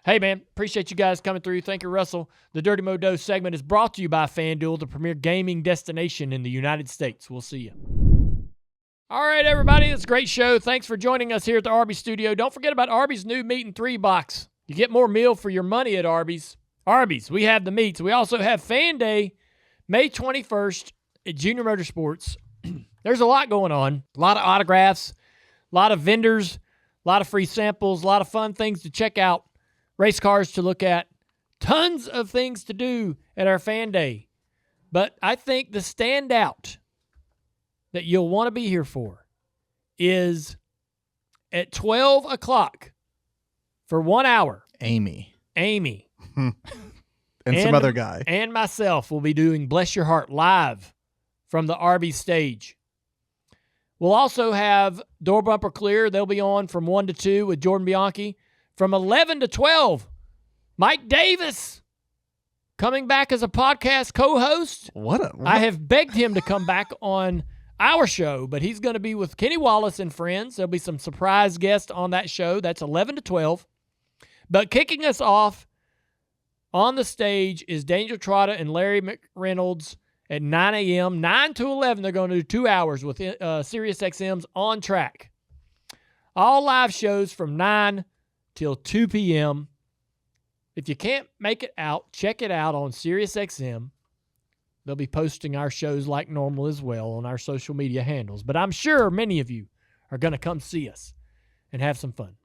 [SPEAKER 1] Hey, man, appreciate you guys coming through. Thank you, Russell. The Dirty Modo segment is brought to you by FanDuel, the premier gaming destination in the United States. We'll see you. All right, everybody, it's a great show. Thanks for joining us here at the Arby's studio. Don't forget about Arby's new Meat and 3 box. You get more meal for your money at Arby's. Arby's, we have the meats. We also have Fan Day, May 21st at Junior Motorsports. There's a lot going on. A lot of autographs, a lot of vendors, a lot of free samples, a lot of fun things to check out, race cars to look at, tons of things to do at our Fan Day. But I think the standout that you'll want to be here for is at 12 o'clock for 1 hour. Amy
[SPEAKER 2] and some other guy.
[SPEAKER 1] and myself will be doing Bless Your Heart live from the Arby's stage. We'll also have Door Bumper Clear. They'll be on from 1 to 2 with Jordan Bianchi. From 11 to 12, Mike Davis coming back as a podcast co-host.
[SPEAKER 2] What?
[SPEAKER 1] I have begged him to come back on our show, but he's going to be with Kenny Wallace and friends. There'll be some surprise guests on that show. That's 11 to 12. But kicking us off on the stage is Daniel Trotta and Larry McReynolds at 9 a.m. 9 to 11, they're going to do 2 hours with SiriusXM's On Track. All live shows from 9 till 2 p.m. If you can't make it out, check it out on SiriusXM. They'll be posting our shows like normal as well on our social media handles. But I'm sure many of you are going to come see us and have some fun.